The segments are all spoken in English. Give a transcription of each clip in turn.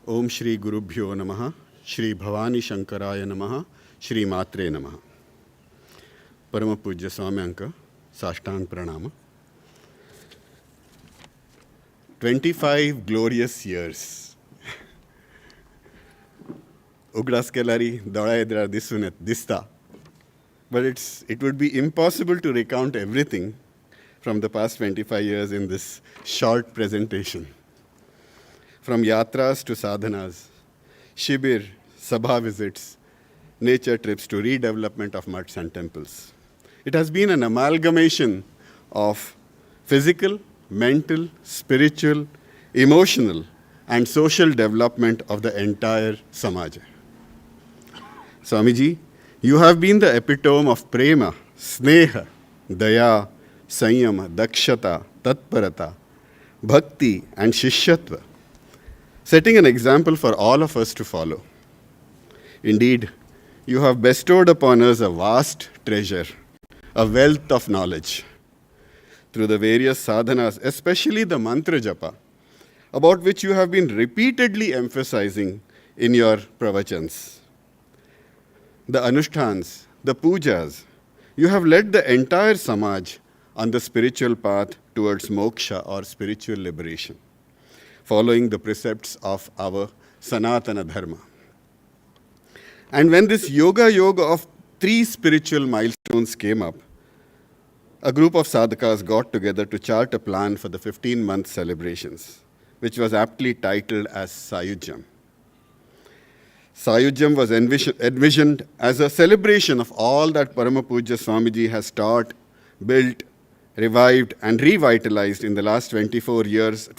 ओम श्री गुरुभ्यो नमः, श्री भवानी शंकराय नमः, श्री मात्रे नमः. परम पूज्य स्वाम्यांक साष्टांग प्रणाम. 25 glorious years. उगडास केल्यारी दोळा येद्रार दिसून दिसता. But it would be impossible to recount everything from the past 25 years in this short presentation. From yatras to sadhanas, shibir, sabha visits, nature trips to redevelopment of mutts and temples. It has been an amalgamation of physical, mental, spiritual, emotional, and social development of the entire Samaja. Swamiji, you have been the epitome of prema, sneha, daya, sanyama, dakshata, tatparata, bhakti, and shishyatva, setting an example for all of us to follow. Indeed, you have bestowed upon us a vast treasure, a wealth of knowledge. Through the various sadhanas, especially the mantra japa, about which you have been repeatedly emphasizing in your pravachans. The anushtans, the pujas, you have led the entire Samaj on the spiritual path towards moksha or spiritual liberation, following the precepts of our Sanatana Dharma. And when this yoga of 3 spiritual milestones came up, a group of sadhakas got together to chart a plan for the 15-month celebrations, which was aptly titled as Sayujyam. Sayujyam was envisioned as a celebration of all that Parama Pujya Swamiji has taught, built, revived, and revitalized in the last 25 years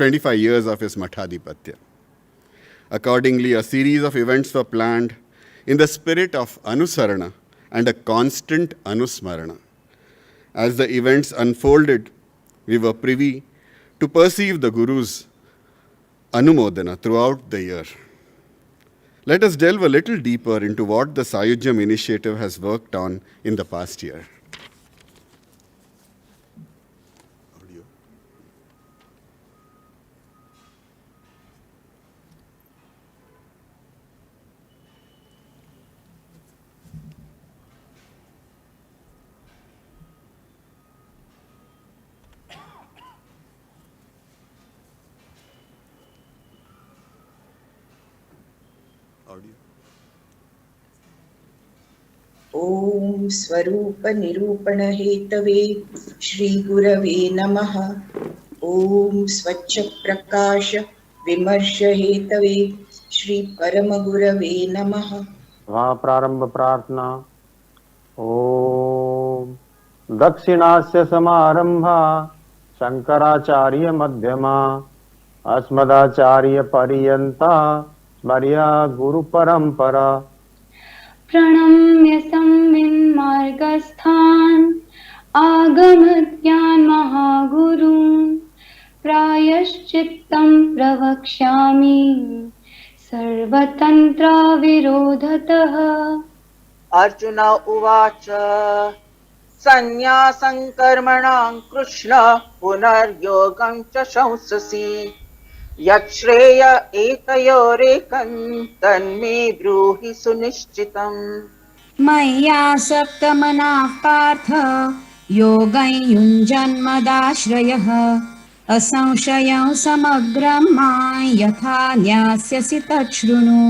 of his hādhipattya. Accordingly, a series of events were planned in the spirit of Anusarana and a constant Anusmarana. As the events unfolded, we were privy to perceive the Guru's Anumodana throughout the year. Let us delve a little deeper into what the Sayujyam initiative has worked on in the past year. ओम स्वरूप निरूपण Hathaway Shri गुरवे नमः. ओम स्वच्छ प्रकाश विमर्श Hathaway Shri परम गुरवे नमः. वहाँ प्रारंभ प्रार्थना. ओम दक्षिणास्य समारंभा शंकराचार्य मध्यमा अस्मदाचार्य पर्यंता स्मर्या गुरु परंपरा. प्रणम्य संविन्मार्गस्थान् आगमज्ञान महागुरून् प्रायश्चित्तं प्रवक्ष्यामि सर्वतन्त्र विरोधतः. अर्जुन उवाच संन्यासं कर्मणां कृष्ण पुनर्योगं च शंससि यच्छ्रेय एतयोरेकं तन्मे ब्रूहि सुनिश्चितम्. मय्यासक्तमनः पार्थ योगं युञ्जन्मदाश्रयः असंशयं समग्रं मां यथा न्यास्यसि तच्छृणु.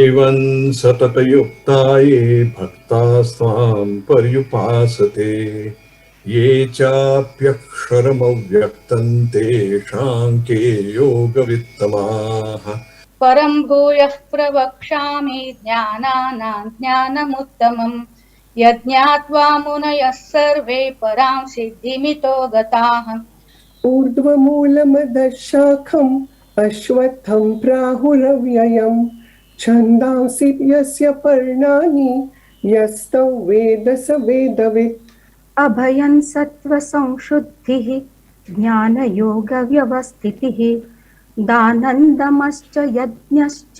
एवं सततयुक्ताये भक्तास्त्वां पर्युपासते ये चाप्यक्षरमव्यक्तं तेषां के योगवित्तमाः. परं भूयः प्रवक्ष्यामि ज्ञानानां ज्ञानमुत्तमम् यज्ञात्वा मुनयः सर्वे परां सिद्धिमितो गताः. ऊर्ध्वमूलमधःशाखम् अश्वत्थं प्राहुरव्ययम् छन्दांसि यस्य पर्णानि यस्तौ वेद स वेदवित्. अभयं सत्त्वसंशुद्धिः ज्ञानयोगव्यवस्थितिः दानन्दमश्च यज्ञश्च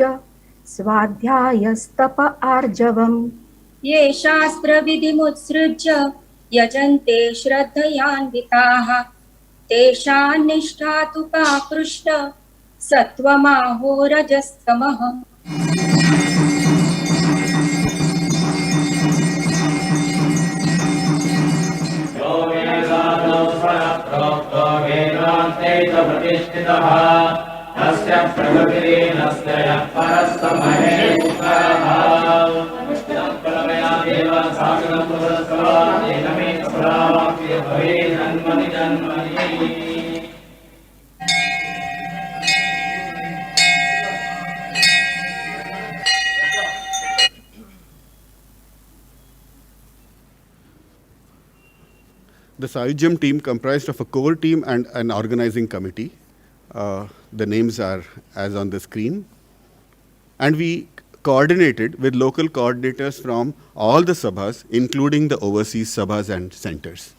स्वाध्यायस्तप आर्जवम्. ये शास्त्रविधिमुत्सृज्य यजन्ते श्रद्धयान्विताः तेषां निष्ठा तु का Krishna सत्त्वमाहो रजस्तमः The Sahyojam team comprised of a core team and an organizing committee. The names are as on the screen. And we coordinated with local coordinators from all the sabhas, including the overseas sabhas and centers.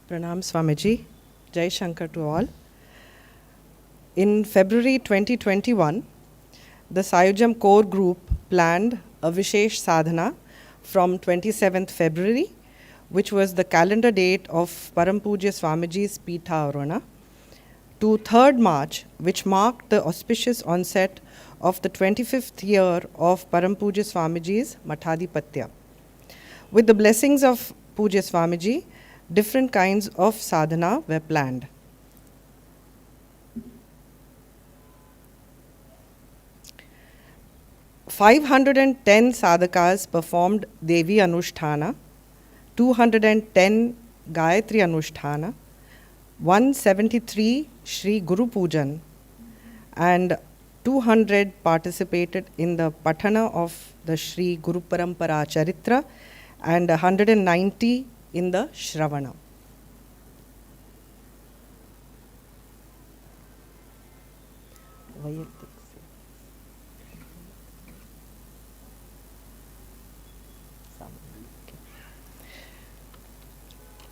Pranam Swamiji, Jai Shankar to all. In February 2021, the Sahyojam core group planned a Vishesh Sadhana from 27th February, which was the calendar date of Param Pujya Swamiji's Pitha Arona, to 3rd March, which marked the auspicious onset of the 25th year of Param Pujya Swamiji's hādhipattya. With the blessings of Pujya Swamiji, different kinds of sadhana were planned. "510 sadhakas performed Devi Anusthana, 210 Gayatri Anusthana, 173 Shri Guru Pujan, and 200 participated in the Pathana of the Shri Guru Parampara Charitra and 190 in the Shravana.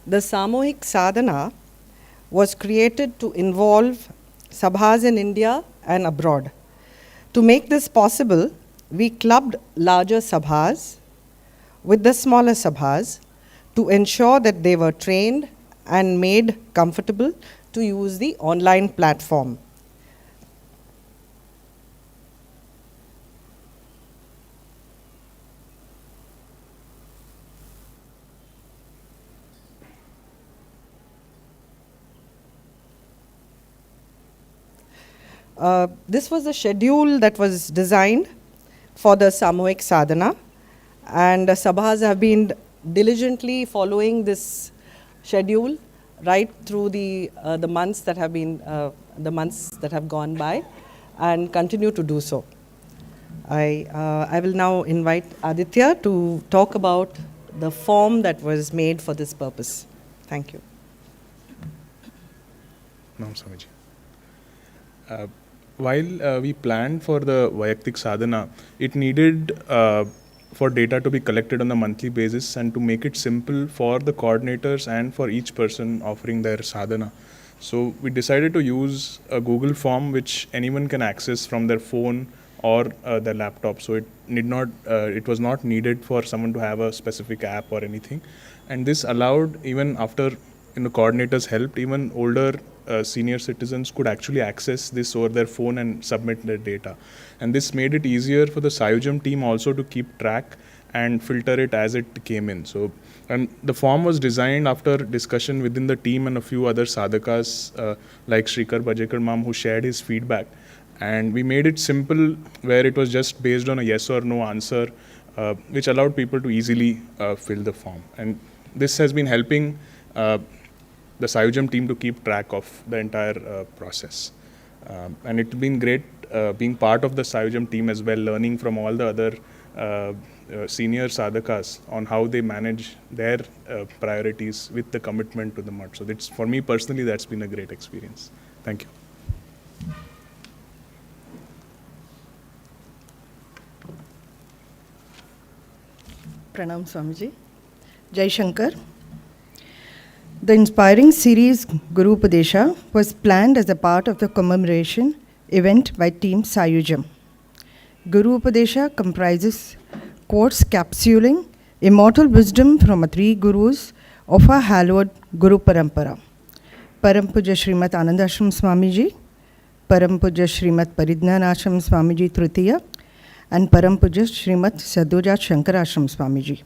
The Samohik Sadhana was created to involve sabhas in India and abroad. To make this possible, we clubbed larger sabhas with the smaller sabhas to ensure that they were trained and made comfortable to use the online platform. This was a schedule that was designed for the Samohik Sadhana, and sabhas have been diligently following this schedule right through the months that have gone by, and continue to do so. I will now invite Aditya to talk about the form that was made for this purpose. Thank you. Namaste, Swamiji. While we planned for the Vayaktik Sadhana, it needed for data to be collected on a monthly basis and to make it simple for the coordinators and for each person offering their sadhana. So we decided to use a Google form which anyone can access from their phone or their laptop. So it was not needed for someone to have a specific app or anything. And this allowed, even after coordinators helped, even older senior citizens could actually access this over their phone and submit their data. And this made it easier for the Sahyojam team also to keep track and filter it as it came in. So, and the form was designed after discussion within the team and a few other sadhakas like Shrikar Bajekar Mam, who shared his feedback. And we made it simple, where it was just based on a yes or no answer, which allowed people to easily fill the form. And this has been helping the Sahyojam team to keep track of the entire process. And it's been great being part of the Sahyojam team as well, learning from all the other senior sadhakas on how they manage their priorities with the commitment to the mud. So that's, for me personally, that's been a great experience. Thank you. Pranam Swamiji. Jai Shankar. The inspiring series Guru Pradesha was planned as a part of the commemoration event by Team Sahyojam. Guru Pradesha comprises course capsuling immortal wisdom from our three gurus of our hallowed Guru Parampara. Param Puja Shrīmat Ananda Swamiji, Param Puja Shrīmat Paridhanashram Swamiji Tritiya, and Param Puja Shrīmat Sadyojāt Shaṅkarāshram Swamiji.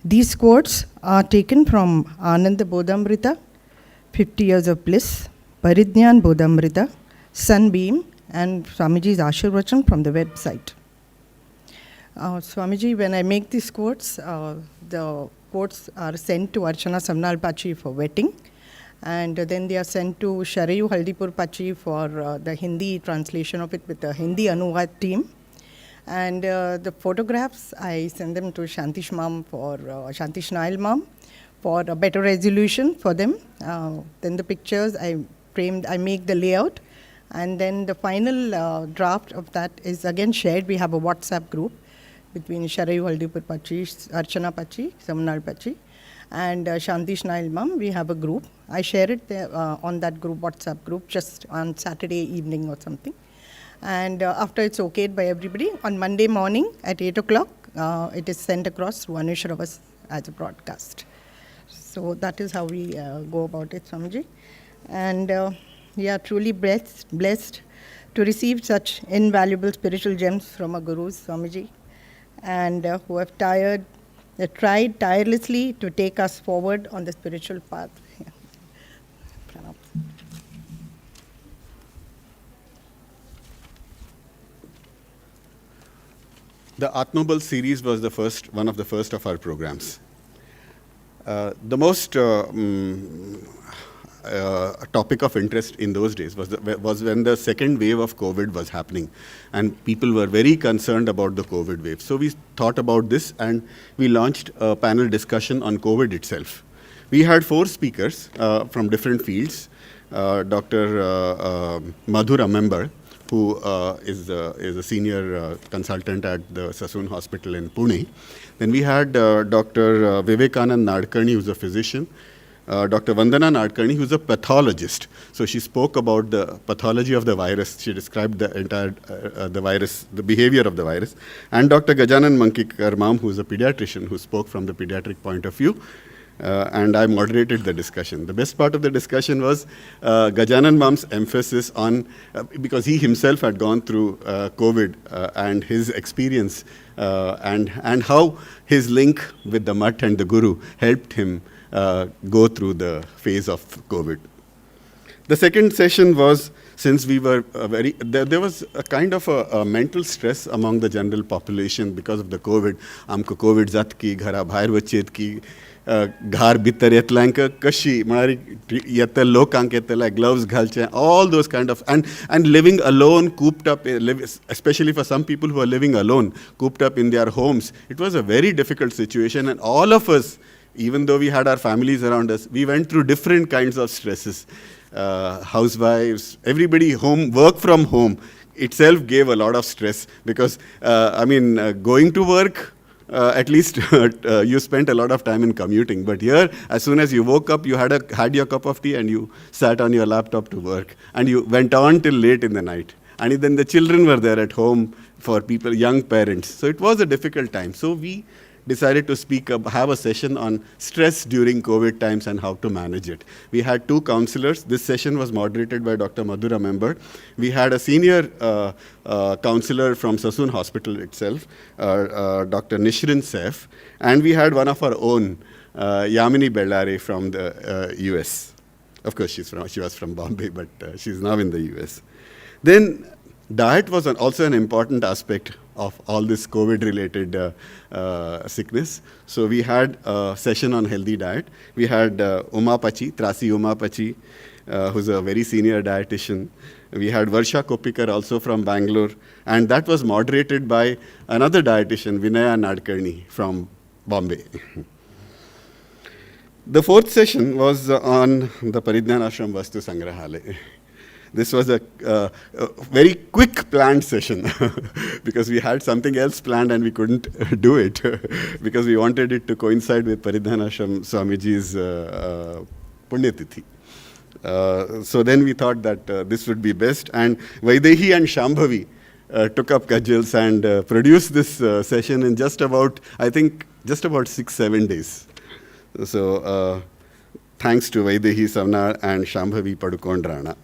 These quotes are taken from Ananda Bodhamrita, 50 Years of Bliss, Paridhyan Bodhamrita, Sunbeam, and Swamiji's Ashirvachan from the website. Swamiji, when I make these quotes, the quotes are sent to Archana Samnal Pachi for vetting, and then they are sent to Sharayu Haldipur Pachi for the Hindi translation of it with the Hindi Anuvad team. And the photographs, I send them to Shantish Ma'am for Shantish Nail Ma'am for a better resolution for them. Then the pictures I make the layout, and then the final draft of that is again shared. We have a WhatsApp group between Sharayu Haldipur Pachi, Archana Pachi, Samnal Pachi, and Shantish Nail Ma'am. We have a group. I share it there, on that group, WhatsApp group, just on Saturday evening or something. And after it's okayed by everybody, on Monday morning at 8 o'clock, it is sent across to Anushravas as a broadcast. So that is how we go about it, Swamiji. And we are truly blessed to receive such invaluable spiritual gems from our gurus, Swamiji, and who have tried tirelessly to take us forward on the spiritual path. Yeah. Pranam. The Atmabal series was one of the first of our programs. The most topic of interest in those days was when the second wave of COVID was happening, and people were very concerned about the COVID wave. So we thought about this, and we launched a panel discussion on COVID itself. We had 4 speakers from different fields. Dr. Madhur Amembar, who is a senior consultant at the Sassoon Hospital in Pune. Then we had Dr. Vivekanand Nadkarni, who's a physician. Dr. Vandana Nadkarni, who's a pathologist. So she spoke about the pathology of the virus. She described the entire the virus, the behavior of the virus. And Dr. Gajanan Mankikar Ma'am, who's a pediatrician, who spoke from the pediatric point of view. And I moderated the discussion. The best part of the discussion was Gajanan Ma'am's emphasis on, because he himself had gone through COVID and his experience and how his link with the Mutt and the Guru helped him go through the phase of COVID. The second session was, since we were there was a kind of a mental stress among the general population because of the COVID. Amko COVID zat ki, ghara bhair vachet ki, ghar bitar yatlanka kashi, manari yatal lokank yatala, gloves ghalche, all those kind of, and living alone, cooped up, especially for some people who are living alone, cooped up in their homes. It was a very difficult situation, and all of us, even though we had our families around us, we went through different kinds of stresses. Housewives, everybody home, work from home itself gave a lot of stress because, going to work, at least you spent a lot of time in commuting. But here, as soon as you woke up, you had your cup of tea and you sat on your laptop to work. And you went on till late in the night. And then the children were there at home for people, young parents. So it was a difficult time. So we decided to have a session on stress during COVID times and how to manage it. We had 2 counselors. This session was moderated by Dr. Madhur Amembar. We had a senior counselor from Sassoon Hospital itself, Dr. Nishrin Saif, and we had one of our own, Yamini Bellare from the US. Of course, she was from Bombay, but she's now in the US. Then diet was also an important aspect of all this COVID-related sickness. So we had a session on healthy diet. We had Uma Pachi, Trasi Uma Pachi, who's a very senior dietitian. We had Varsha Kopikar also from Bangalore, and that was moderated by another dietitian, Vinaya Nadkarni from Bombay. The 4th session was on the Paridhanashram Vastu Sangrahalaya. This was a very quick planned session because we had something else planned and we couldn't do it because we wanted it to coincide with Paridhanashram Swamiji's Punyatithi. So then we thought that this would be best, and Vaidehi and Shambhavi took up cudgels and produced this session in just about 6-7 days. So thanks to Vaidehi Savnar and Shambhavi Padukondrana.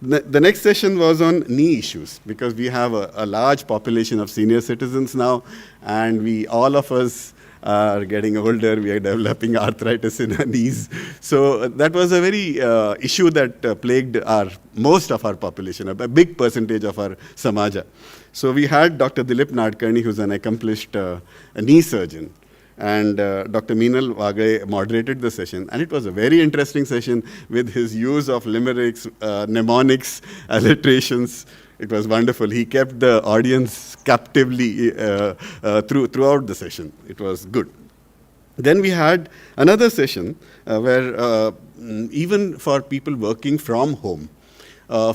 The next session was on knee issues, because we have a large population of senior citizens now, and all of us are getting older. We are developing arthritis in our knees. So that was a very issue that plagued most of our population, a big percentage of our Samaja. So we had Dr. Dilip Nadkarni, who's an accomplished knee surgeon, and Dr. Meenal Wagre moderated the session, and it was a very interesting session with his use of limericks, mnemonics, alliterations. It was wonderful. He kept the audience captively throughout the session. It was good. Then we had another session where even for people working from home,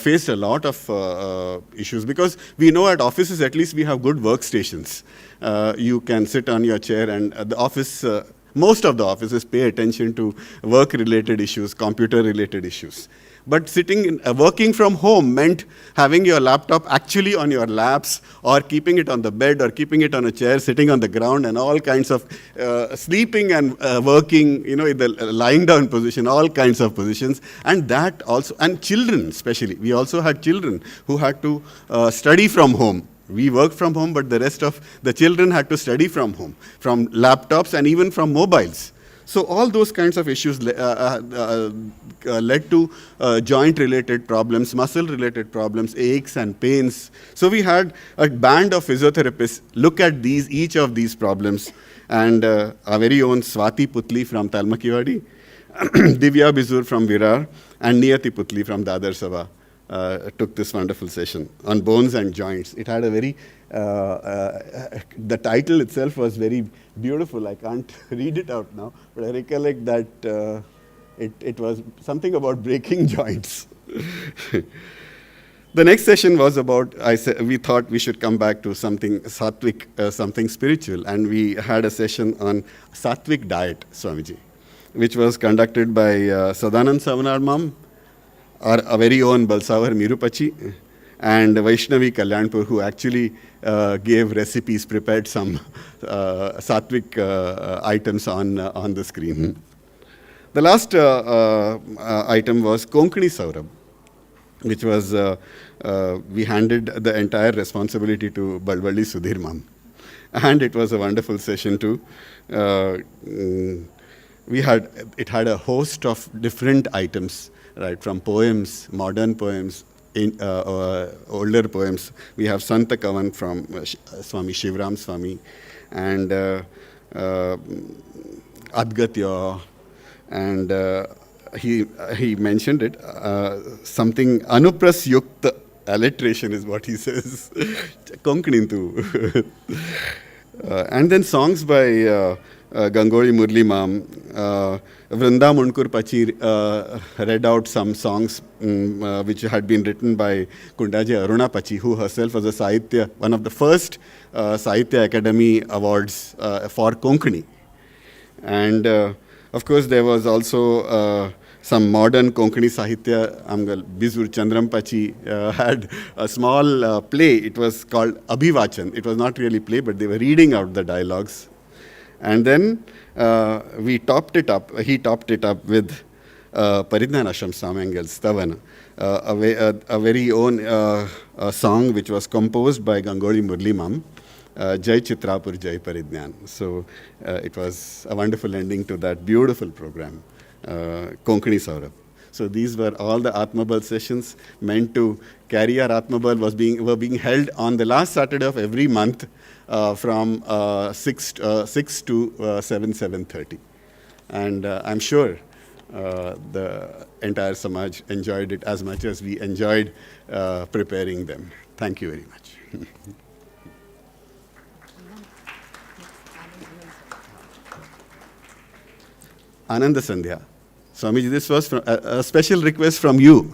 faced a lot of issues, because we know at offices at least we have good workstations. You can sit on your chair, and the office, most of the offices pay attention to work-related issues, computer-related issues. But working from home meant having your laptop actually on your laps, or keeping it on the bed, or keeping it on a chair, sitting on the ground, and all kinds of sleeping and working, in the lying down position, all kinds of positions. And that also, and children especially. We also had children who had to study from home. We worked from home, but the rest of the children had to study from home, from laptops and even from mobiles. So all those kinds of issues led to joint-related problems, muscle-related problems, aches and pains. So we had a band of physiotherapists look at each of these problems, and our very own Swati Putli from Talmakiwadi, Divya Bizur from Virar, and Niyati Putli from Dadar Sabha took this wonderful session on bones and joints. It had a very, the title itself was very beautiful. I can't read it out now, but I recollect that it was something about breaking joints. The next session was about, we thought we should come back to something sattvic, something spiritual, and we had a session on sattvic diet, Swamiji, which was conducted by Sadanand Savanar Mam, our very own Balsavar Mirupachi, and Vaishnavi Kalyanpur, who actually gave recipes, prepared some sattvic items on the screen. The last item was Konkani Saurabh, which was, we handed the entire responsibility to Balwali Sudhir Mam. And it was a wonderful session too. It had a host of different items, right, from poems, modern poems, older poems. We have Santa Kavan from Swami Shivram Swami, and Adgatya, and he mentioned it, something Anupras Yukta, alliteration is what he says, Konkanintu. And then songs by Gangoli Murli Mam. Vrinda Munkur Pachi read out some songs which had been written by Kundaji Aruna Pachi, who herself was one of the first Sahitya Academy awards for Konkani. And of course, there was also some modern Konkani Sahitya. Amgal Bizur Chandram Pachi had a small play. It was called Abhivachan. It was not really play, but they were reading out the dialogues. And then he topped it up with Paridhanashram Samangal's Stavana, a very own song which was composed by Gangoli Murli Mam, Jai Chitrāpur Jai Paridhyan. So it was a wonderful ending to that beautiful program, Konkani Saurabh. So these were all the Atmabal sessions meant to carry our Atmabal were being held on the last Saturday of every month from 6 to 7:30. And I'm sure the entire Samaj enjoyed it as much as we enjoyed preparing them. Thank you very much. Ananda Sandhya. Swamiji, this was a special request from you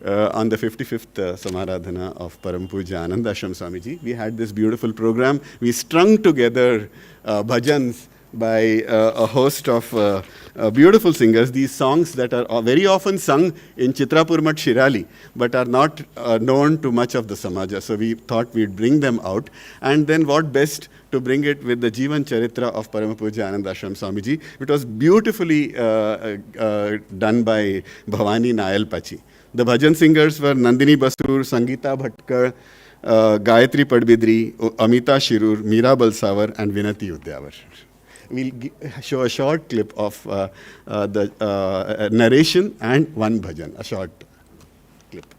on the 55th Samaradhana of Param Puja Ananda Swamiji. We had this beautiful program. We strung together bhajans by a host of beautiful singers. These songs that are very often sung in Chitrāpur Mat Shirali, but are not known to much of the Samaja. So we thought we'd bring them out. And then what best to bring it with the Jivan Charitra of Paramapuja Ananda Swamiji. It was beautifully done by Bhavani Nayal Pachi. The bhajan singers were Nandini Basur, Sangeeta Bhatkar, Gayatri Padbidri, Amita Shirur, Meera Balsavar, and Vinati Udyavar. We'll show a short clip of the narration and one bhajan, a short clip.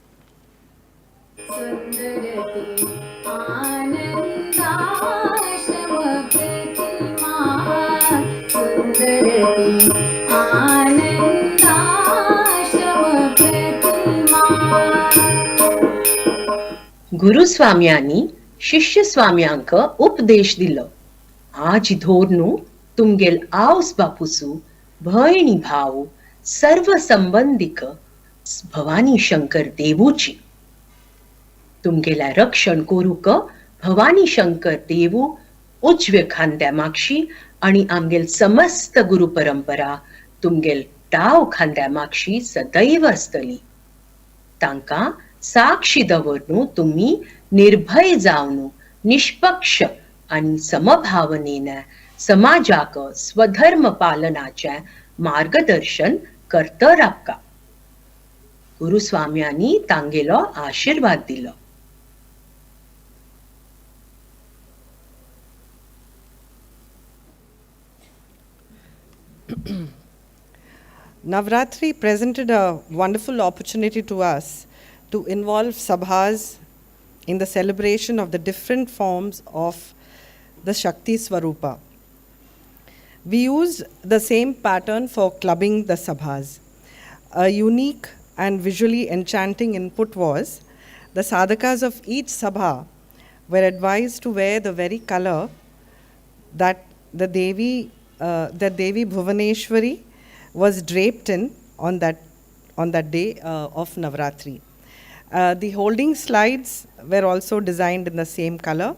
गुरुस्वाम्यांनी शिष्य स्वाम्यांक उपदेश दिलो. आज धोरनु तुमगेल आउस बापुसु भयणी भाव सर्व संबंधिक भवानी शंकर देवूची. तुमगेला रक्षण करूक भवानी शंकर देवू उजव्या खांद्या मागशी आणि आमगेल समस्त गुरु परंपरा तुमगेल डाव खांद्या मागशी सदैव असतली. तांका साक्षी दवरनु तुम्ही निर्भय जावनु निष्पक्ष आणि समभावनेने समाजाक स्वधर्म पालनाचे मार्गदर्शन करता राबका. गुरुस्वाम्यांनी तांगेलो आशीर्वाद दिलो. Navratri presented a wonderful opportunity to us to involve sabhas in the celebration of the different forms of the Shakti Swarupa. We used the same pattern for clubbing the sabhas. A unique and visually enchanting input was the sadhakas of each sabha were advised to wear the very color that the Devi Bhuvaneshwari was draped in on that day of Navratri. The holding slides were also designed in the same color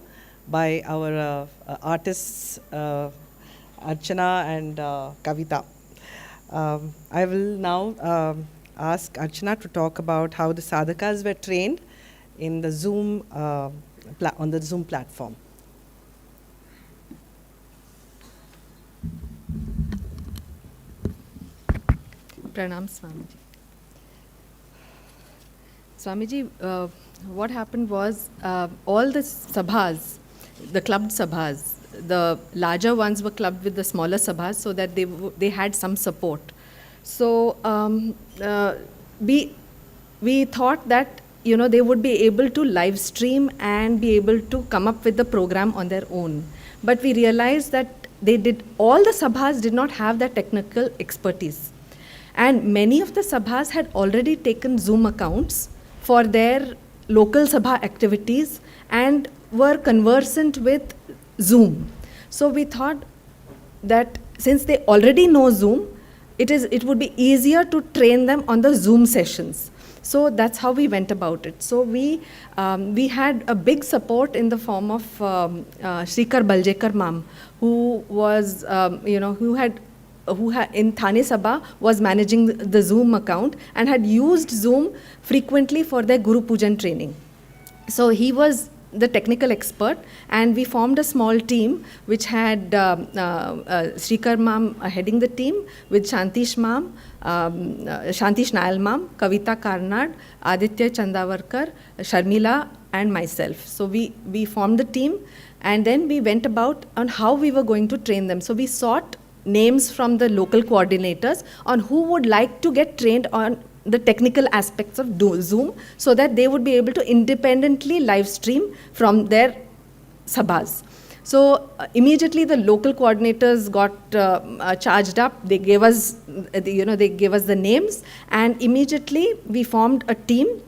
by our artists Archana and Kavita. I will now ask Archana to talk about how the sadhakas were trained in the Zoom on the Zoom platform. Pranam Swamiji. Swamiji, what happened was all the sabhas, the clubbed sabhas, the larger ones were clubbed with the smaller sabhas so that they had some support. So we thought that they would be able to live stream and be able to come up with the program on their own. But we realized that all the sabhas did not have that technical expertise. And many of the sabhas had already taken Zoom accounts for their local sabha activities and were conversant with Zoom. So we thought that since they already know Zoom, it would be easier to train them on the Zoom sessions. So that's how we went about it. So we had a big support in the form of Shrikar Baljekar Mam, who was who in Thane Sabha was managing the Zoom account and had used Zoom frequently for their Guru Pujan training. So he was the technical expert, and we formed a small team which had Shrikar Mam heading the team with Shantish Mam, Shantish Nayal Mam, Kavita Karnad, Aditya Chandavarkar, Sharmila and myself. So we formed the team, and then we went about on how we were going to train them. So we sought names from the local coordinators on who would like to get trained on the technical aspects of Zoom so that they would be able to independently live stream from their sabhas. So immediately the local coordinators got charged up. They gave us, the names, and immediately we formed a team,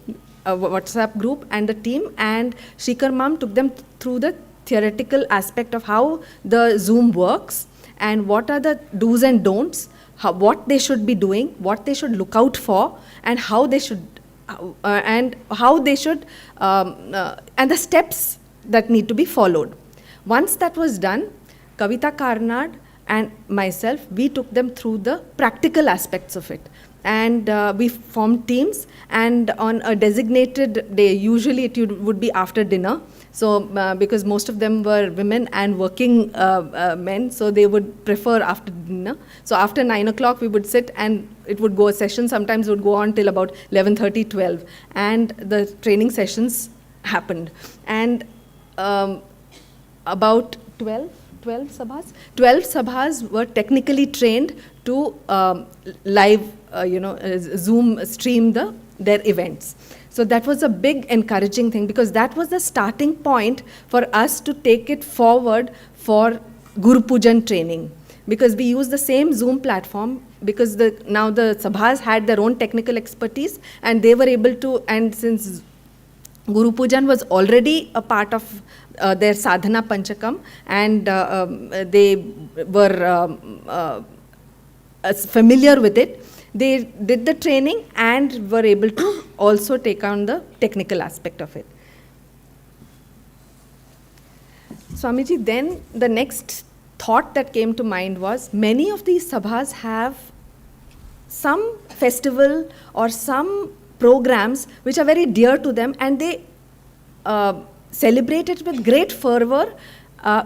a WhatsApp group and a team, and Shrikar Mam took them through the theoretical aspect of how the Zoom works and what are the do's and don'ts, what they should be doing, what they should look out for, and how they should, and the steps that need to be followed. Once that was done, Kavita Karnad and myself, we took them through the practical aspects of it. And we formed teams, and on a designated day, usually it would be after dinner. So because most of them were women and working men, so they would prefer after dinner. So after 9 o'clock, we would sit, and it would go a session. Sometimes it would go on till about 11:30, 12. And the training sessions happened. And about 12 sabhas? 12 sabhas were technically trained to live, Zoom stream their events. So that was a big encouraging thing, because that was the starting point for us to take it forward for Guru Pujan training. Because we use the same Zoom platform, because now the sabhas had their own technical expertise, and they were able to, and since Guru Pujan was already a part of their sadhana panchakam, and they were familiar with it, they did the training and were able to also take on the technical aspect of it. Swamiji, then the next thought that came to mind was, many of these sabhas have some festival or some programs which are very dear to them, and they celebrate it with great fervor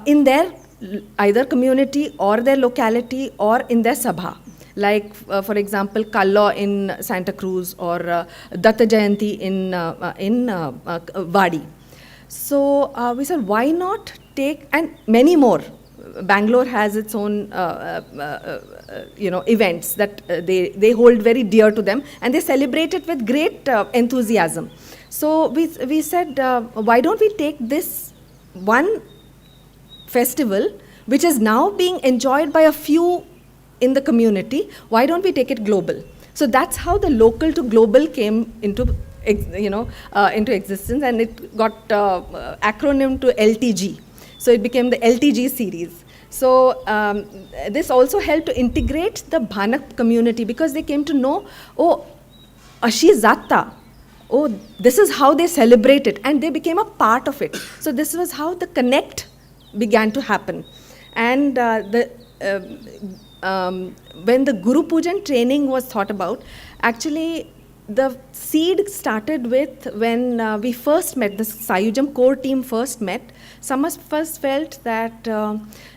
in their either community or their locality or in their sabha. Like, for example, Kallo in Santa Cruz, or Gita Jayanti in Vadi. So we said, why not take, and many more. Bangalore has its own, events that they hold very dear to them, and they celebrate it with great enthusiasm. So we said, why don't we take this one festival, which is now being enjoyed by a few in the community, why don't we take it global? So that's how the local to global came into existence, and it got acronym to LTG. So it became the LTG series. So this also helped to integrate the Bhanak community, because they came to know, oh, Ashi Zata, oh, this is how they celebrate it, and they became a part of it. So this was how the connect began to happen. And when the Guru Pujan training was thought about, actually the seed started with when we first met, the Sayujam core team first met. Some of us felt that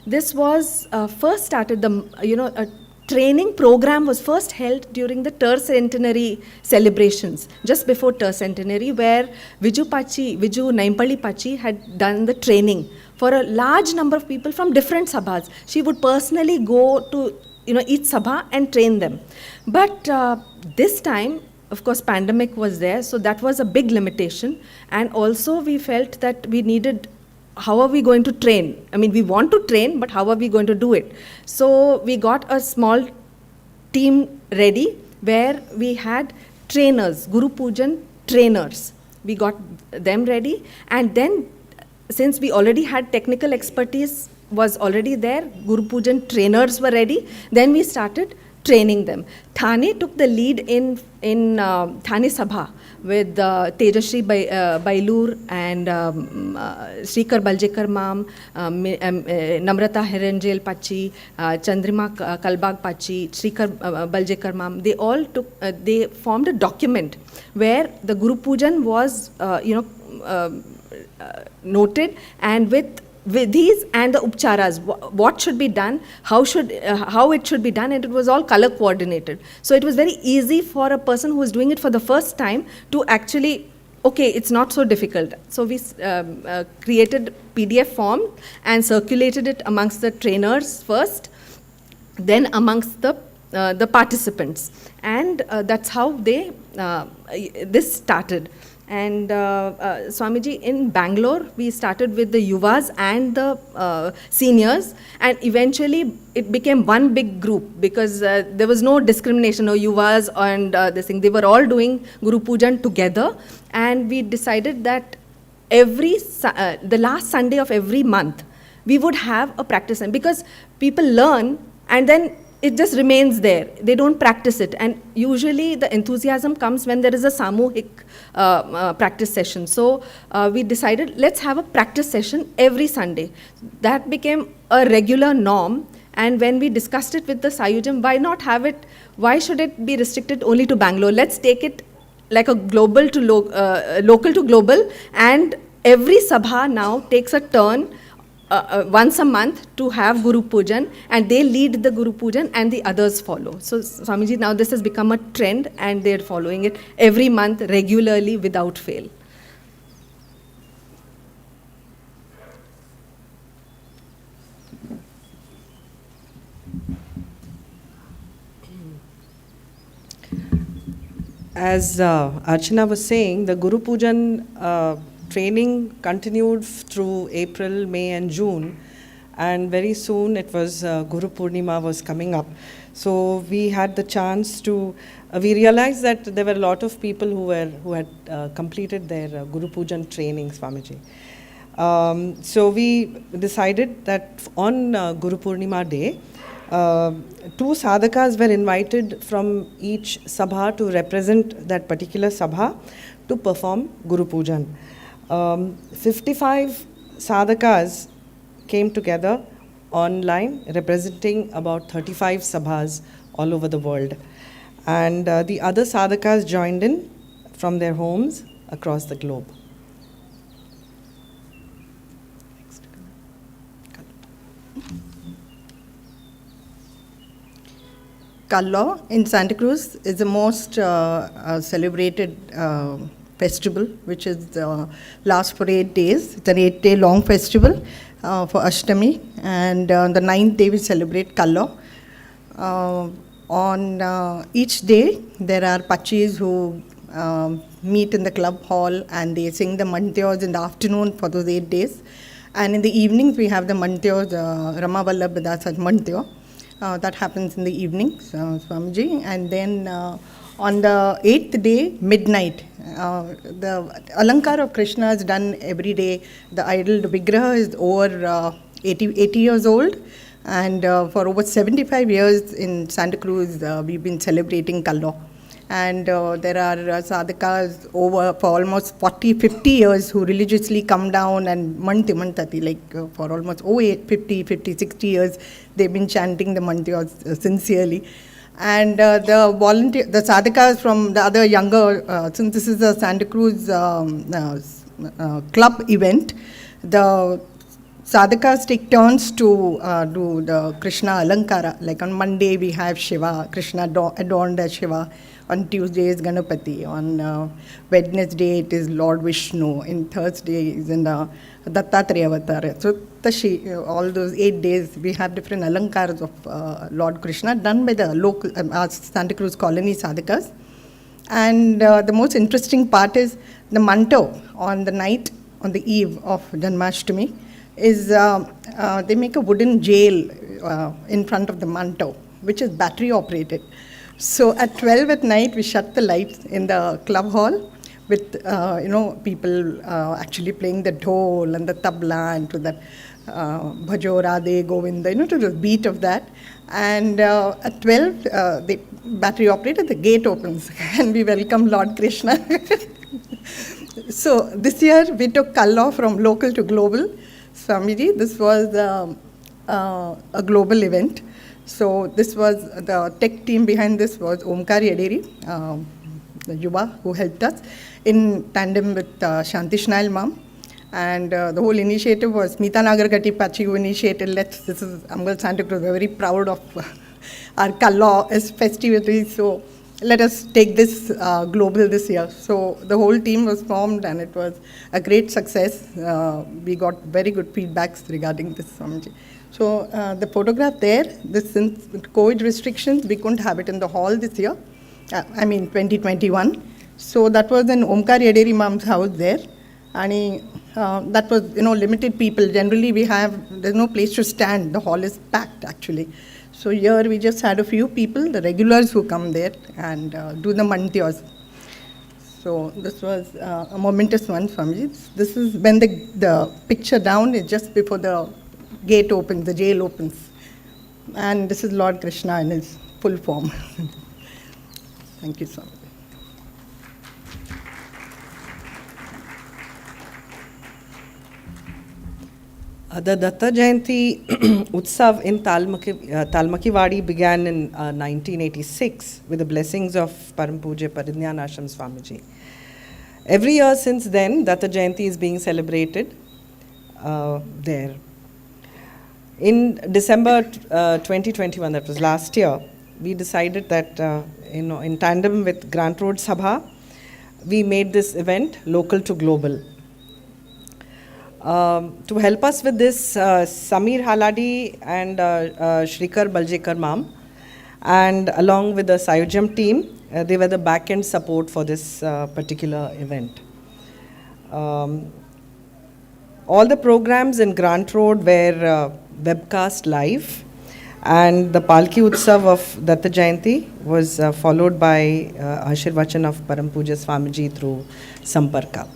this was first started, a training program was first held during the tercentenary celebrations, just before tercentenary, where Viju Naimpalli Pachi had done the training for a large number of people from different sabhas. She would personally go to each sabha and train them. But this time, of course, pandemic was there, so that was a big limitation. And also we felt that we needed, how are we going to train? I mean, we want to train, but how are we going to do it? So we got a small team ready, where we had trainers, Guru Pujan trainers. We got them ready, and then since we already had technical expertise was already there, Guru Pujan trainers were ready, then we started training them. Thane took the lead in Thane Sabha with Tejashri Bailur and Shrikar Baljekar Mam, Namrata Herenjel Pachi, Chandrima Kalbag Pachi, Shrikar Baljekar Mam. They all they formed a document where the Guru Pujan was, noted, and with these and the upcharas, what should be done, how it should be done, and it was all color coordinated. So it was very easy for a person who was doing it for the first time to actually, okay, it's not so difficult. So we created PDF form and circulated it amongst the trainers first, then amongst the participants, and that's how this started. And Swamiji, in Bangalore, we started with the Yuvas and the seniors, and eventually it became one big group, because there was no discrimination, no Yuvas and this thing. They were all doing Guru Pujan together, and we decided that the last Sunday of every month, we would have a practice, because people learn and then it just remains there. They don't practice it. And usually the enthusiasm comes when there is a samuhik practice session. So we decided, let's have a practice session every Sunday. That became a regular norm. And when we discussed it with the Sayujam, why should it be restricted only to Bangalore? Let's take it like a global to local to global, and every sabha now takes a turn once a month to have Guru Pujan, and they lead the Guru Pujan and the others follow. So Swamiji, now this has become a trend and they're following it every month regularly without fail. As Archana was saying, the Guru Pujan training continued through April, May and June, and very soon it was Guru Purnima was coming up. So we had the chance to, we realized that there were a lot of people who had completed their Guru Pujan training, Swamiji. So we decided that on Guru Purnima day, 2 sadhakas were invited from each sabha to represent that particular sabha to perform Guru Pujan. 55 sadhakas came together online representing about 35 sabhas all over the world. And the other sadhakas joined in from their homes across the globe. Kallo in Santa Cruz is the most celebrated festival, which is lasts for 8 days. It's an 8-day long festival for Ashtami, and on the 9th day we celebrate Kallo. On each day there are pachis who meet in the club hall and they sing the mantyos in the afternoon for those 8 days, and in the evenings we have the mantyos, Rama Vallabh Dasat Mantyo. That happens in the evening, Swamiji. And then on the 8th day, midnight, the Alankar of Krishna is done every day. The idol, the Vigraha is over 80 years old. And for over 75 years in Santa Cruz, we've been celebrating Kallo. And there are sadhakas over for almost 40-50 years who religiously come down and mantati, like for almost 50-60 years they've been chanting the mantyos sincerely. And the sadhakas from the other younger, since this is a Santa Cruz club event, the sadhakas take turns to do the Krishna Alankara. Like on Monday we have Shiva, Krishna adorned as Shiva. On Tuesday is Ganapati. On Wednesday it is Lord Vishnu. In Thursday is in Dattatreya Avatar. So Tashi, all those 8 days we have different alankars of Lord Krishna done by the local Santa Cruz colony sadhakas. And the most interesting part is the manto on the night, on the eve of Janmashtami, is they make a wooden jail in front of the manto, which is battery operated. So at 12 at night, we shut the lights in the club hall with, people actually playing the dhol and the tabla and to that bhajo radhe govinda, to the beat of that. And at 12, the battery operated, the gate opens and we welcome Lord Krishna. So this year we took Kallo from local to global. Swamiji, this was a global event. So this was, the tech team behind this was Omkar Yaderi, the Yuva, who helped us in tandem with Shanti Shnail Ma'am. And the whole initiative was Smita Nagargati Pachi who initiated. This is Amgal Santa Cruz. We're very proud of our Kallo as festivities. So let us take this global this year. So the whole team was formed and it was a great success. We got very good feedbacks regarding this, Swamiji. So the photograph there, since COVID restrictions, we couldn't have it in the hall this year, 2021. So that was in Omkar Yaderi Ma'am's house there. And that was, limited people. Generally there's no place to stand. The hall is packed actually. So here we just had a few people, the regulars who come there and do the mantyos. So this was a momentous one, Swamiji. This is when the picture down is just before the gate opens, the jail opens. And this is Lord Krishna in his full form. Thank you so much. The Datta Jayanti Utsav in Talmakiwadi began in 1986 with the blessings of Param Pujya Paridnyanashram Swamiji. Every year since then, Datta Jayanti is being celebrated there. In December 2021, that was last year, we decided that in tandem with Grant Road Sabha, we made this event local to global. To help us with this, Samir Haladi and Shrikar Baljekar Mam, and along with the Sayujam team, they were the back-end support for this particular event. All the programs in Grant Road were webcast live, and the Palki Utsav of Datta Jayanti was followed by Ashirvachan of Param Pujya Swamiji through Samparka.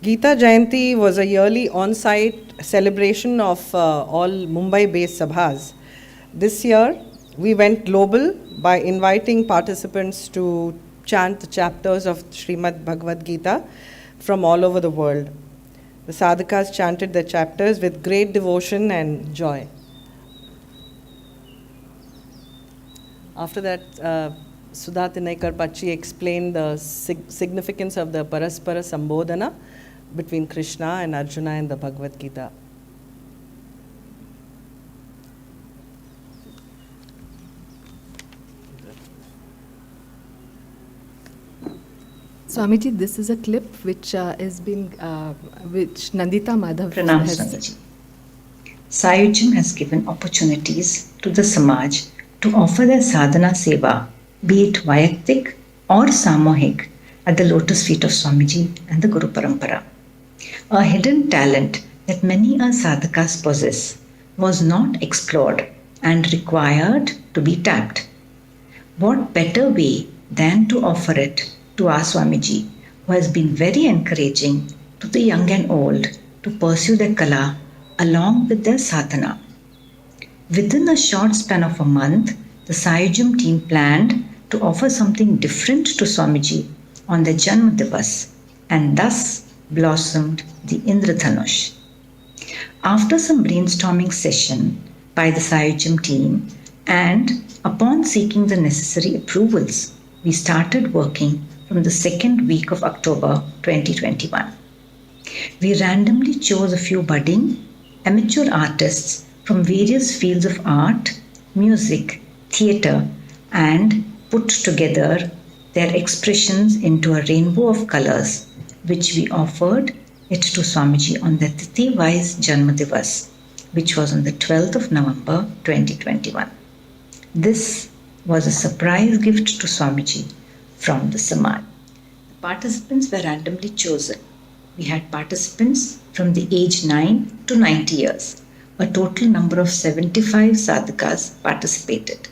Gita Jayanti was a yearly on-site celebration of all Mumbai-based sabhas. This year, we went global by inviting participants to chant the chapters of Srimad Bhagavad Gita from all over the world. The sadhakas chanted their chapters with great devotion and joy. After that, Sudha Tinaikar Pachi explained the significance of the Paraspara Sambodhana between Krishna and Arjuna in the Bhagavad Gita. Swamiji, this is a clip which which Nandita Madhav Pranam has Swamiji. Sayujam has given opportunities to the Samaj to offer their sadhana seva, be it vayaktik or samohik, at the lotus feet of Swamiji and the Guru Parampara. A hidden talent that many sadhakas possess was not explored and required to be tapped. What better way than to offer it to our Swamiji, who has been very encouraging to the young and old to pursue their kala along with their sadhana. Within a short span of a month, the Sayujam team planned to offer something different to Swamiji on their Janma Divas, and thus blossomed the Indradhanush. After some brainstorming session by the Sayujam team, and upon seeking the necessary approvals, we started working from the second week of October 2021. We randomly chose a few budding, amateur artists from various fields of art, music, theatre, and put together their expressions into a rainbow of colours, which we offered it to Swamiji on the Tithi-wise Janma Divas, which was on the 12th of November 2021. This was a surprise gift to Swamiji from the Samaj. The participants were randomly chosen. We had participants from the age 9 to 90 years. A total number of 75 sadhakas participated.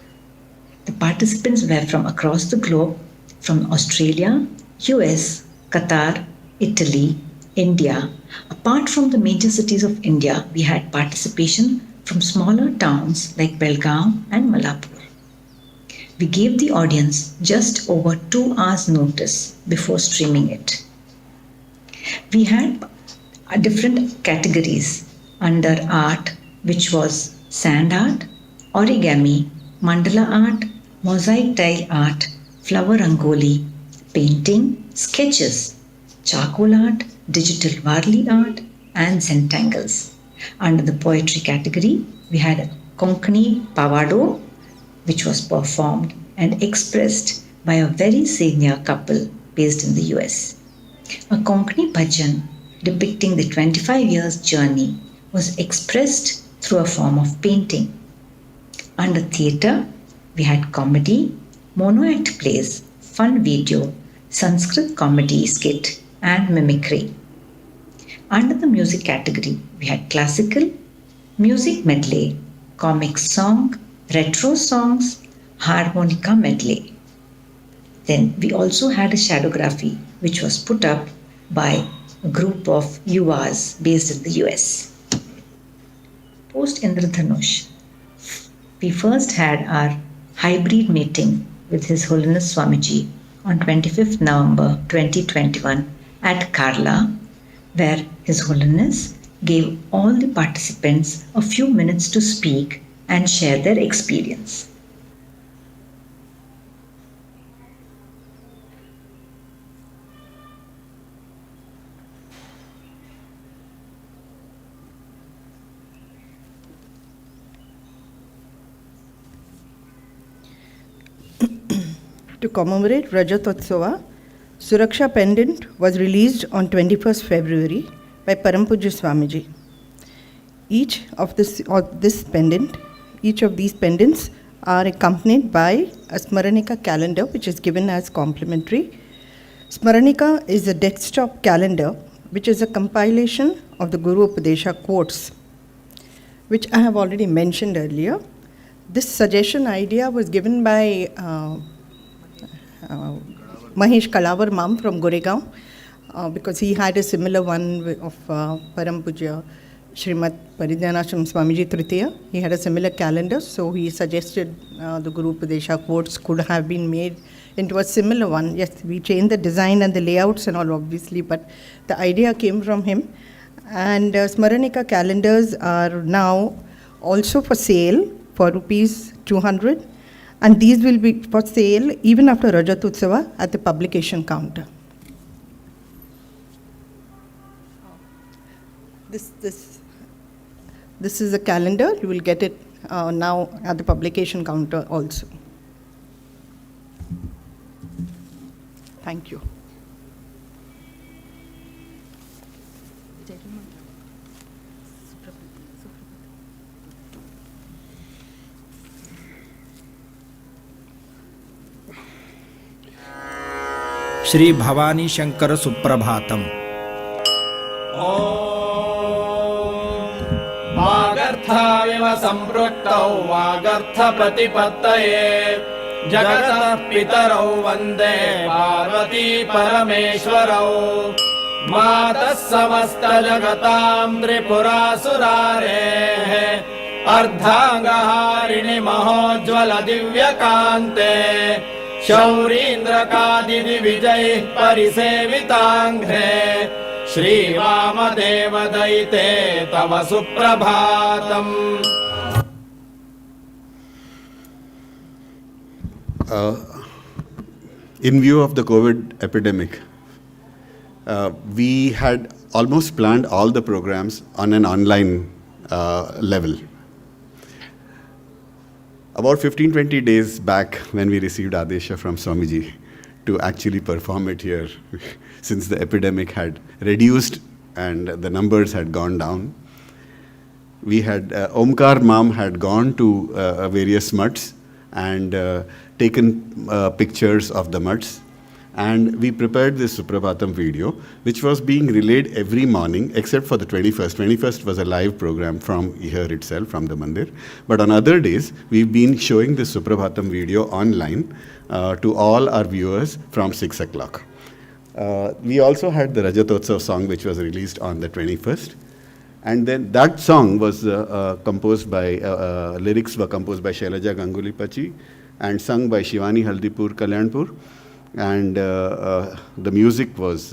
The participants were from across the globe, from Australia, US, Qatar, Italy, India. Apart from the major cities of India, we had participation from smaller towns like Belgaum and Malapur. We gave the audience just over 2 hours notice before streaming it. We had different categories under art, which was sand art, origami, mandala art, mosaic tile art, flower rangoli, painting, sketches, charcoal art, digital Varli art, and centangles. Under the poetry category, we had Konkani Pavado, which was performed and expressed by a very senior couple based in the US. A Konkani bhajan depicting the 25 years journey was expressed through a form of painting. Under theatre, we had comedy, mono act plays, fun video, Sanskrit comedy skit, and mimicry. Under the music category, we had classical, music medley, comic song, retro songs, harmonica medley. Then we also had a shadowgraphy which was put up by a group of Yuvas based in the US. Post Indradhanush, we first had our hybrid meeting with His Holiness Swamiji on 25th November 2021 at Karla, where His Holiness gave all the participants a few minutes to speak and share their experience. To commemorate Rajatotsava, Suraksha pendant was released on 21st February by Param Pujya Swamiji. Each of these pendants are accompanied by a Smaranika calendar which is given as complimentary. Smaranika is a desktop calendar which is a compilation of the Guru Pradesha quotes, which I have already mentioned earlier. This suggestion idea was given by Mahesh Kalawar Mam from Goregaon, because he had a similar one of Param Pujya Shrīmat Sadyojāt Swamiji Tritiya. He had a similar calendar, so he suggested the Guru Pradesha quotes could have been made into a similar one. Yes, we changed the design and the layouts and all obviously, but the idea came from him. And Smaranika calendars are now also for sale for rupees 200. And these will be for sale even after Rajatotsava at the publication counter. This is a calendar. You will get it now at the publication counter also. Thank you. Shri Bhavani Shankar Suprabhatam. वागर्थाविव सम्पृक्तौ वागर्थ प्रतिपत्तये जगतः पितरौ वन्दे पार्वती परमेश्वरौ मातः समस्त जगतां त्रिपुरासुरारेः अर्धांगहारिणि महोज्ज्वल दिव्यकान्ते शौरीन्द्रकादिनि विजयैः परिसेविताङ्घ्रे श्रीवामदेवदयिते तव सुप्रभातम्। In view of the COVID epidemic, we had almost planned all the programs on an online level. About 15-20 days back, when we received Adesha from Swamiji to actually perform it here, since the epidemic had reduced and the numbers had gone down, we had, Omkar Mam had gone to various mutts and taken pictures of the mutts. And we prepared this Suprabhatam video, which was being relayed every morning, except for the 21st. 21st was a live program from here itself, from the mandir. But on other days, we've been showing this Suprabhatam video online to all our viewers from 6 o'clock. We also had the Rajatotsava song, which was released on the 21st. And then that song was composed by, lyrics were composed by Shailaja Ganguly Pachi and sung by Shivani Haldipur Kalyanpur. And the music was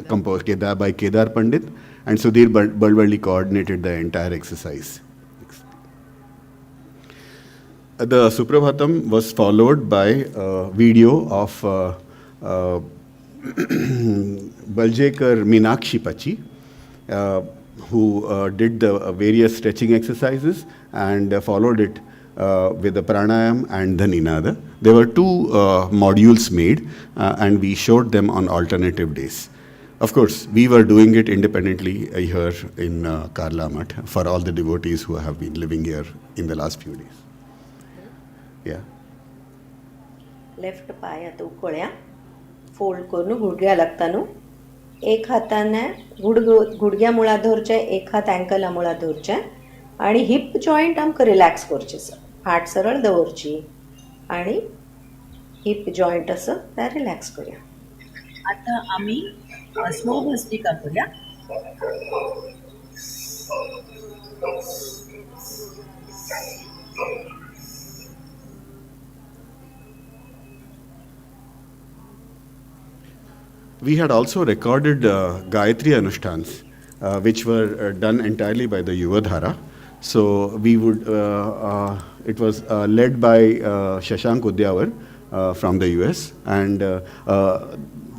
composed by Kedar Pandit, and Sudhir Balwali coordinated the entire exercise. The Suprabhatam was followed by a video of Baljekar Meenakshi Pachi, who did the various stretching exercises and followed it with the pranayam and the ninada. There were two modules made and we showed them on alternative days. Of course, we were doing it independently here in Karlamat for all the devotees who have been living here in the last few days. Yeah. Left पाय आता उकळ्या fold करून गुडघ्या लागताना एक हाताने गुडघ्या मुळा धरचे एक हात अँकला मुळा धरचे आणि hip joint आमकां रिलॅक्स करचे सर फाट सरळ दवरची आणि हिप जॉइंट असं त्या रिलॅक्स करूया. आता आम्ही स्लो भस्त्रिका करूया. We had also recorded Gayatri Anushtans, which were done entirely by the Yuvadhara. So we would, it was led by Shashank Udyavar from the US, and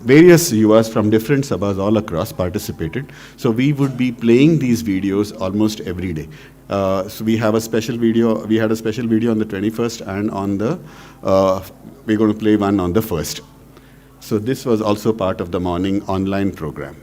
various Yuvas from different sabhas all across participated. So we would be playing these videos almost every day. So we have a special video, we had a special video on the 21st and on the, we're going to play one on the 1st. So this was also part of the morning online program.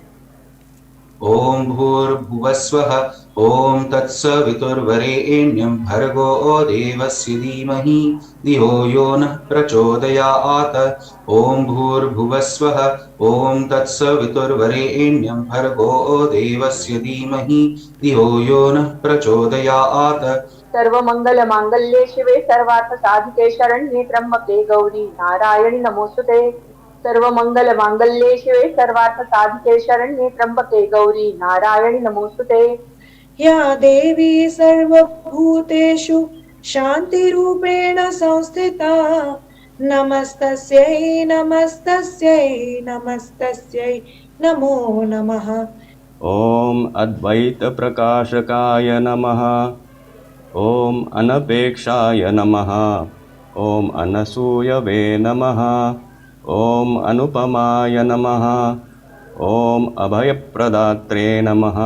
Om Bhurbhuvasvaha Om Tatsaviturvarenyam Bhargo Devasya Dhimahi Dhiyo Yo Nah Prachodayāt. Om Bhurbhuvasvaha Om Tatsaviturvarenyam Bhargo Devasya Dhimahi Dhiyo Yo Nah Prachodayāt. सर्व मंगल मांगल्ये शिवे सर्वार्थ साधिके शरण्ये त्र्यंबके गौरी नारायणी नमोस्तुते. सर्व मंगल मांगल्ये शिवे सर्वार्थ साधिके शरण्ये त्र्यंबके गौरी नारायणी नमोस्तुते. या देवी सर्वभूतेषु शान्तिरूपेण संस्थिता नमस्तस्यै नमस्तस्यै नमस्तस्यै नमो नमः. ओम अद्वैत प्रकाशकाय नमः. ओम अनपेक्षाय नमः. ओम अनसूयवे नमः. ओम अनुपमाय नमः. ओम अभयप्रदात्रे नमः.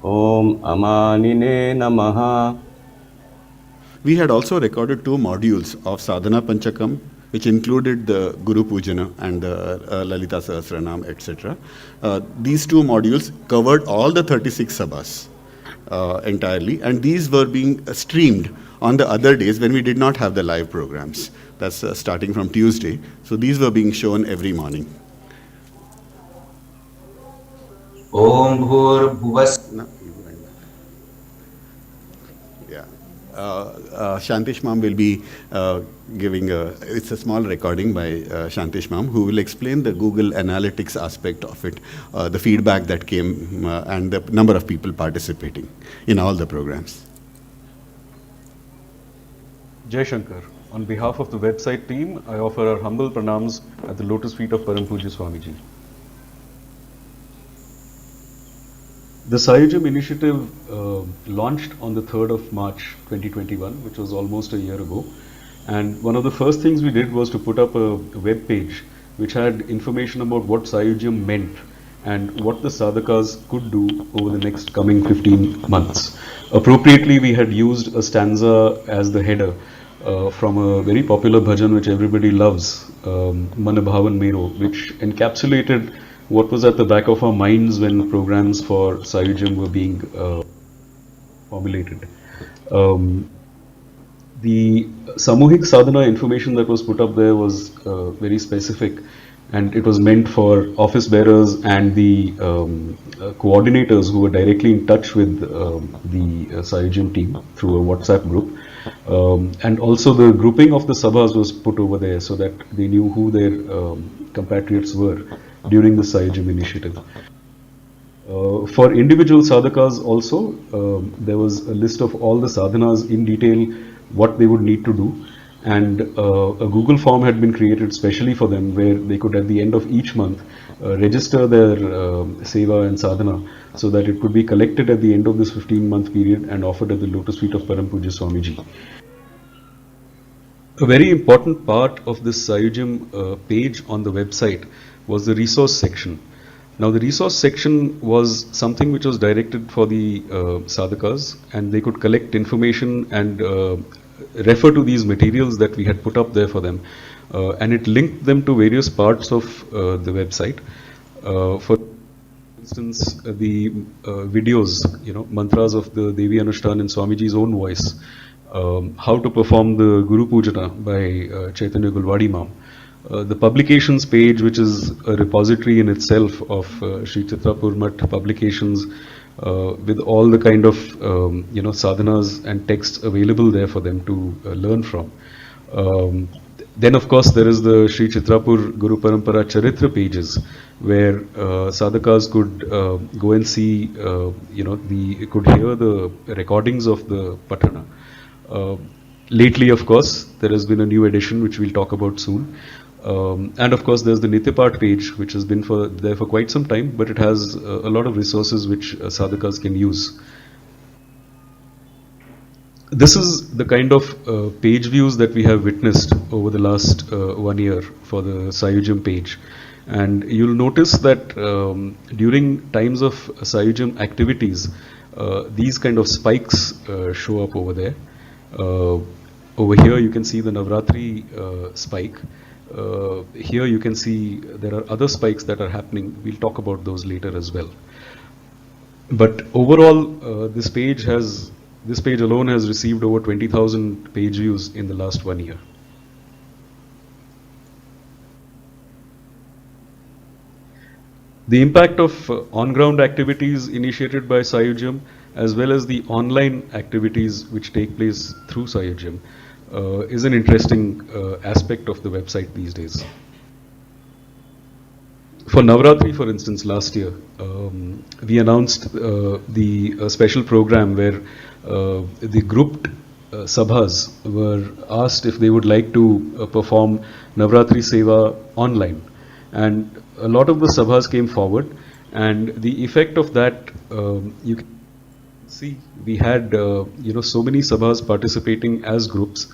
ओम अमानिने नमः. We had also recorded 2 modules of Sadhana Panchakam, which included the Guru Pujana and the Lalita Sahasranam, etc. These 2 modules covered all the 36 sabhas entirely, and these were being streamed on the other days when we did not have the live programs. That's starting from Tuesday. So these were being shown every morning. Om Bhurbhuvas. Yeah. Shantish Ma'am will be giving it's a small recording by Shantish Ma'am, who will explain the Google Analytics aspect of it, the feedback that came and the number of people participating in all the programs. Jai Shankar. On behalf of the website team, I offer our humble pranams at the lotus feet of Param Pujya Swamiji. The Sayujam initiative launched on the 3rd of March 2021, which was almost a year ago. And one of the first things we did was to put up a web page which had information about what Sayujam meant and what the sadhakas could do over the next coming 15 months. Appropriately, we had used a stanza as the header from a very popular bhajan which everybody loves, Manabhavan Mero, which encapsulated what was at the back of our minds when programs for Sayujam were being formulated. The Samuhik Sadhana information that was put up there was very specific, and it was meant for office bearers and the coordinators who were directly in touch with the Sayujam team through a WhatsApp group. And also the grouping of the sabhas was put over there so that they knew who their compatriots were during the Sayujam initiative. For individual sadhakas also, there was a list of all the sadhanas in detail, what they would need to do, and a Google form had been created specially for them where they could at the end of each month register their seva and sadhana so that it could be collected at the end of this 15-month period and offered at the lotus feet of Param Pujya Swamiji. A very important part of this Sayujam page on the website was the resource section. Now the resource section was something which was directed for the sadhakas, and they could collect information and refer to these materials that we had put up there for them, and it linked them to various parts of the website. For instance, the videos, mantras of the Devi Anushthan in Swamiji's own voice, how to perform the Guru Pujana by Chaitanya Gulwadi Mam. The publications page, which is a repository in itself of Shri Chitrapur Mutt publications, with all the kind of sadhanas and texts available there for them to learn from. Then of course there is the Shri Chitrapur Guru Parampara Charitra pages, where sadhakas could go and see, could hear the recordings of the Patana. Lately, of course, there has been a new edition which we'll talk about soon. And of course, there's the Nityapat page, which has been there for quite some time, but it has a lot of resources which sadhakas can use. This is the kind of page views that we have witnessed over the last 1 year for the Sayujam page. And you'll notice that during times of Sayujam activities, these kind of spikes show up over there. Over here you can see the Navratri spike. Here you can see there are other spikes that are happening. We'll talk about those later as well. But overall, this page alone has received over 20,000 page views in the last 1 year. The impact of on-ground activities initiated by Sayujam, as well as the online activities which take place through Sayujam, is an interesting aspect of the website these days. For Navratri, for instance, last year, we announced the special program where the grouped sabhas were asked if they would like to perform Navratri Seva online. And a lot of the sabhas came forward, and the effect of that, you can see, we had so many sabhas participating as groups,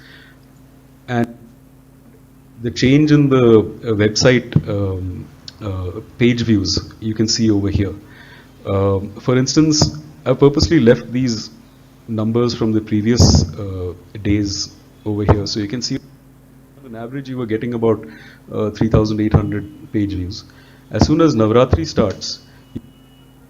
and the change in the website page views you can see over here. For instance, I purposely left these numbers from the previous days over here, so you can see on average you were getting about 3,800 page views. As soon as Navratri starts, you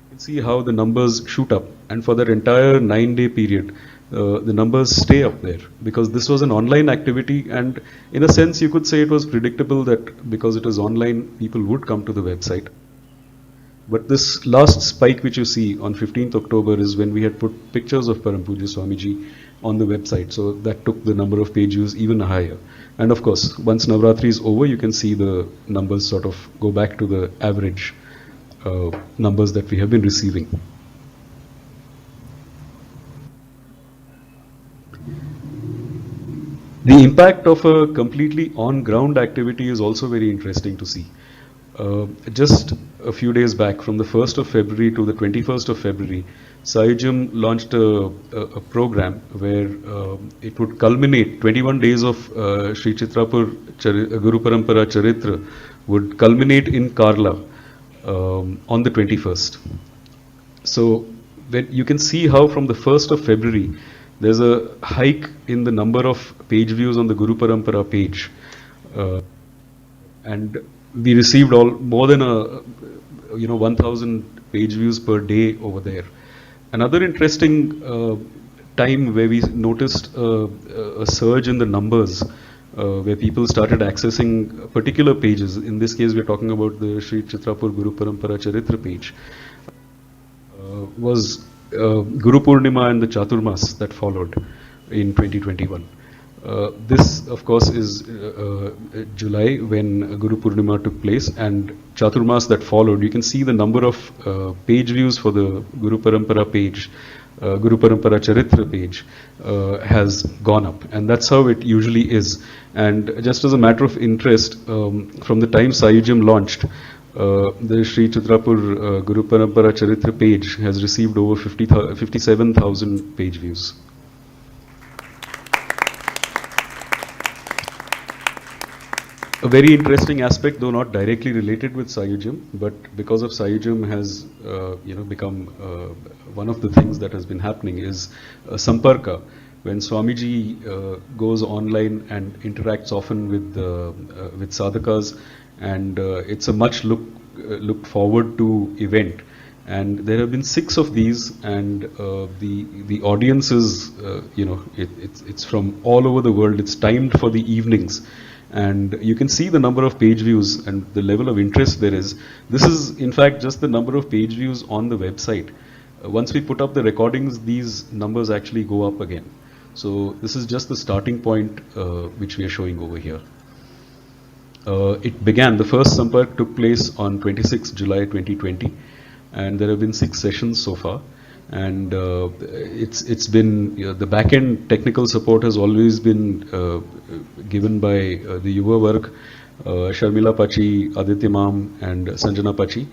can see how the numbers shoot up, and for that entire 9-day period the numbers stay up there, because this was an online activity, and in a sense you could say it was predictable that because it is online, people would come to the website. But this last spike which you see on 15th October is when we had put pictures of Param Pujya Swamiji on the website, so that took the number of page views even higher. And of course, once Navratri is over, you can see the numbers sort of go back to the average numbers that we have been receiving. The impact of a completely on-ground activity is also very interesting to see. Just a few days back, from the 1st of February to the 21st of February, Sayujam launched a program where it would culminate, 21 days of Shri Chitrapur Guru Parampara Charitra would culminate in Karla on the 21st. So when you can see how from the 1st of February, there's a hike in the number of page views on the Guru Parampara page. And we received more than 1,000 page views per day over there. Another interesting time where we noticed a surge in the numbers, where people started accessing particular pages. In this case, we are talking about the Shri Chitrapur Guru Parampara Charitra page. Was Guru Purnima and the Chaturmas that followed in 2021. This, of course, is July when Guru Purnima took place, and Chaturmas that followed. You can see the number of page views for the Guru Parampara page, Guru Parampara Charitra page has gone up, and that's how it usually is. And just as a matter of interest, from the time Sayujam launched, the Shri Chitrapur Guru Parampara Charitra page has received over 57,000 page views. A very interesting aspect, though not directly related with Sayujam, but because of Sayujam has become one of the things that has been happening is Samparka. When Swamiji goes online and interacts often with sadhakas, and it's a much looked forward to event. And there have been 6 of these, and the audience is it's from all over the world. It's timed for the evenings. And you can see the number of page views and the level of interest there is. This is in fact just the number of page views on the website. Once we put up the recordings, these numbers actually go up again. So this is just the starting point which we are showing over here. The first Sampark took place on 26 July 2020, and there have been 6 sessions so far. And it's been the back-end technical support has always been given by the Yuva work, Sharmila Pachi, Aditya Mam, and Sanjana Pachi,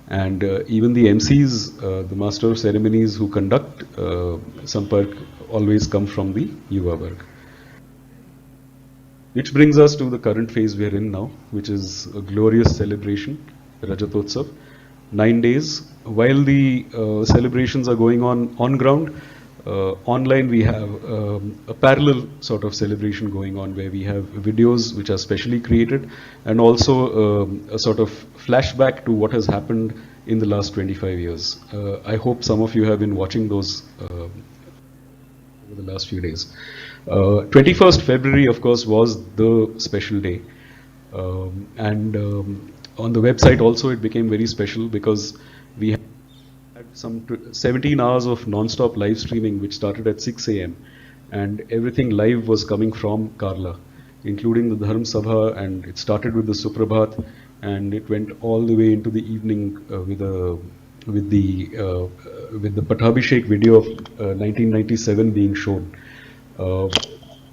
and even the MCs, the Master of Ceremonies who conduct Sampark, always come from the Yuva work. Which brings us to the current phase we are in now, which is a glorious celebration, Rajatotsava. 9 days. While the celebrations are going on ground, online we have a parallel sort of celebration going on where we have videos which are specially created, and also a sort of flashback to what has happened in the last 25 years. I hope some of you have been watching those over the last few days. 21st February, of course, was the special day. On the website also it became very special because we had some 17 hours of non-stop live streaming which started at 6 a.m. and everything live was coming from Karla, including the Dharm Sabha, and it started with the Suprabhat and it went all the way into the evening with the Pathabhishek video of 1997 being shown.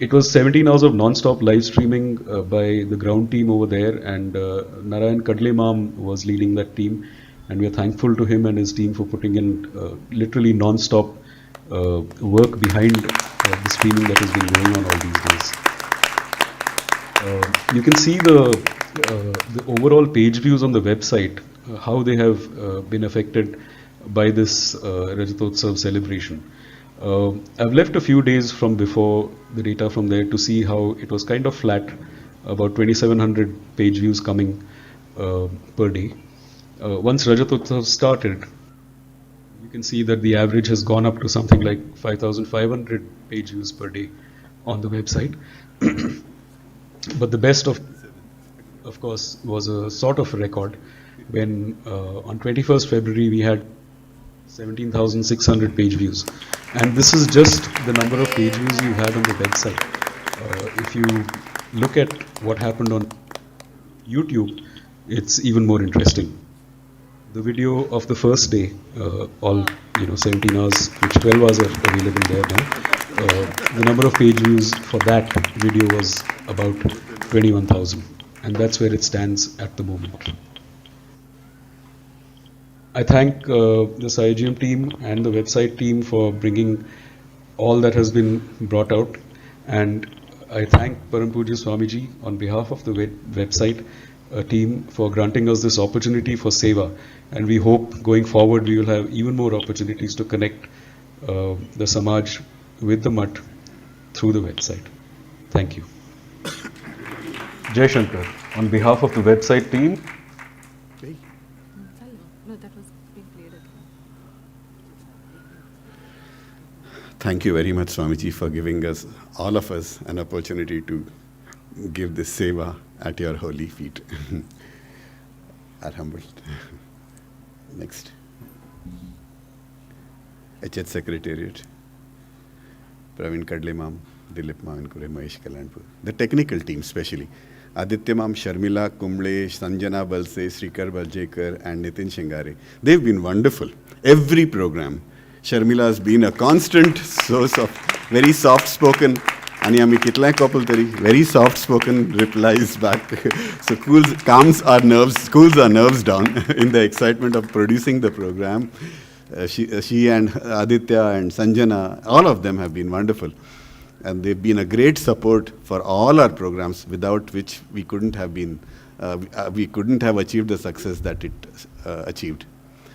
It was 17 hours of non-stop live streaming by the ground team over there, and Narayan Kadlemam was leading that team, and we are thankful to him and his team for putting in literally non-stop work behind the streaming that has been going on all these days. You can see the overall page views on the website, how they have been affected by this Rajatotsava celebration. I've left a few days from before the data from there to see how it was kind of flat, about 2,700 page views coming per day. Once Rajatotsava started, you can see that the average has gone up to something like 5,500 page views per day on the website. But the best of course, was a sort of record when on 21st February we had 17,600 page views. And this is just the number of page views you had on the website. If you look at what happened on YouTube, it's even more interesting. The video of the first day, all 17 hours, which 12 hours are available there now. The number of page views for that video was about 21,000, and that's where it stands at the moment. I thank the Sayujam team and the website team for bringing all that has been brought out, and I thank Param Pujya Swamiji on behalf of the website team for granting us this opportunity for Seva, and we hope going forward we will have even more opportunities to connect the Samaj with the Mutt through the website. Thank you. Jai Shankar, on behalf of the website team. Thank you very much, Swamiji, for giving us, all of us, an opportunity to give this seva at your holy feet. Are humbled. Next. HH Secretariat, Praveen Kadlemam. Dilip Mavinkure, Mahesh Kalanpur. The technical team especially. Aditya Mam, Sharmila Kumble, Sanjana Balse, Srikar Baljekar and Nitin Shingare. They've been wonderful. Every program. Sharmila has been a constant source of very soft-spoken, Aniyami Kitla Kopultari, very soft-spoken replies back. So calms our nerves, cools our nerves down in the excitement of producing the program. She and Aditya and Sanjana, all of them have been wonderful. And they've been a great support for all our programs, without which we couldn't have achieved the success that it achieved.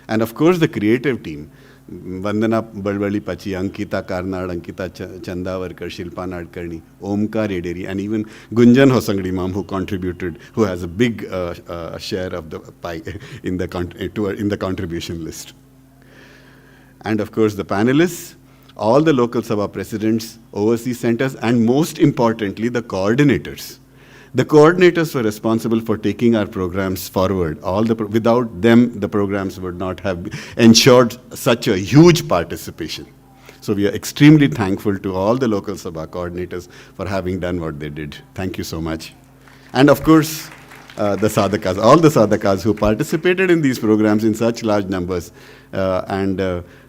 And of course, the creative team, Vandana Balbali Pachi, Ankita Karnad, Ankita Chandavarkar, Shilpa Nadkarni, Omkar Ederi, and even Gunjan Hosangdi Mam, who contributed, who has a big share of the pie in the contribution list. And of course, the panelists, all the local Sabha presidents, overseas centers, and most importantly, the coordinators. The coordinators were responsible for taking our programs forward. Without them, the programs would not have ensured such a huge participation. So we are extremely thankful to all the local Sabha coordinators for having done what they did. Thank you so much. And of course, the sadhakas, all the sadhakas who participated in these programs in such large numbers, and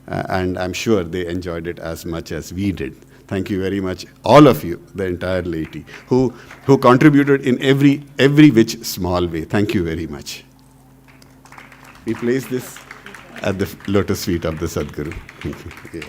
I'm sure they enjoyed it as much as we did. Thank you very much, all of you, the entire laity, who contributed in every which small way. Thank you very much. We place this at the lotus feet of the Sadguru. Thank you. Yeah.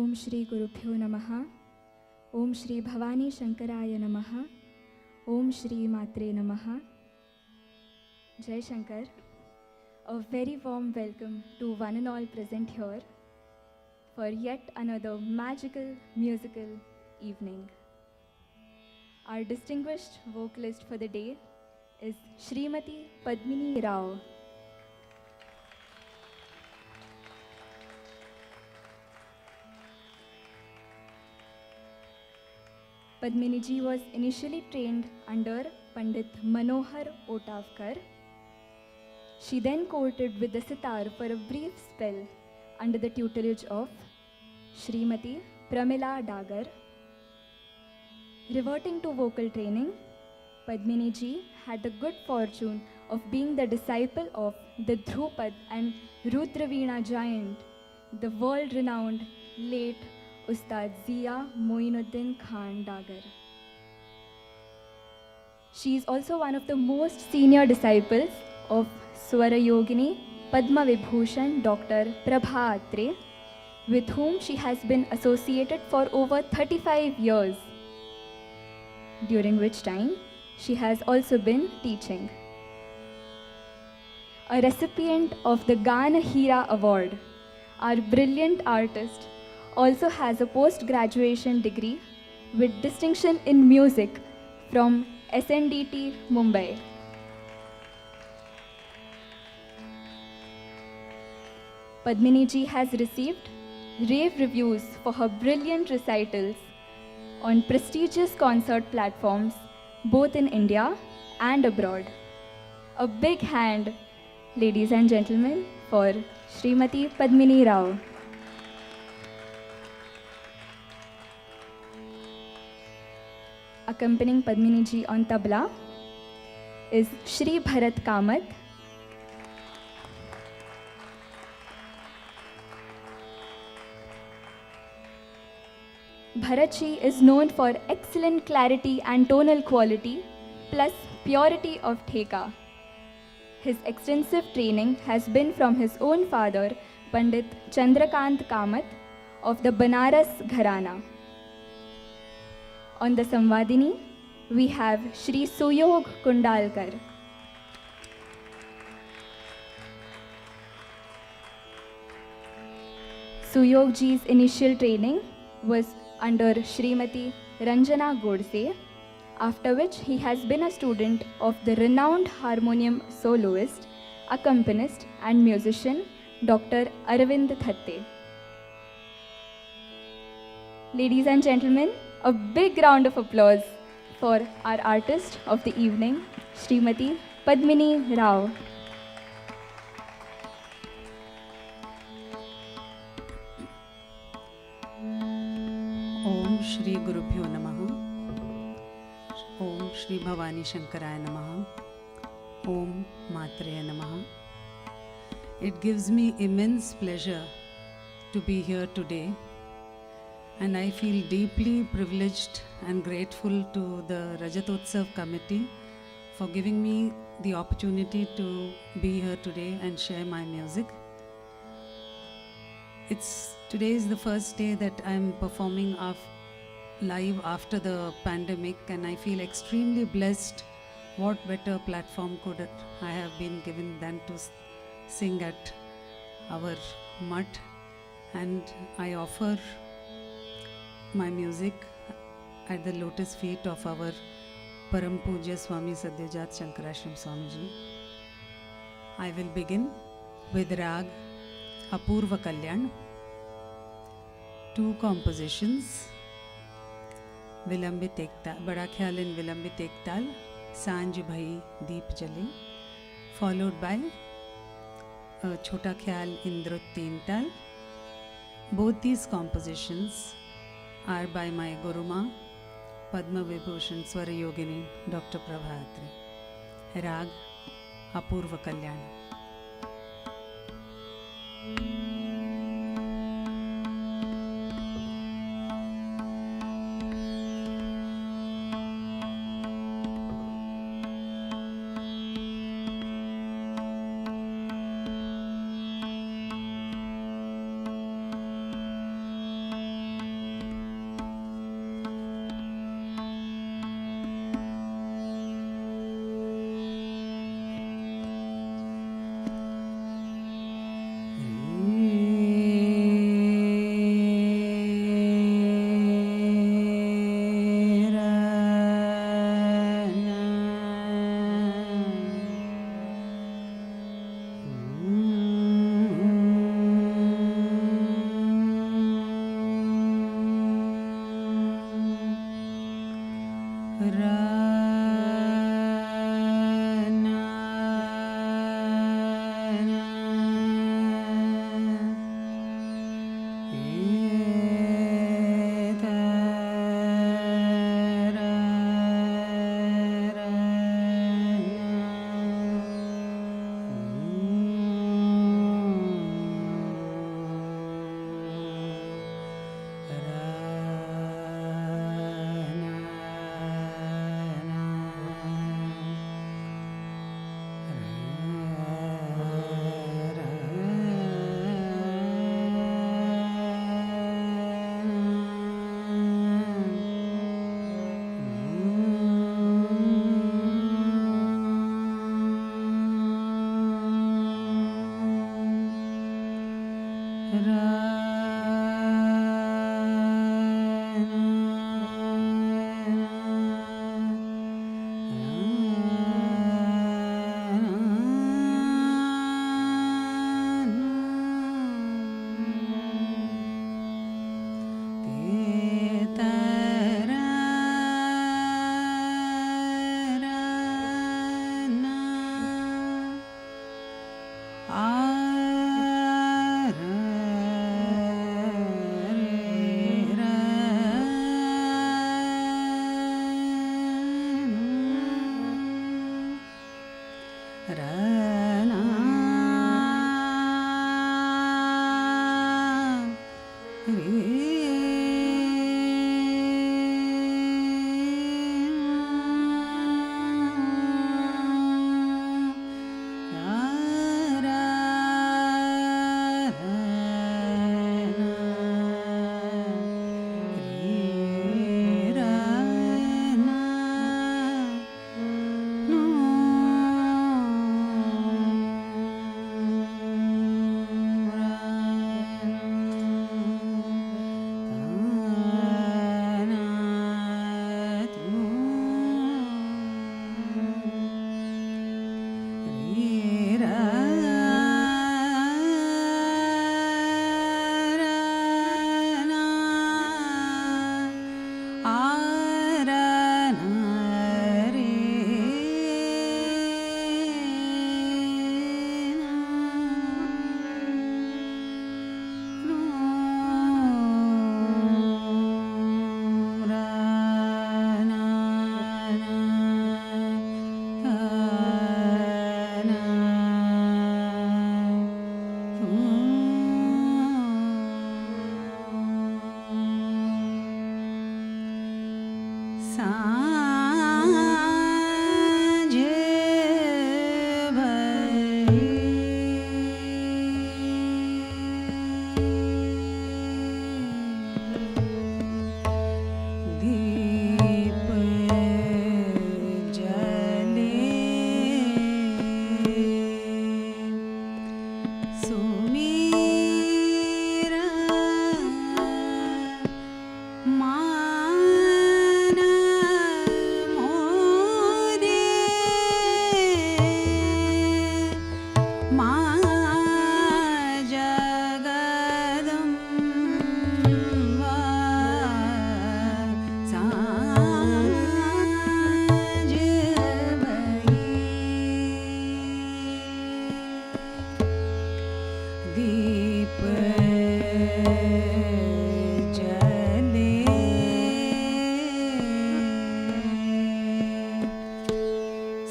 Om Shri Gurubhyo Namaha. Om Shri Bhavani Shaṅkarāya Namaha. Om Shri Matre Namaha. Jai Shankar. A very warm welcome to one and all present here for yet another magical musical evening. Our distinguished vocalist for the day is Srimati Padmini Rao. Padmini ji was initially trained under Pandit Manohar Otavkar. She then courted with the sitar for a brief spell under the tutelage of Srimati Pramila Dagar. Reverting to vocal training, Padmini ji had the good fortune of being the disciple of the Dhrupad and Rudraveena giant, the world-renowned late Ustad Zia Moinuddin Khan Dagar. She is also one of the most senior disciples of Swara Yogini Padma Vibhushan Dr. Prabha Atre, with whom she has been associated for over 35 years, during which time she has also been teaching. A recipient of the Gana Hira Award, our brilliant artist also has a post-graduation degree with distinction in music from SNDT Mumbai. Padmini ji has received rave reviews for her brilliant recitals on prestigious concert platforms both in India and abroad. A big hand, ladies and gentlemen, for Srimati Padmini Rao. Accompanying Padmini ji on tabla is Shri Bharat Kamath. Bharat ji is known for excellent clarity and tonal quality plus purity of theka. His extensive training has been from his own father, Pandit Chandrakant Kamath of the Banaras Gharana. On the Samvadini, we have Shri Suyog Kundalkar. Suyog ji's initial training was under Srimati Ranjana Godse, after which he has been a student of the renowned harmonium soloist, accompanist and musician Dr. Arvind Thatte. Ladies and gentlemen, a big round of applause for our artist of the evening, Srimati Padmini Rao. Om Shri Gurubhyo Namaha. Om Shri Bhavani Shaṅkarāya Namaha. Om Matre Namaha. It gives me immense pleasure to be here today, and I feel deeply privileged and grateful to the Rajatotsava committee for giving me the opportunity to be here today and share my music. Today is the first day that I'm performing live after the pandemic, and I feel extremely blessed. What better platform could I have been given than to sing at our mutt? And I offer my music at the lotus feet of our Param Pujya Swami Sadyojāt Shaṅkarāshram Swamiji. I will begin with Rag Apurva Kalyan. Two compositions, Vilambit Ektal, Bada Khyal in Vilambit Ektal, Sanj Bhai Deep Jale, followed by Chota Khyal in Drut Teen Tal. Both these compositions are by my Guruma, Padma Vibhushan Swara Yogini, Dr. Prabha Atre. Rag Apurva Kalyan.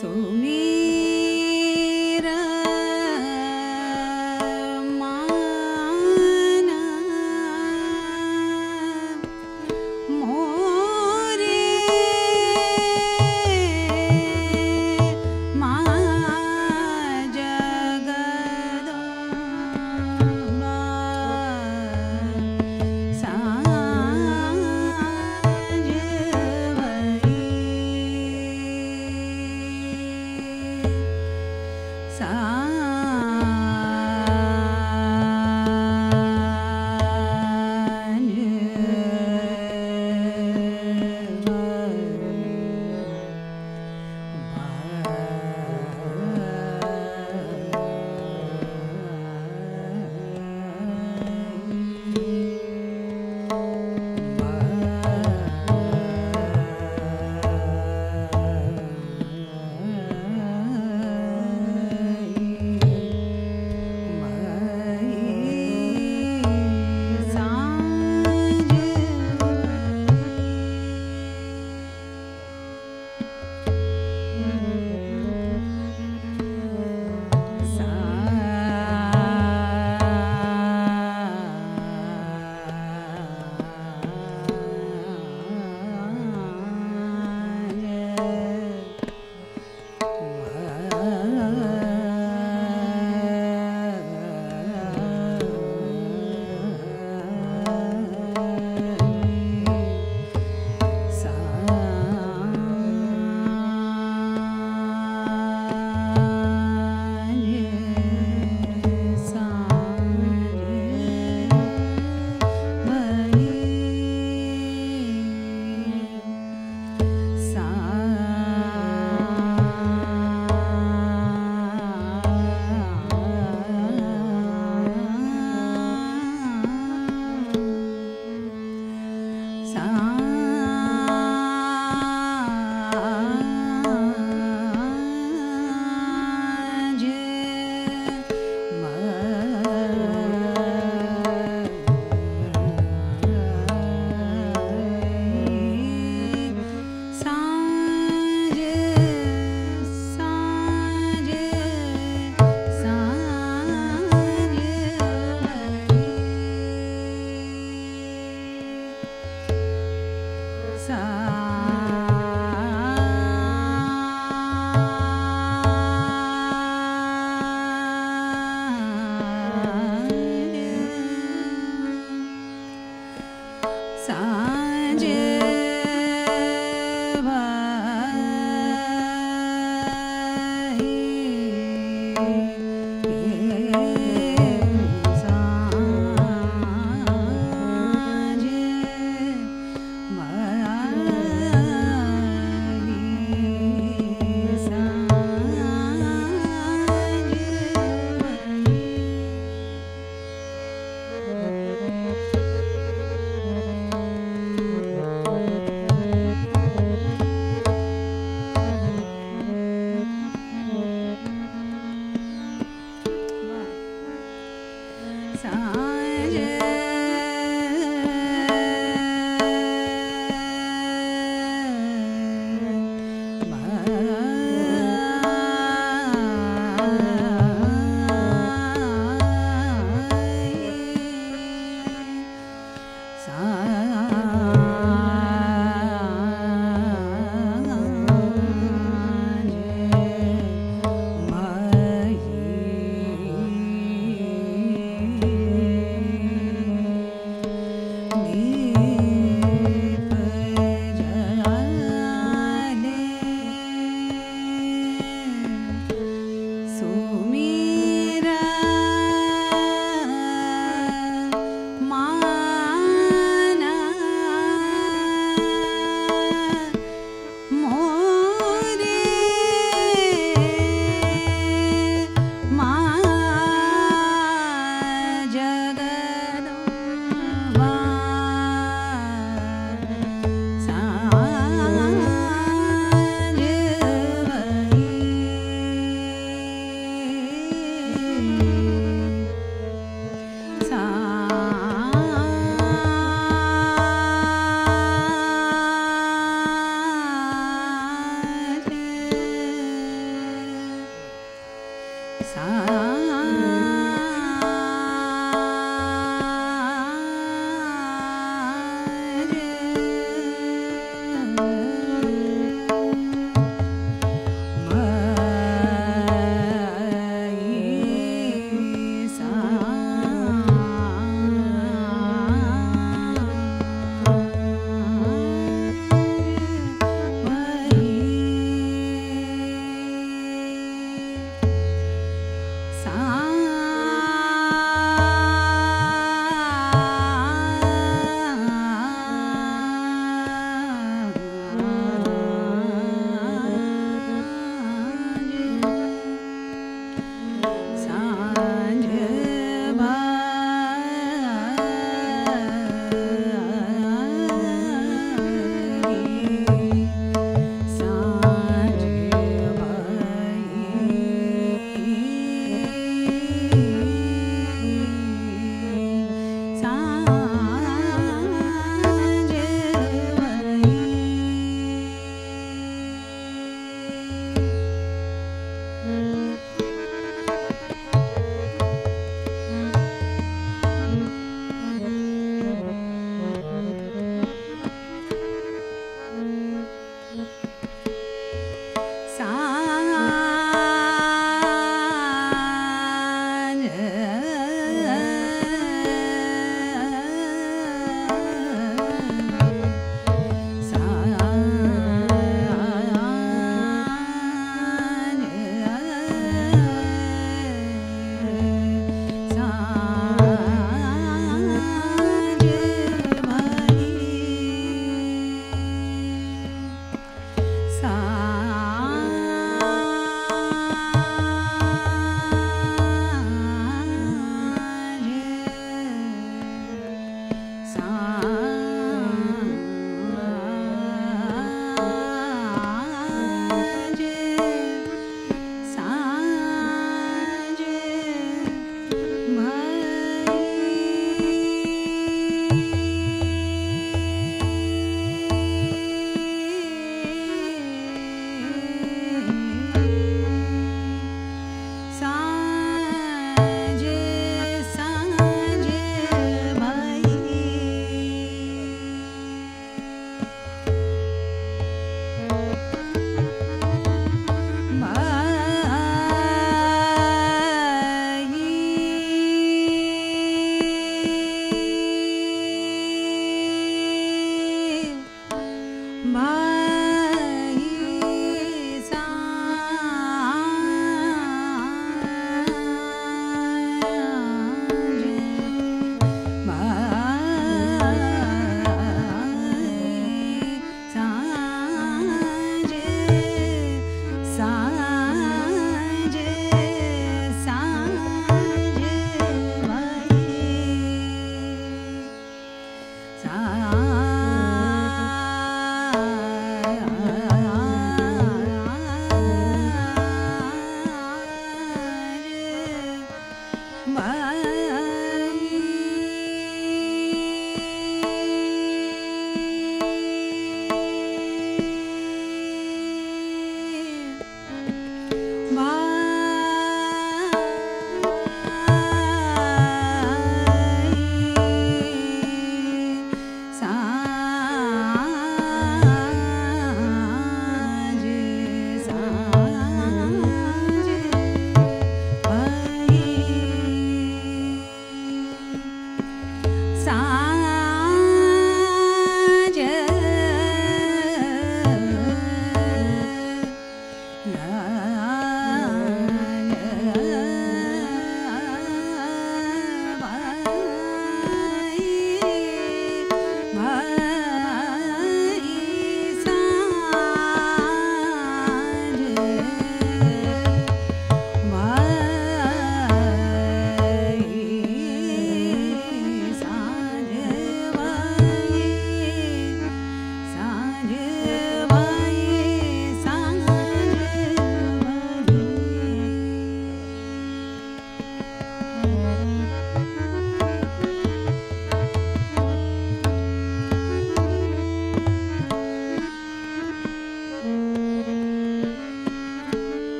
Sumera माना मोरे मा जगदम्बा साज भई।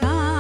Sa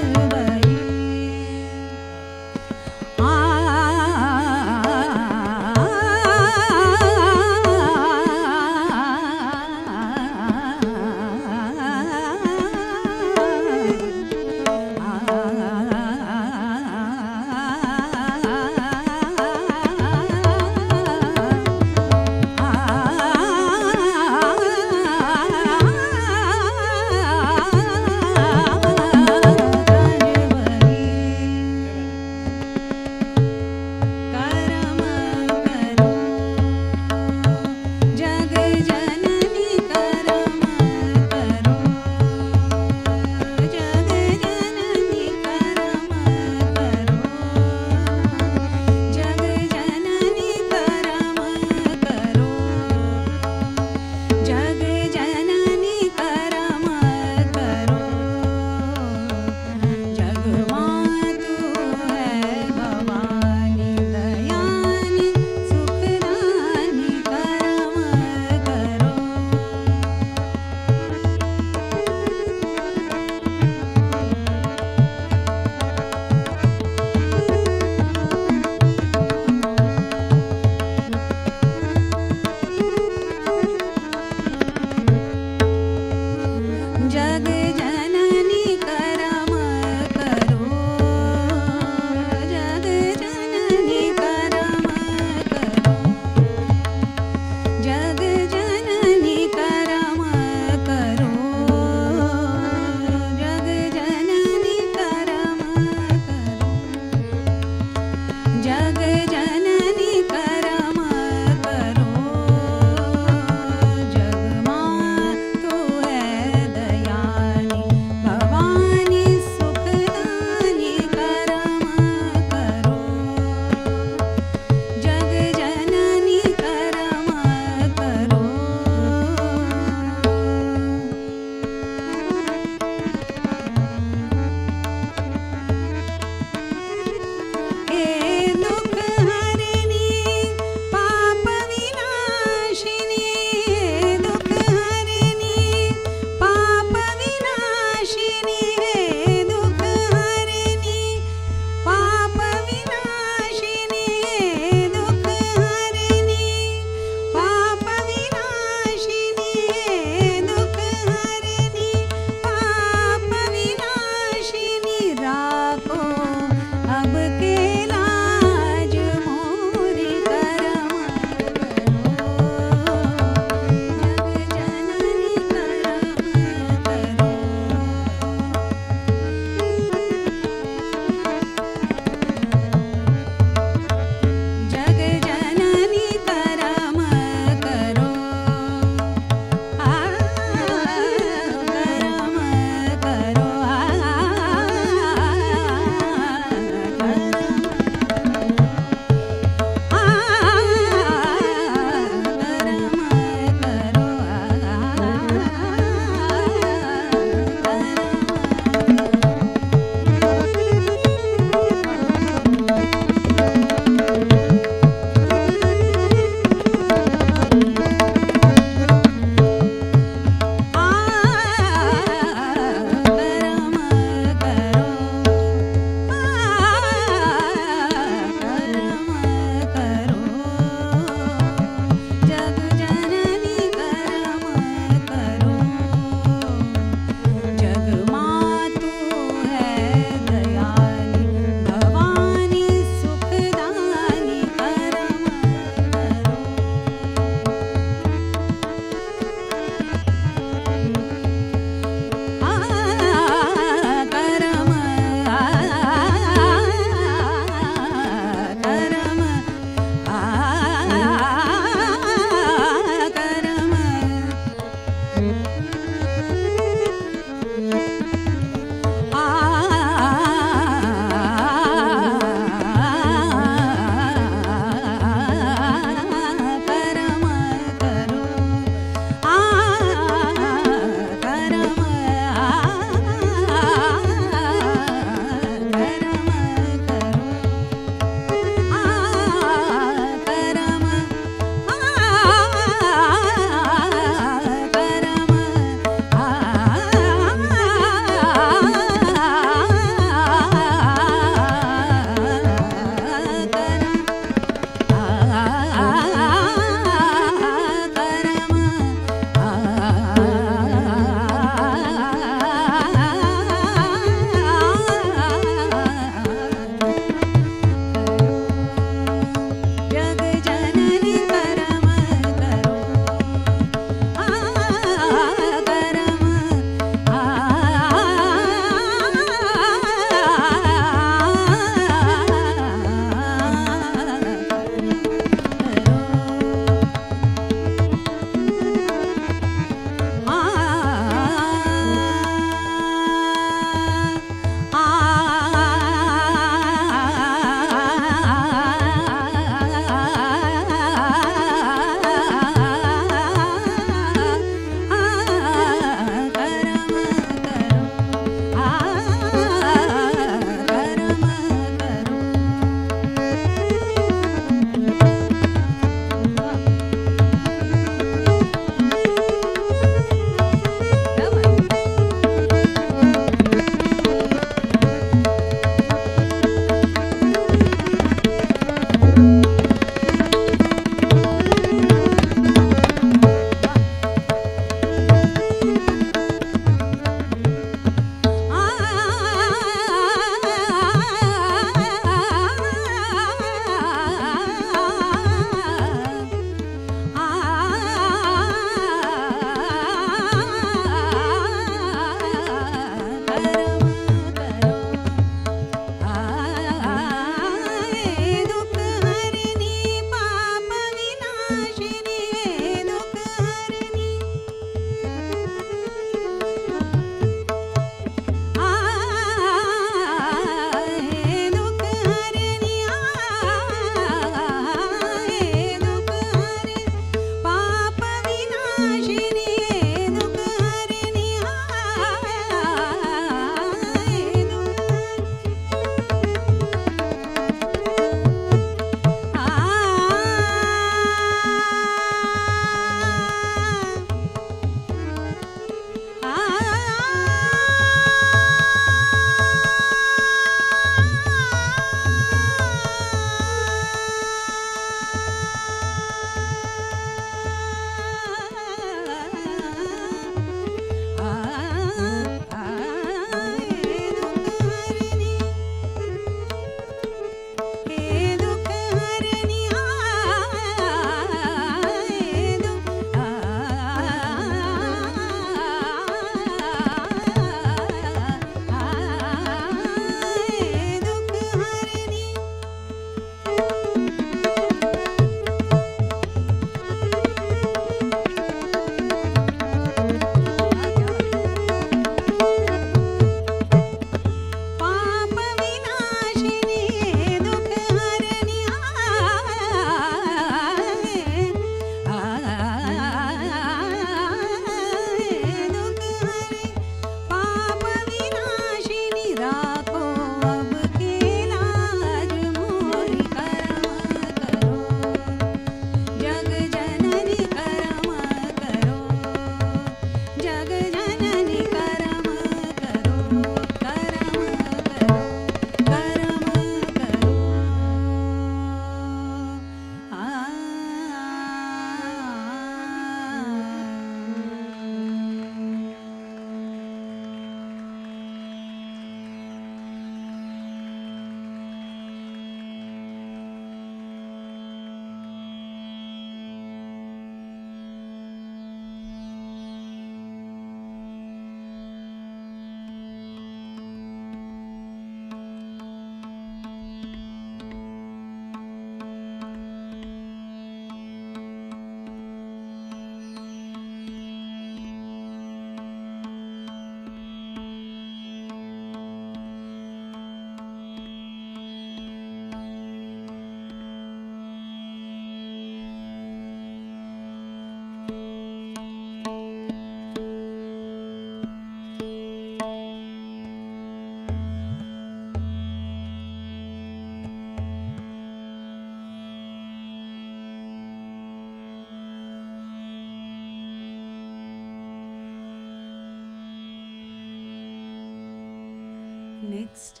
Next,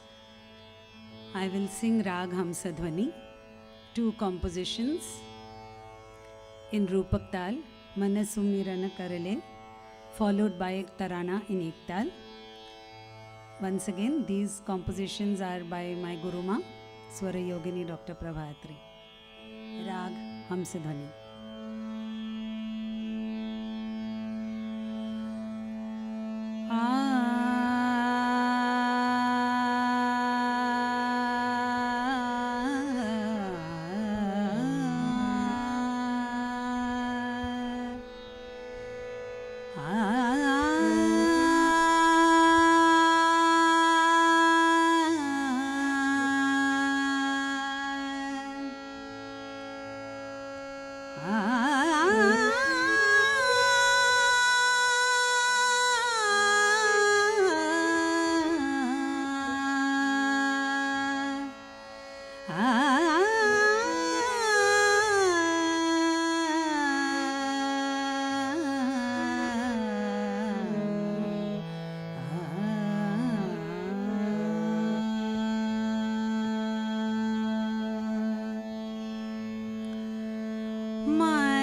I will sing Rag Hamsadhvani, 2 compositions in Rupak Tal, Manasumirana Karale, followed by Tarana in Ektal. Once again, these compositions are by my Guruma, Swara Yogini Dr. Prabhatri. Rag Hamsadhvani. My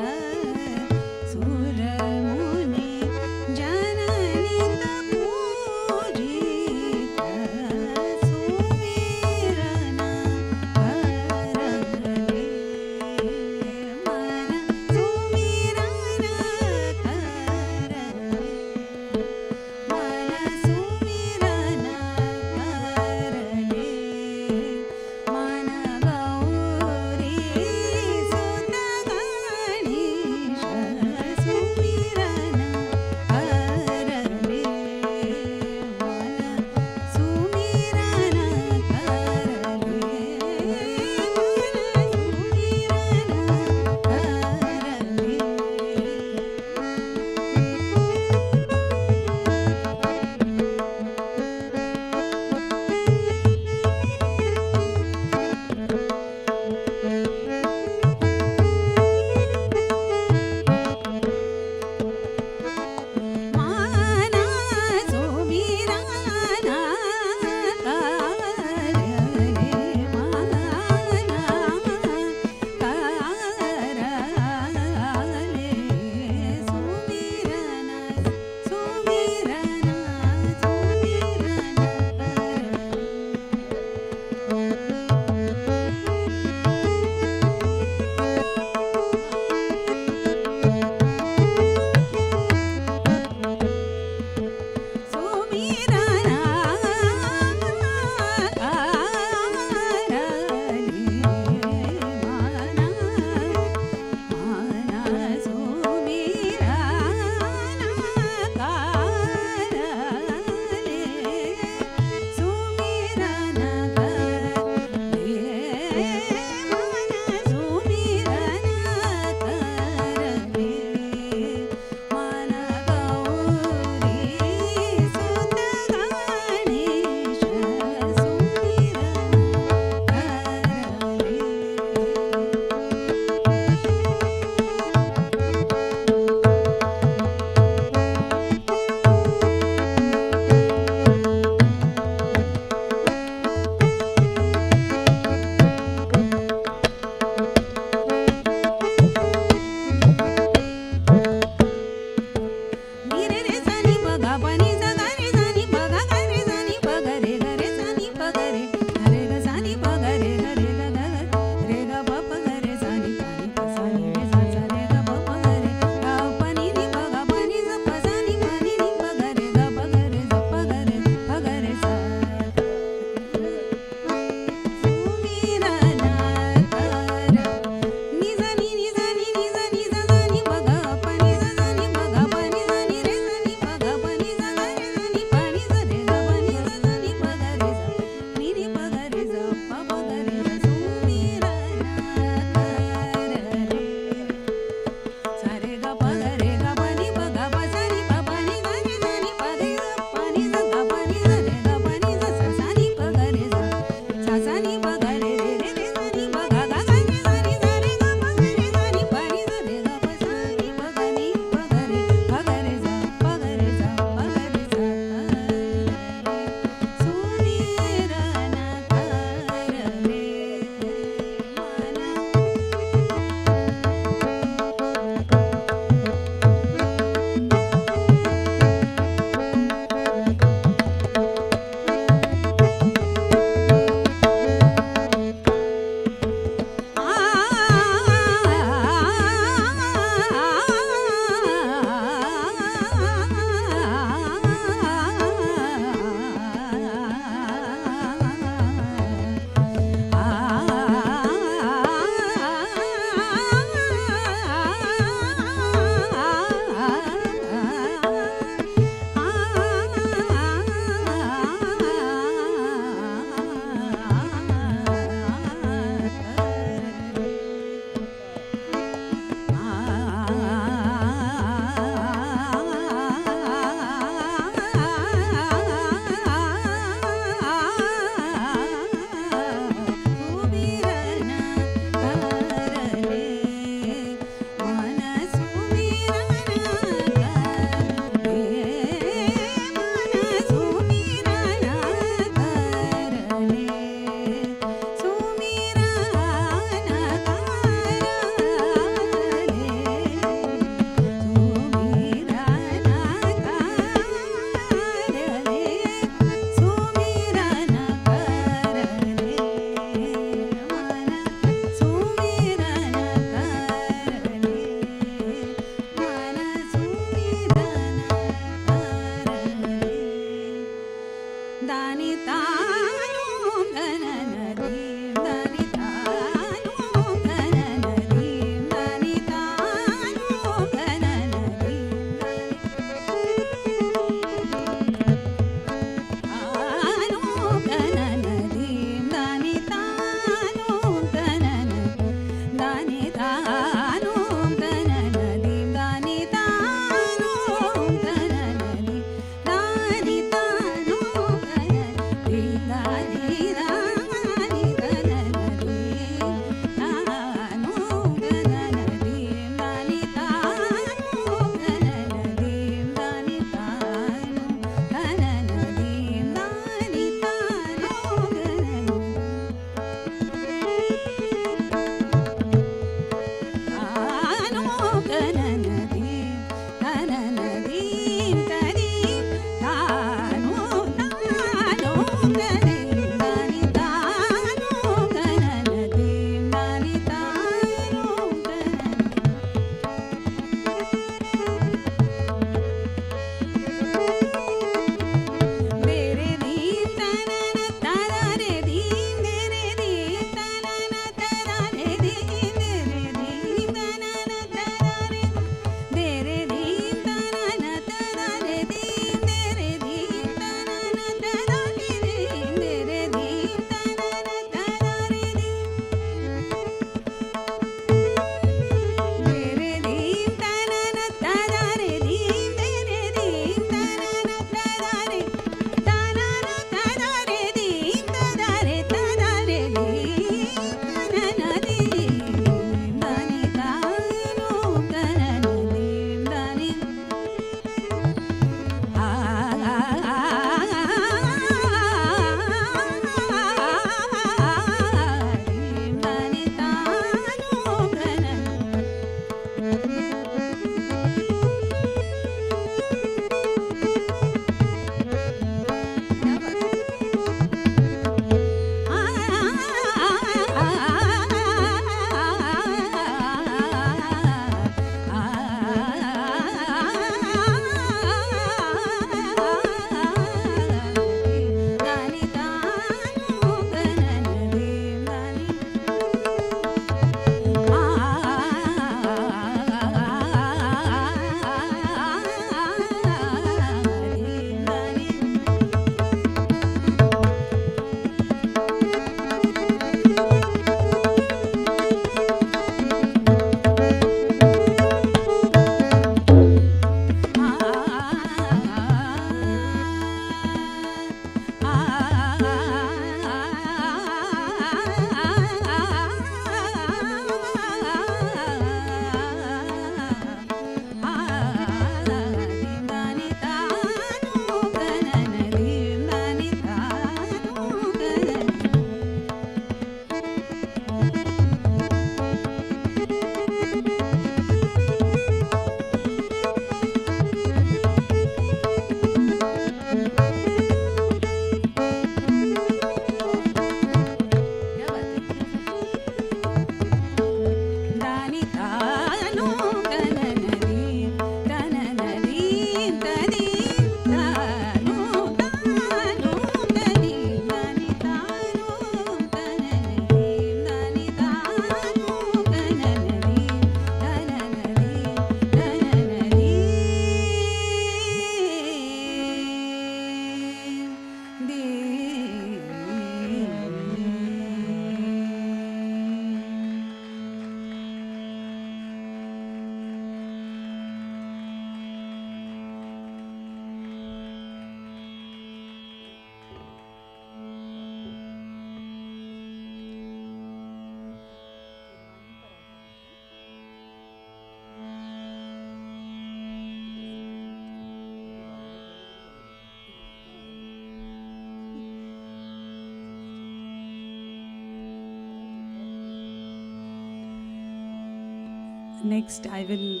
Next, I will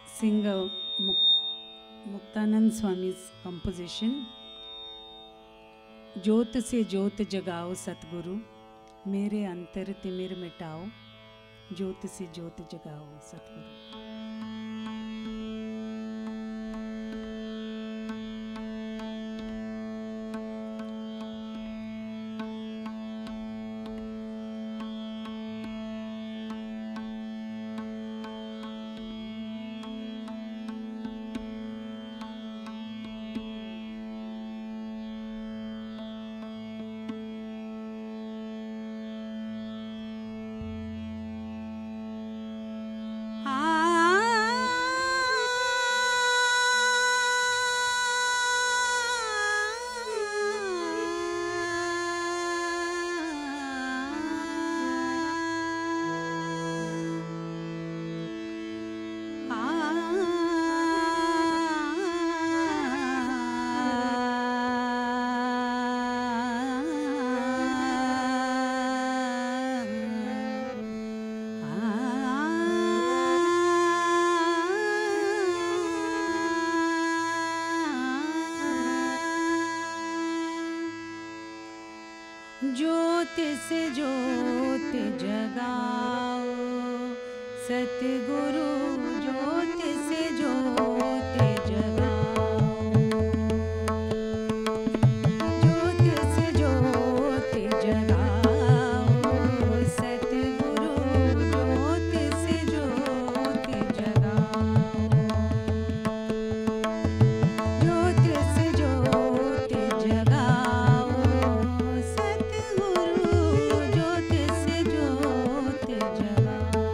sing a Muktanand Swami's composition. ज्योत से ज्योत जगाओ सतगुरु, मेरे अंतर तिमिर मिटाओ, ज्योत से ज्योत जगाओ सतगुरु। ज्योति से ज्योत जगाओ सतगुरु, ज्योति से ज्योत जगाओ, ज्योति से ज्योत जगाओ सतगुरु, ज्योति से ज्योत जगाओ, ज्योति से ज्योत जगाओ सतगुरु, ज्योति से ज्योत जगाओ।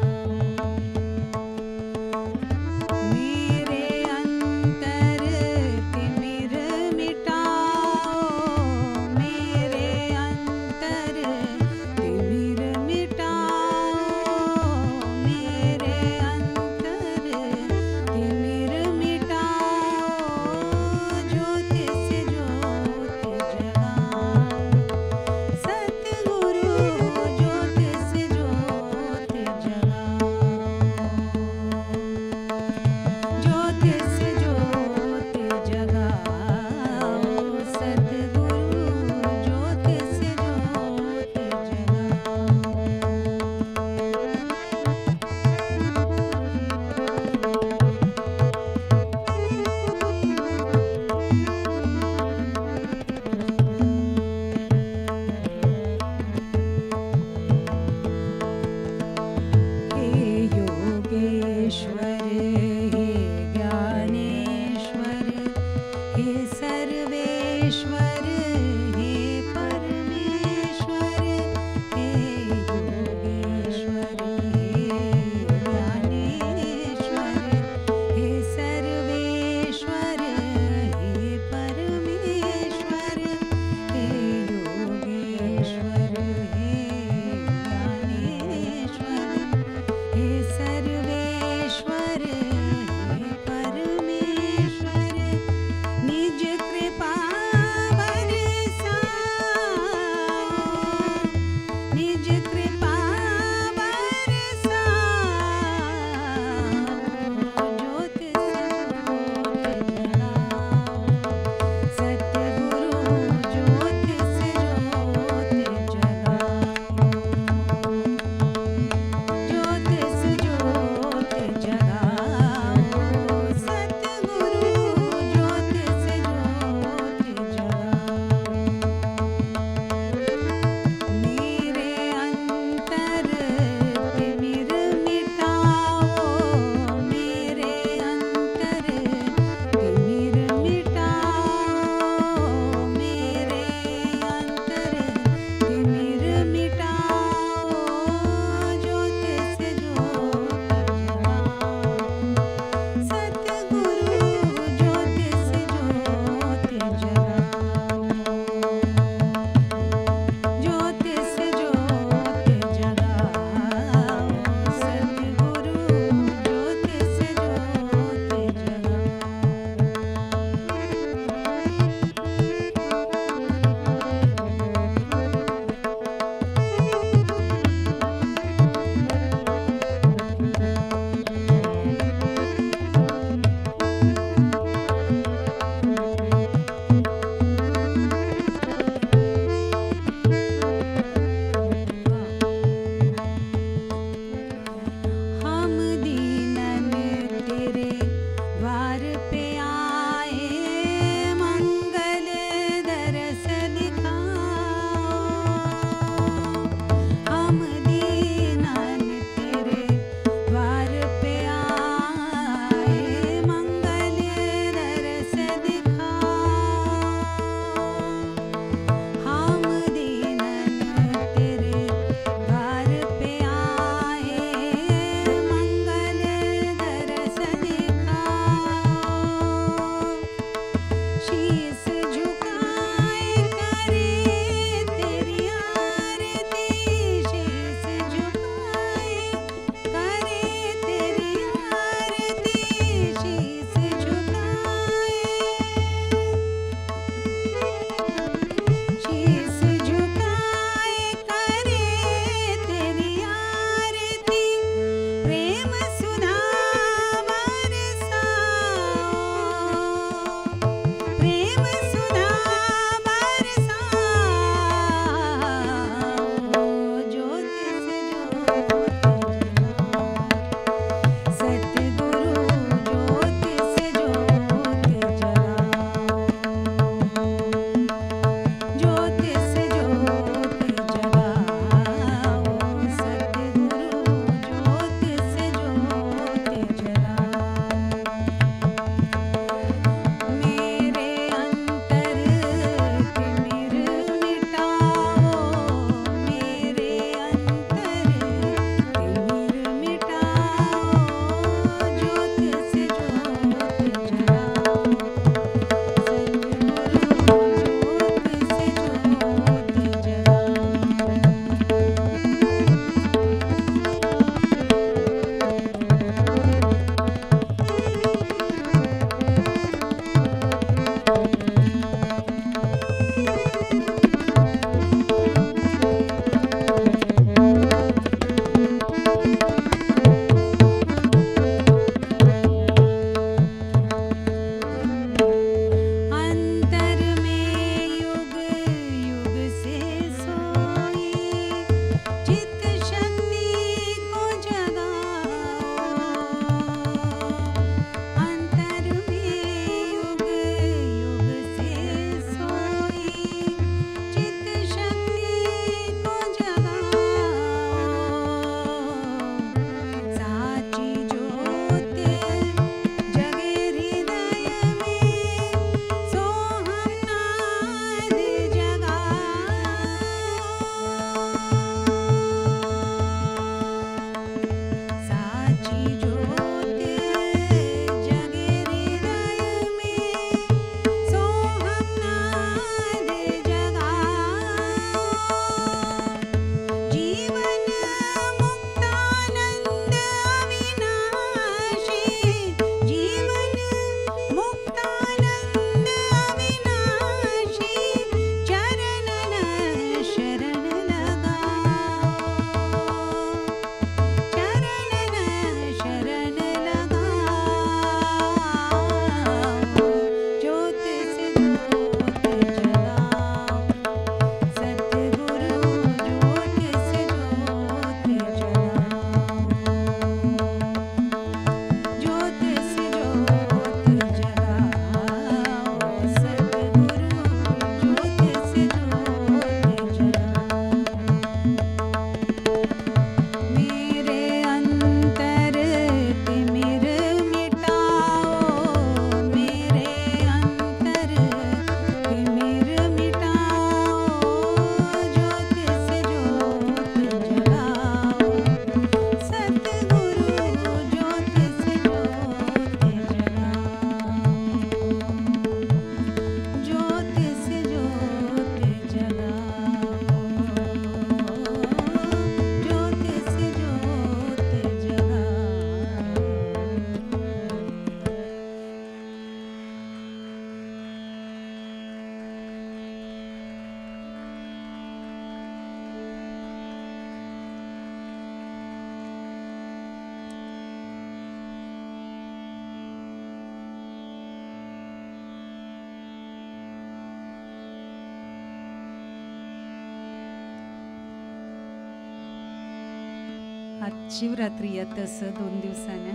आज शिवरात्री येता 2 दिवसांनी.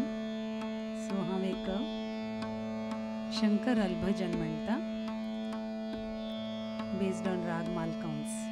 सो हांव एक शंकर भजन म्हणटा बेस्ड ऑन राग मालकौंस.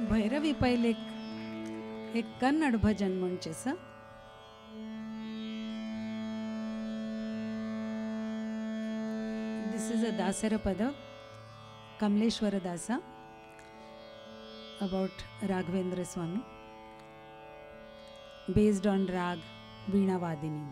भैरवी पहिले एक कन्नड भजन म्हणचे स दिस इज अ दासर पद कमलेश्वर दासा about Raghavendra Swami based on rag Veena Vadini.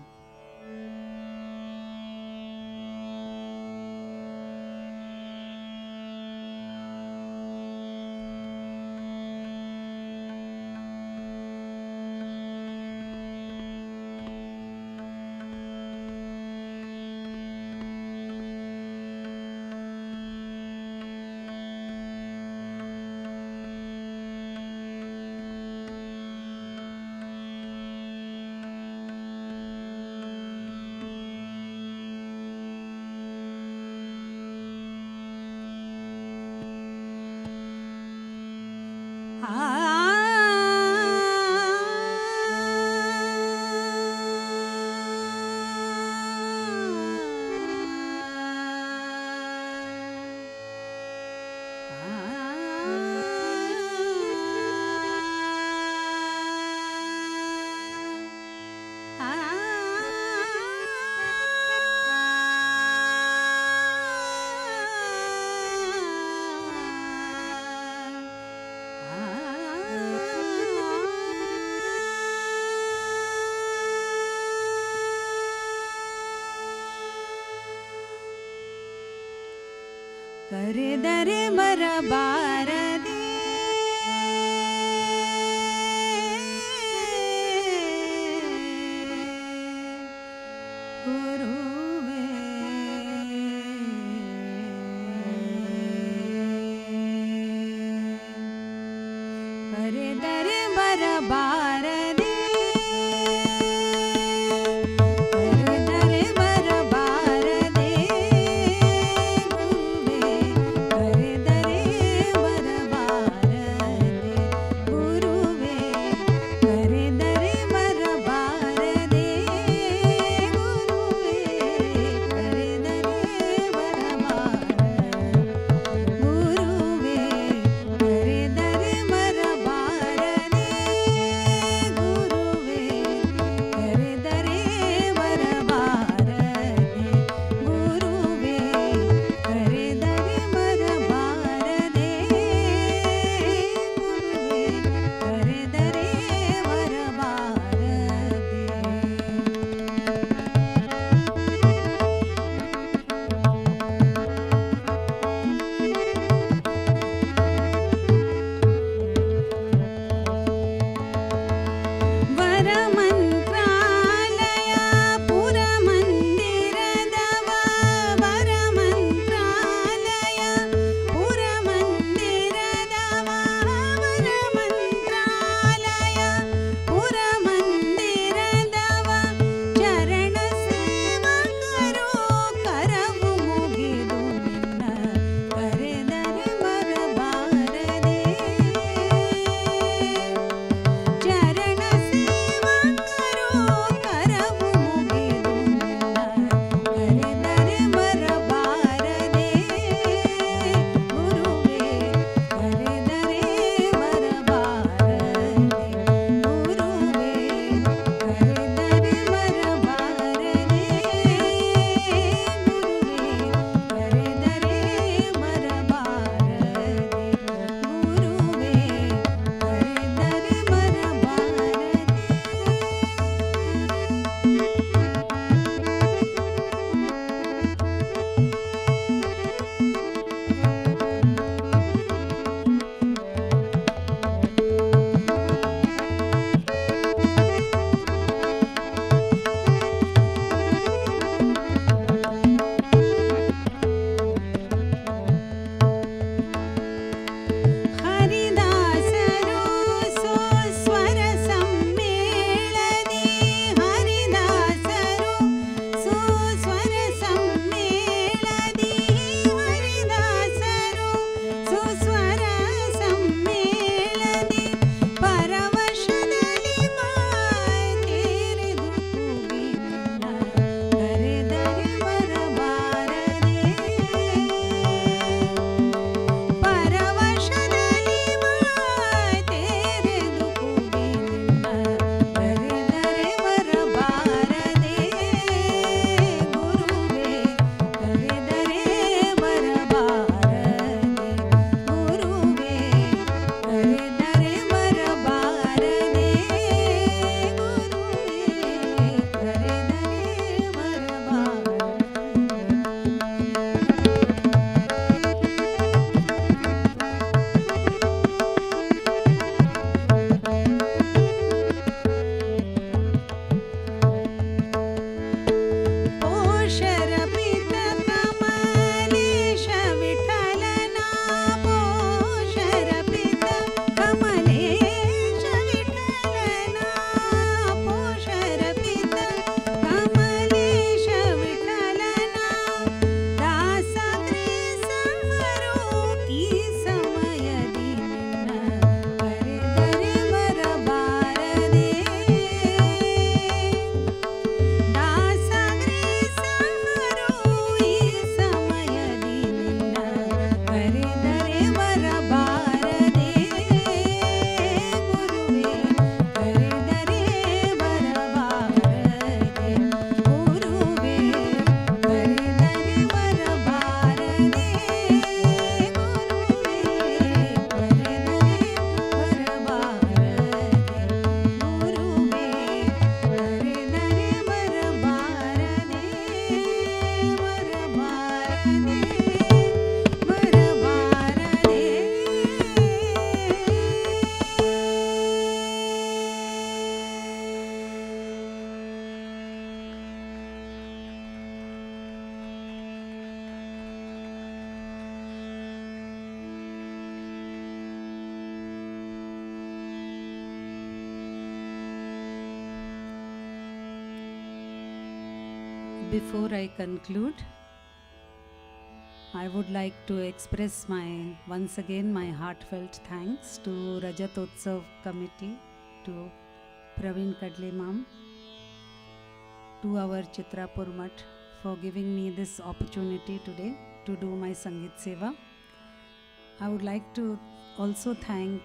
करे दरे मर बारदे गुरुवे करे दरे मर बारदे Before I conclude, I would like to express once again my heartfelt thanks to Rajatotsava committee, to Praveen Kadle Ma'am, to our Chitrapur Mutt for giving me this opportunity today to do my Sangeet Seva. I would like to also thank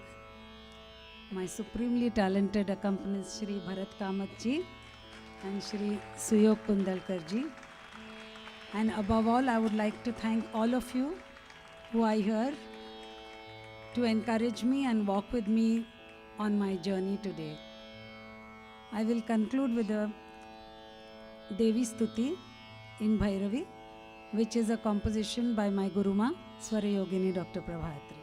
my supremely talented accompanists Shri Bharat Kamath ji and Shri Suyog Kundalkar ji. And above all, I would like to thank all of you who are here to encourage me and walk with me on my journey today. I will conclude with a Devi Stuti in Bhairavi, which is a composition by my Guruma, Swarayogini Dr. Prabhatri.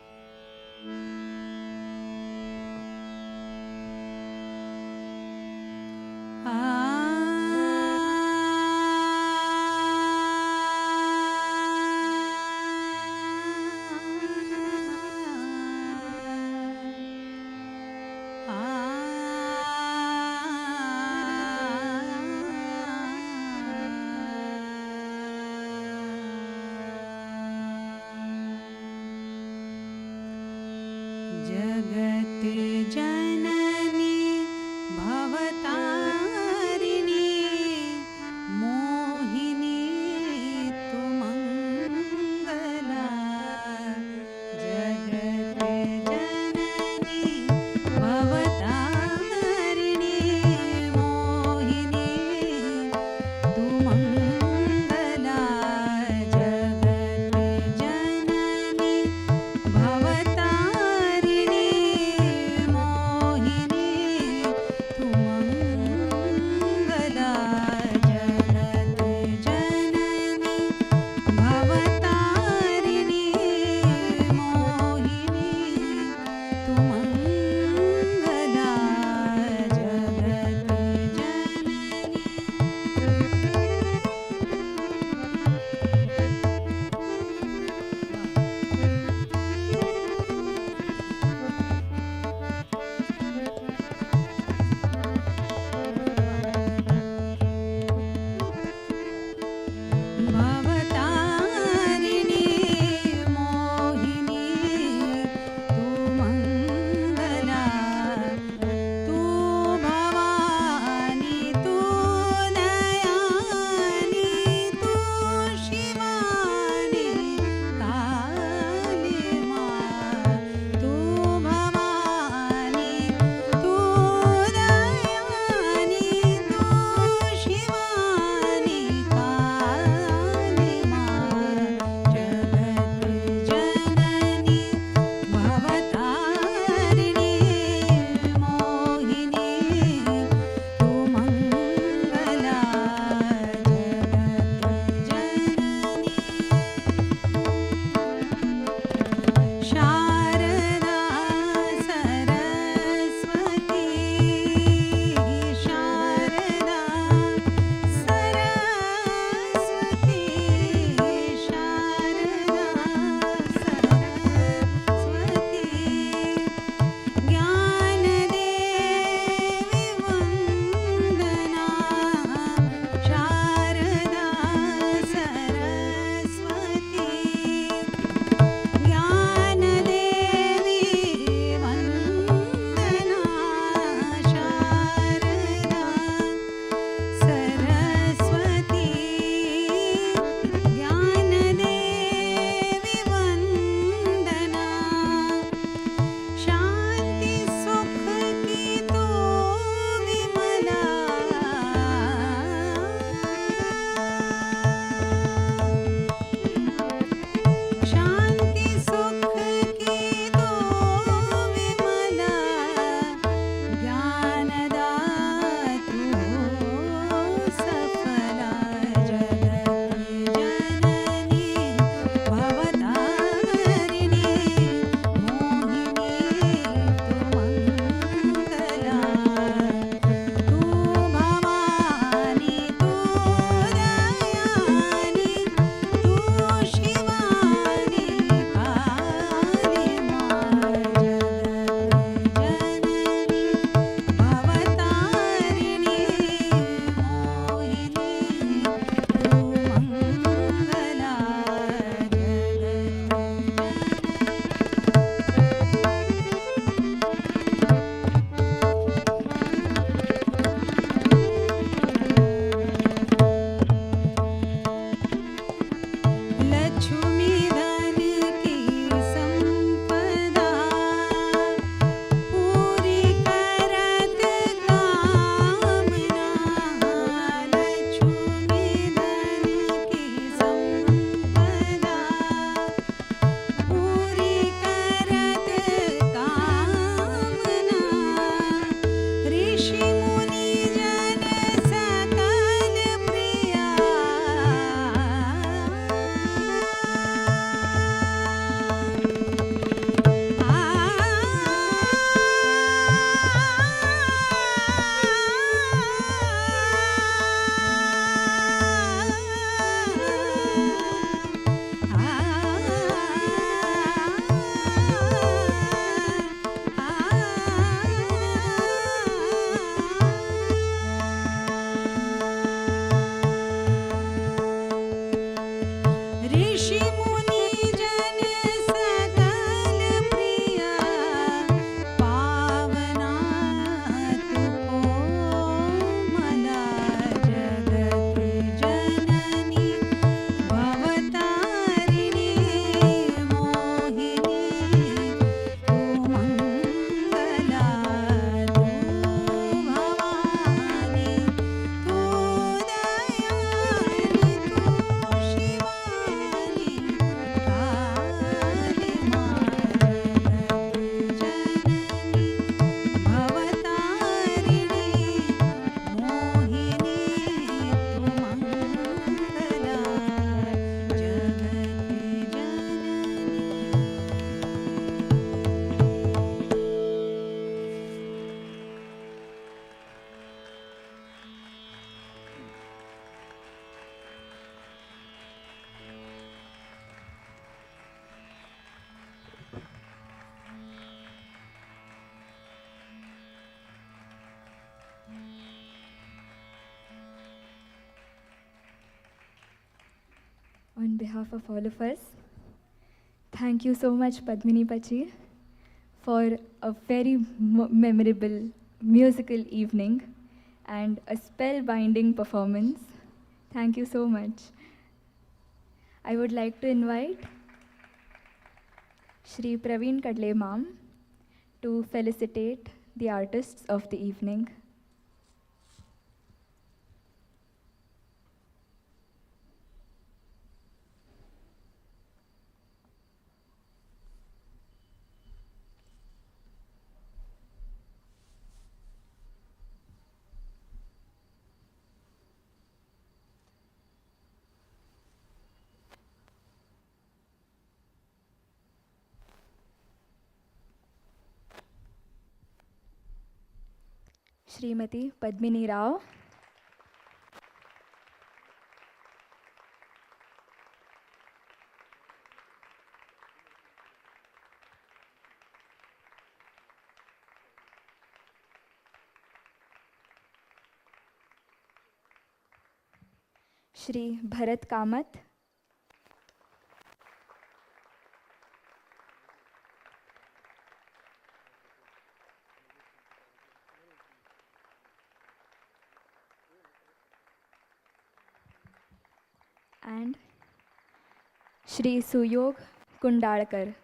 on behalf of all of us, thank you so much, Padmini Pachi, for a very memorable musical evening and a spellbinding performance. Thank you so much. I would like to invite Shri Praveen Kadle Ma'am to felicitate the artists of the evening. Srimati Padmini Rao, Shri Bharat Kamath, and Shri Suyog Kundalkar.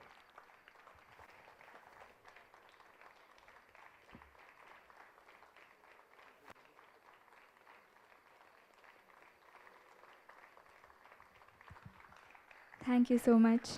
Thank you so much.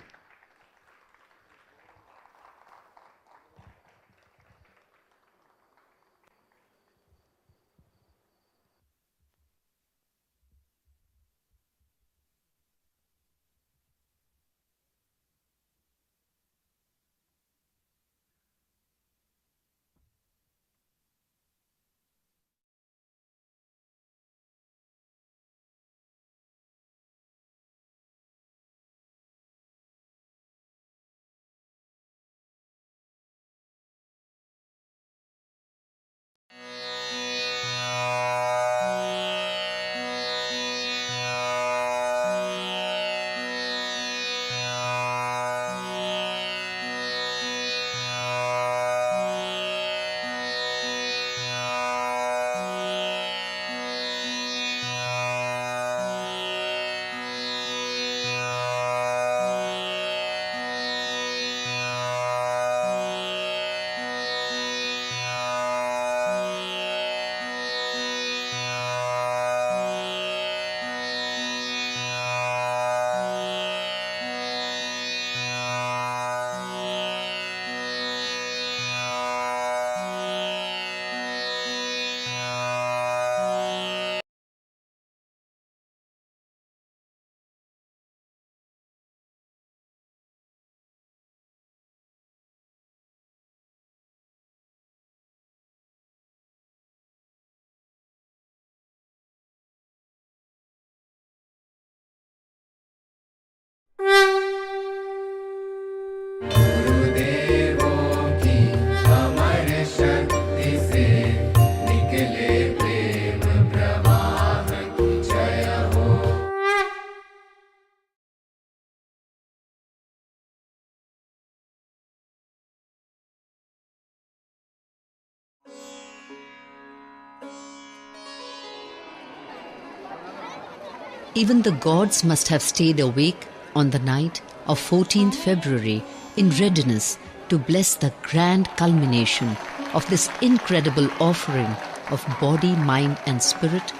Even the gods must have stayed awake on the night of 14th February in readiness to bless the grand culmination of this incredible offering of body, mind and spirit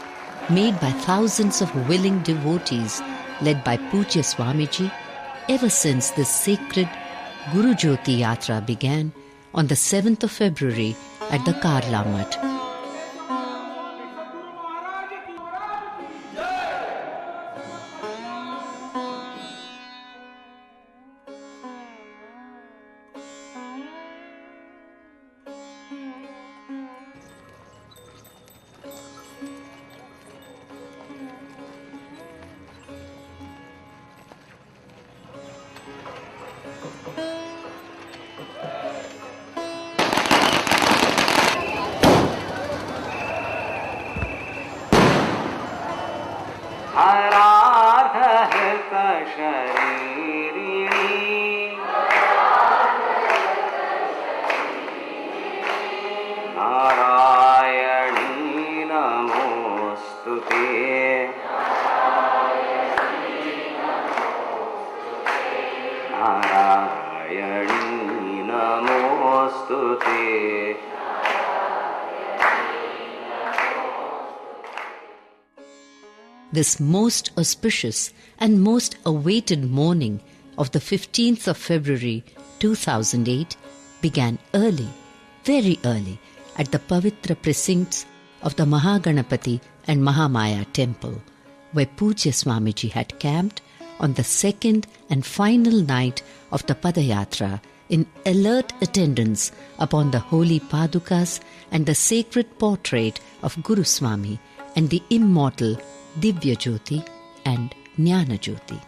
made by thousands of willing devotees led by Pujya Swamiji ever since this sacred Guru Jyoti Yatra began on the 7th of February at the Karla Mutt. Narayani नमोस्तुते नारायणी नमोस्तुते This most auspicious and most awaited morning of the 15th of February 2008 began early, very early, at the Pavitra precincts of the Mahaganapati and Mahamaya temple, where Pujya Swamiji had camped on the second and final night of the Padayatra in alert attendance upon the holy Padukas and the sacred portrait of Guru Swami and the immortal Divya Jyoti and Jnana Jyoti.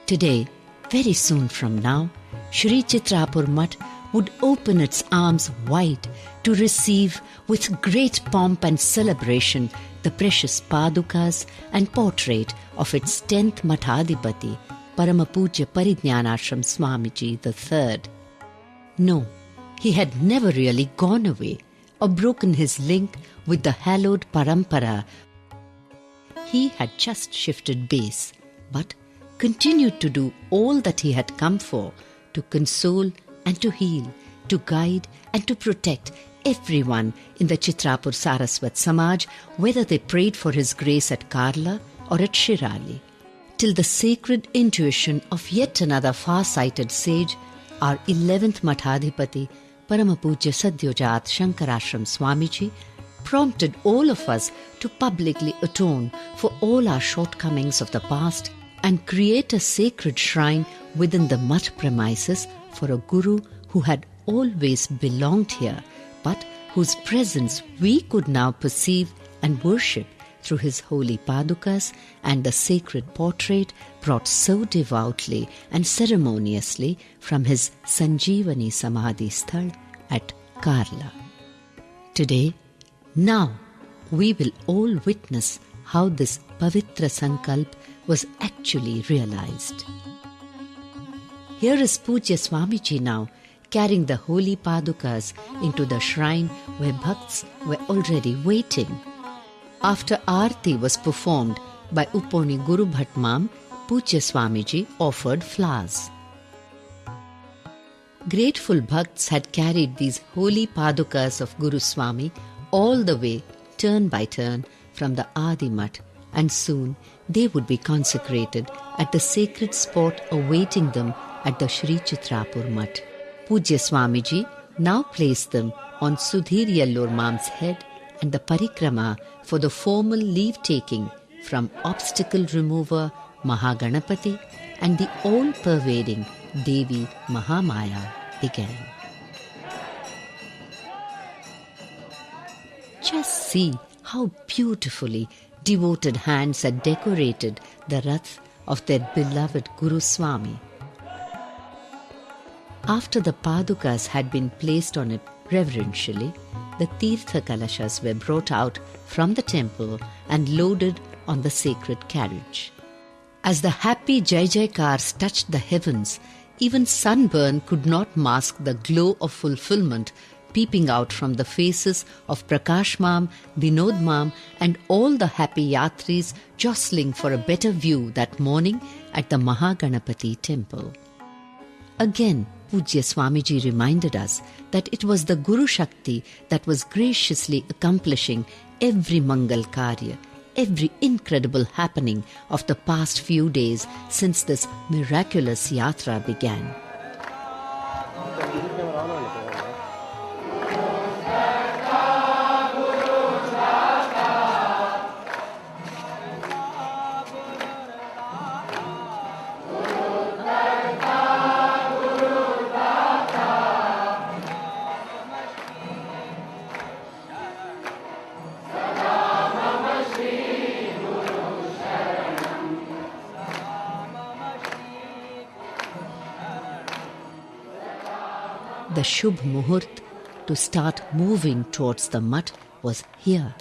Today, very soon from now, Shri Chitrapur Mutt would open its arms wide to receive with great pomp and celebration the precious Padukas and portrait of its 10th Mathadipati, Paramapujya Parijñānāshram Swamiji III. No, he had never really gone away or broken his link with the hallowed Parampara. He had just shifted base, but continued to do all that he had come for, to console and to heal, to guide and to protect everyone in the Chitrāpur Sāraswat Samāja, whether they prayed for his grace at Karla or at Shirali, till the sacred intuition of yet another far-sighted sage, our 11th Mathadhipati, Paramapujya Sadyojāt Shaṅkarāshram Swamiji, prompted all of us to publicly atone for all our shortcomings of the past and create a sacred shrine within the Mutt premises for a Guru who had always belonged here, but whose presence we could now perceive and worship through his holy Padukas and the sacred portrait brought so devoutly and ceremoniously from his Sanjeevani Samadhi Sthal at Karla. Today, now, we will all witness how this Pavitra Sankalp was actually realized. Here is Pujya Swamiji now, carrying the holy Padukas into the shrine where bhakts were already waiting. After Aarti was performed by Uponi Guru Bhatmam, Pujya Swamiji offered flowers. Grateful bhakts had carried these holy Padukas of Guru Swami all the way, turn by turn, from the Adi Mutt, and soon they would be consecrated at the sacred spot awaiting them at the Shri Chitrapur Mutt. Pujya Swamiji now placed them on Sudhir Yellormam's head and the parikrama for the formal leave-taking from obstacle remover Mahaganapati and the all-pervading Devi Mahamaya began. Just see how beautifully devoted hands had decorated the Rath of their beloved Guru Swami. After the Padukas had been placed on it reverentially, the Tirtha Kalashas were brought out from the temple and loaded on the sacred carriage. As the happy Jai Jaikars touched the heavens, even sunburn could not mask the glow of fulfillment peeping out from the faces of Prakash Mam, Vinod Mam, and all the happy yatris jostling for a better view that morning at the Mahaganapati temple. Again, Pujya Swamiji reminded us that it was the Guru Shakti that was graciously accomplishing every Mangal Karya, every incredible happening of the past few days since this miraculous Yatra began. The Shubh Muhurt to start moving towards the Mutt was here.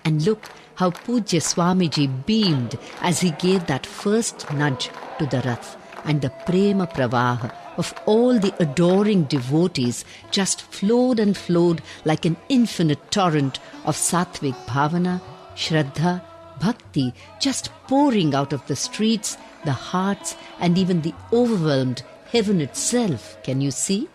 And look how Pujya Swamiji beamed as he gave that first nudge to the Rath, and the Prema Pravaha of all the adoring devotees just flowed and flowed like an infinite torrent of sattvic bhavana, shraddha, bhakti, just pouring out of the streets, the hearts, and even the overwhelmed heaven itself. Can you see?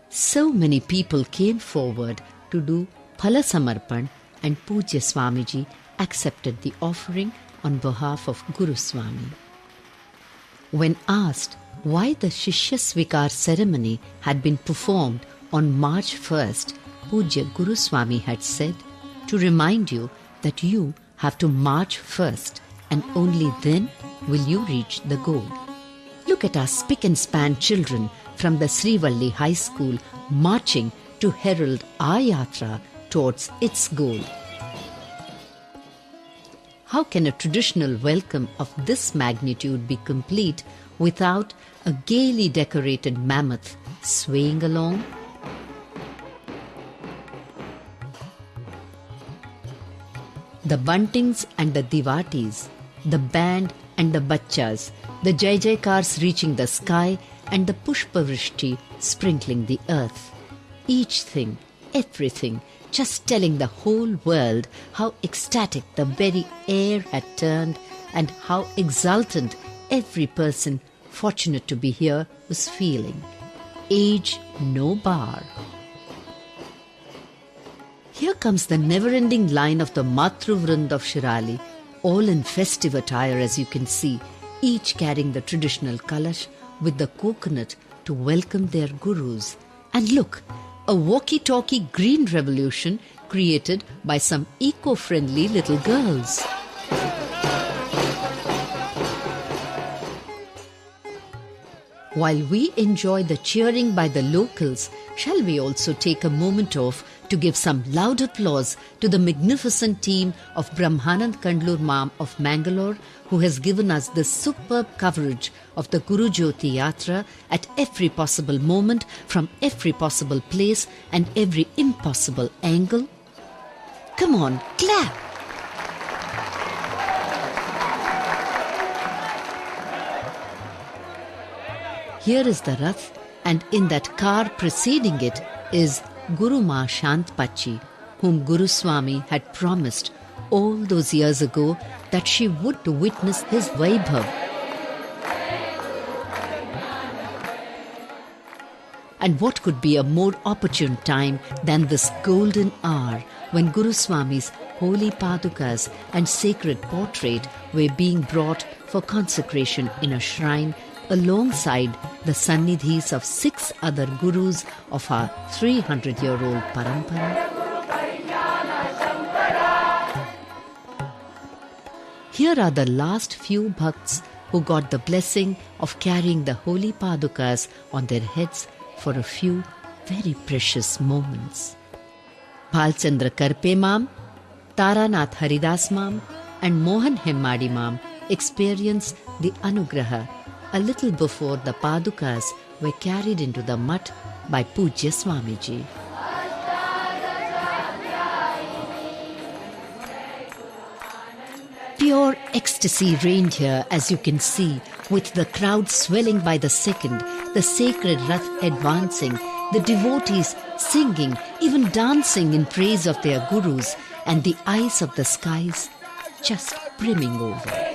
So many people came forward to do Phala Samarpan, and Pujya Swamiji accepted the offering on behalf of Guru Swami. When asked why the Shishya Svikar ceremony had been performed on March 1st, Pujya Guru Swami had said, to remind you that you have to march first and only then will you reach the goal. Look at our spick and span children from the Srivalli High School marching to herald our Yatra towards its goal. How can a traditional welcome of this magnitude be complete without a gaily decorated mammoth swaying along? The buntings and the divatis, the band and the bachchas, the jai jaikars reaching the sky and the pushpavrishti sprinkling the earth. Each thing, everything, just telling the whole world how ecstatic the very air had turned and how exultant every person fortunate to be here was feeling. Age no bar. Here comes the never-ending line of the Matru Vrind of Shirali, all in festive attire as you can see, each carrying the traditional kalash with the coconut to welcome their gurus. And look, a walkie-talkie green revolution created by some eco-friendly little girls. While we enjoy the cheering by the locals, shall we also take a moment off to give some loud applause to the magnificent team of Brahmanand Kandlur Mam of Mangalore, who has given us this superb coverage of the Guru Jyoti Yatra at every possible moment, from every possible place and every impossible angle. Come on, clap! Here is the Rath, and in that car preceding it is Guru Ma Shantpachi, whom Guru Swami had promised all those years ago that she would witness his Vaibhav. And what could be a more opportune time than this golden hour when Guru Swami's holy padukas and sacred portrait were being brought for consecration in a shrine alongside the sannidhis of 6 other gurus of our 300-year-old parampara. Here are the last few bhakts who got the blessing of carrying the holy padukas on their heads for a few very precious moments. Bhalchandra Karpe Mam, Taranath Haridas Mam and Mohan Hemmadi Mam experienced the Anugraha a little before the padukas were carried into the mutt by Pujya Swamiji. Pure ecstasy reigned here, as you can see, with the crowd swelling by the second, the sacred Rath advancing, the devotees singing, even dancing in praise of their gurus, and the eyes of the skies just brimming over.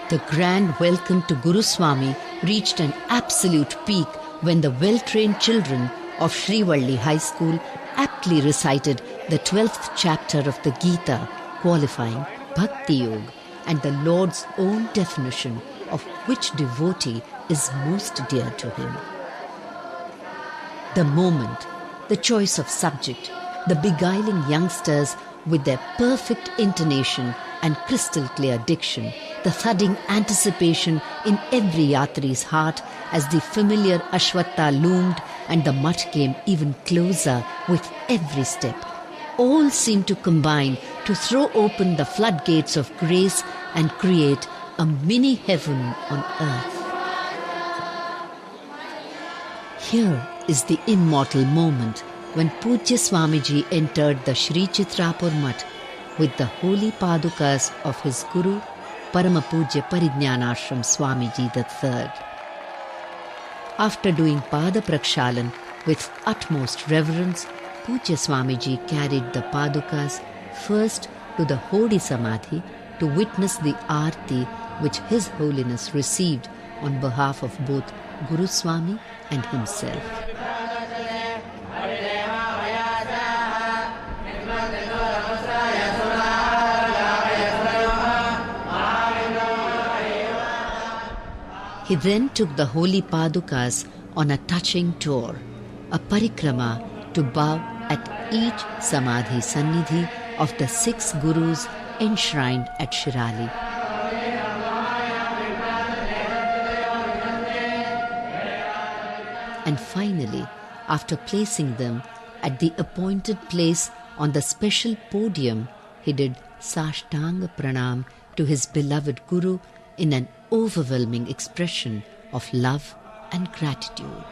The grand welcome to Guru Swami reached an absolute peak when the well-trained children of Srivalli High School aptly recited the 12th chapter of the Gita, qualifying Bhakti Yoga and the Lord's own definition of which devotee is most dear to him. The moment, the choice of subject, the beguiling youngsters with their perfect intonation and crystal clear diction, the thudding anticipation in every yatri's heart as the familiar Ashwatta loomed and the mutt came even closer with every step. All seemed to combine to throw open the floodgates of grace and create a mini heaven on earth. Here is the immortal moment when Pujya Swamiji entered the Shri Chitrapur Mutt with the holy padukas of his Guru, Paramapujya Parijnanashram Swamiji III. After doing Pada Prakshalan with utmost reverence, Pujya Swamiji carried the padukas first to the Hodi Samadhi to witness the Aarti which His Holiness received on behalf of both Guru Swami and himself. He then took the holy padukas on a touching tour, a parikrama to bow at each Samadhi Sannidhi of the 6 Gurus enshrined at Shirali. And finally, after placing them at the appointed place on the special podium, he did Sashtanga Pranam to his beloved Guru in an overwhelming expression of love and gratitude.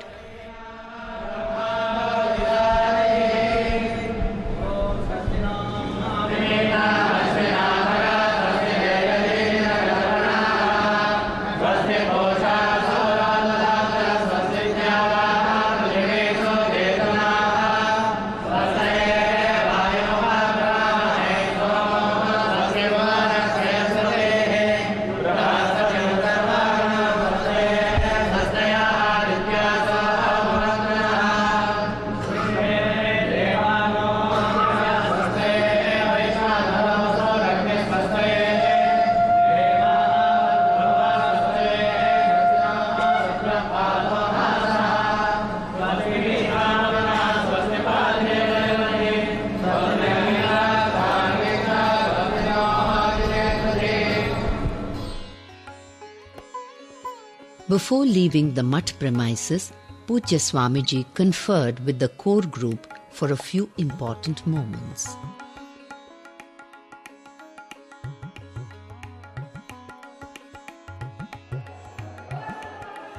Before leaving the Mutt premises, Pujya Swamiji conferred with the core group for a few important moments.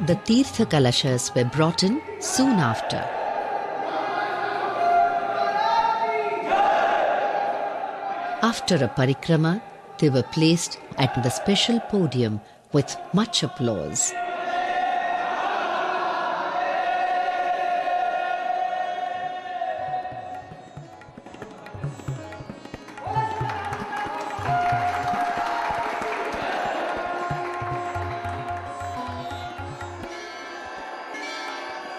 The Tirtha Kalashas were brought in soon after. After a parikrama, they were placed at the special podium with much applause.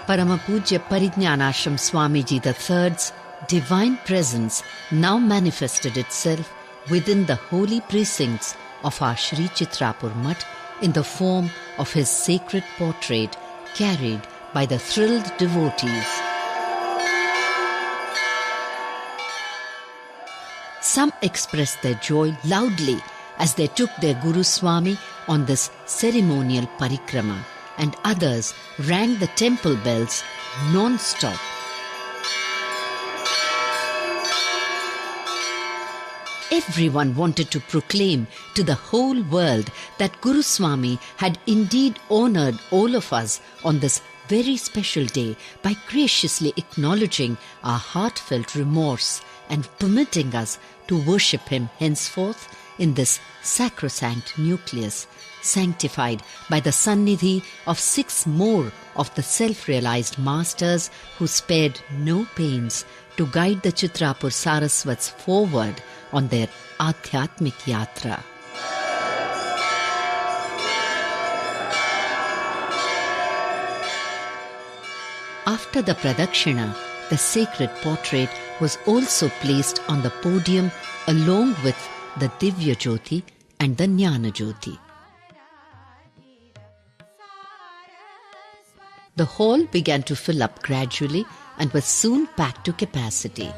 Paramapujya Parijnanashram Swamiji III's divine presence now manifested itself within the holy precincts of our Shri Chitrapur Mutt in the form of his sacred portrait carried by the thrilled devotees. Some expressed their joy loudly as they took their Guru Swami on this ceremonial parikrama, and others rang the temple bells non-stop. Everyone wanted to proclaim to the whole world that Guru Swami had indeed honored all of us on this very special day by graciously acknowledging our heartfelt remorse and permitting us to worship him henceforth in this sacrosanct nucleus, sanctified by the sannidhi of 6 more of the self-realized masters who spared no pains to guide the Chitrāpur Sāraswats forward on their Adhyatmik Yatra. After the Pradakshina, the sacred portrait was also placed on the podium along with the Divya Jyoti and the Jnana Jyoti. The hall began to fill up gradually and was soon packed to capacity.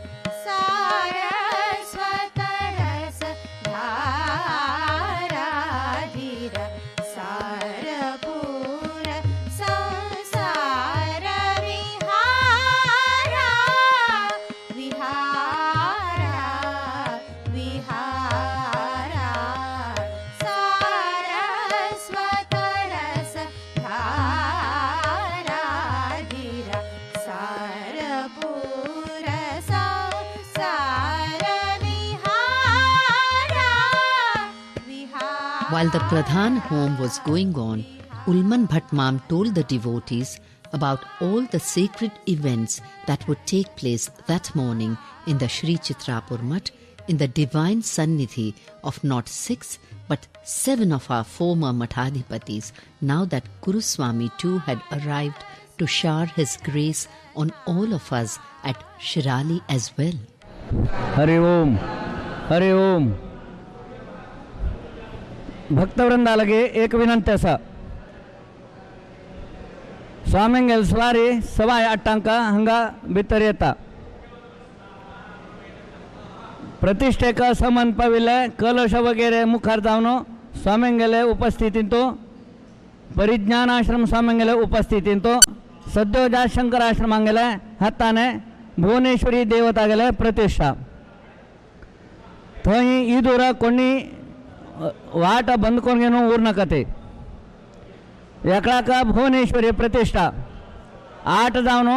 While the Pradhan home was going on, Ulman Bhatmam told the devotees about all the sacred events that would take place that morning in the Shri Chitrapur Mutt in the divine sannidhi of not 6 but 7 of our former Mathadhipatis, now that Guru Swami too had arrived to shower his grace on all of us at Shirali as well. Hari Om, Hari Om. भक्तवृंदालगे एक विनंती असा स्वामींगेल स्वारी 8:15 हंगा भितर येता प्रतिष्ठेक समन पाविले कलश वगैरे मुखार जावन स्वामींगेले उपस्थितींतो परिज्ञानाश्रम स्वामींगेले उपस्थितींतो सद्योजात शंकराश्रमांगेले हाताने भुवनेश्वरी देवतागेले प्रतिष्ठा थंय इदूर कोणी वाट बंद करून घेवन उरना कते एकाका भुवनेश्वरी प्रतिष्ठा 8 जावन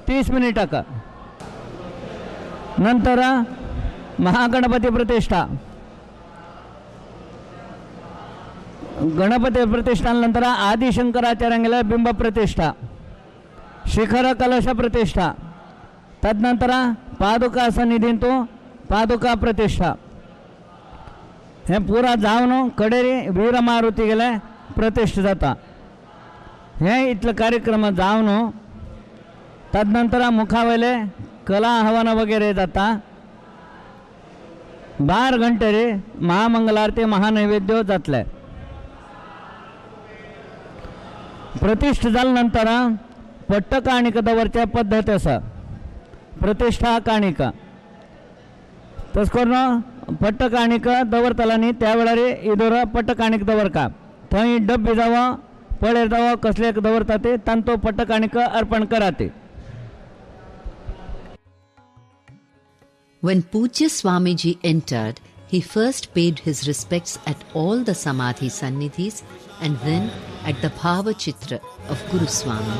30 मिनिटाक नंतर महागणपती प्रतिष्ठा गणपती प्रतिष्ठा नंतर आदिशंकराचार्यांगेले बिंब प्रतिष्ठा शिखर कलश प्रतिष्ठा तदनंतर पादुका सन्निधींतू पादुका प्रतिष्ठा हे पूरा जावन कडेरी वीर मारुती गेले प्रतिष्ठा जाता हे इतले कार्यक्रम जावन तदनंतर मुखावेले कला हवन वगैरे जाता 12 घंटे महामंगलारती महानैवेद्य जातले प्रतिष्ठा जाल्या नंतर पट्ट काणिका दवरचे पद्धत आसा प्रतिष्ठा काणिका तस करून पट्ट काणिका दवरतला न्ही त्या वेळार इदोर पट्ट काणिका दवरका थंय डब्बी जाव पळेर जाव कसले दवरता ते तांतो पट्ट काणिका अर्पण कराते. When Pujya Swamiji entered, he first paid his respects at all the Samadhi Sannidhis and then at the Bhava Chitra of Guru Swami.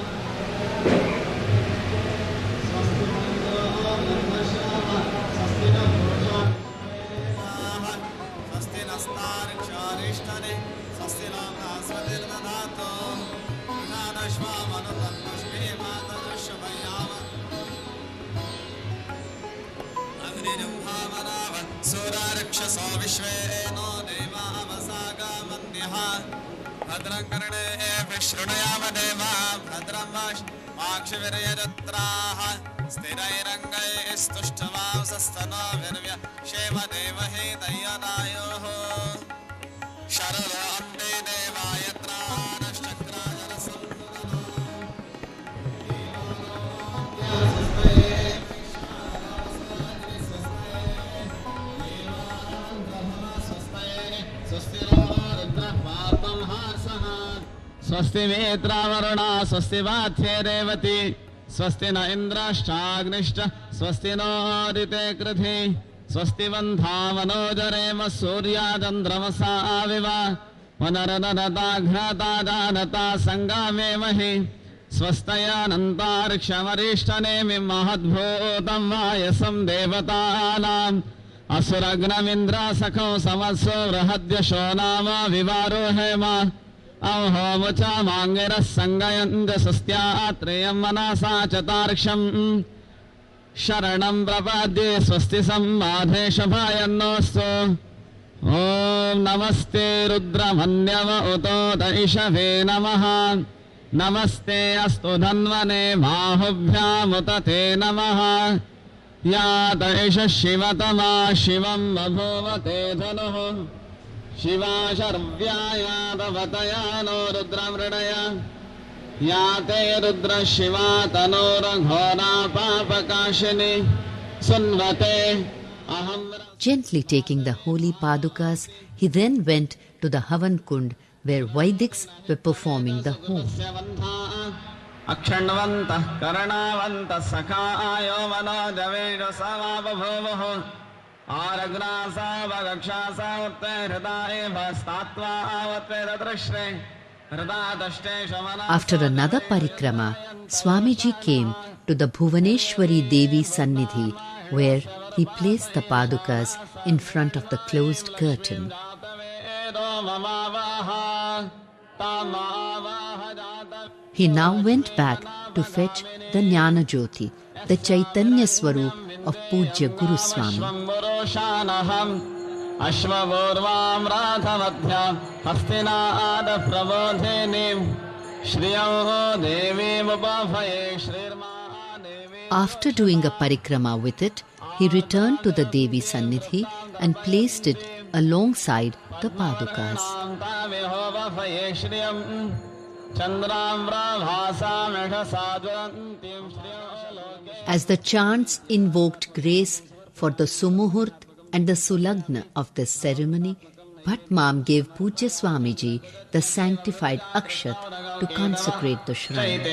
स्वस्ति मेत्रावरुणा स्वस्ति वात्ये रेवती स्वस्ति न इन्द्रश्चाग्निश्च स्वस्ति नोदिते कृधि स्वस्ति वन्धावनोजरेम सूर्याचन्द्रमसा विव पुनरनरता जानता सङ्गामे महि स्वस्तयानन्तार्क्षमरिष्टनेमि महद्भूतं वायसं देवतानाम् असुरग्नमिन्द्रासखो समत्सो बृहद्यशो नाम विवारोहेम अहोमुचा माङ्गिरः सङ्गयन्द सुस्त्यात्रेयं मनसा चतार्क्षम् शरणं प्रपद्ये स्वस्ति सम्माधेशभायन्नोऽस्तु ॐ नमस्ते रुद्रमन्यव उतोत इषवे नमः नमस्ते अस्तु धन्वने बाहुभ्यामुत ते नमः यात इष शिवतमा शिवं बभूव ते धनुः शिवा शर्व्यायादवतया नो रुद्रमृडय या ते रुद्र शिवा तनोरघोरा पापकाशिनी सुन्वते अहं. Gently taking the holy padukas, he then went to the Havan Kund where Vaidics were performing the home. अक्षण्वन्तः करणावन्तः सखायो मनोजवेषु समाबभूवुः आरग्नासावगक्षासा उत्ते हृदाये भस्तात्वा आवत्ते तदृश्रे हृदादष्टेषु मनः. After another parikrama, Swamiji came to the Bhuvaneshwari Devi Sannidhi where he placed the padukas in front of the closed curtain. He now went back to fetch the Jnana Jyoti, the Chaitanya Swarup of Pujya Guru Swami. Ashvavorvam Radhavathyam Hastināda Prabodhinim Shriyam Devim Upavaye Shrirma. After doing a parikrama with it, he returned to the Devi Sannidhi and placed it alongside the Padukas. As the chants invoked grace for the Sumuhurt and the Sulagna of this ceremony, Bhat Mam gave Pujya Swamiji the sanctified akshat to consecrate the shrine.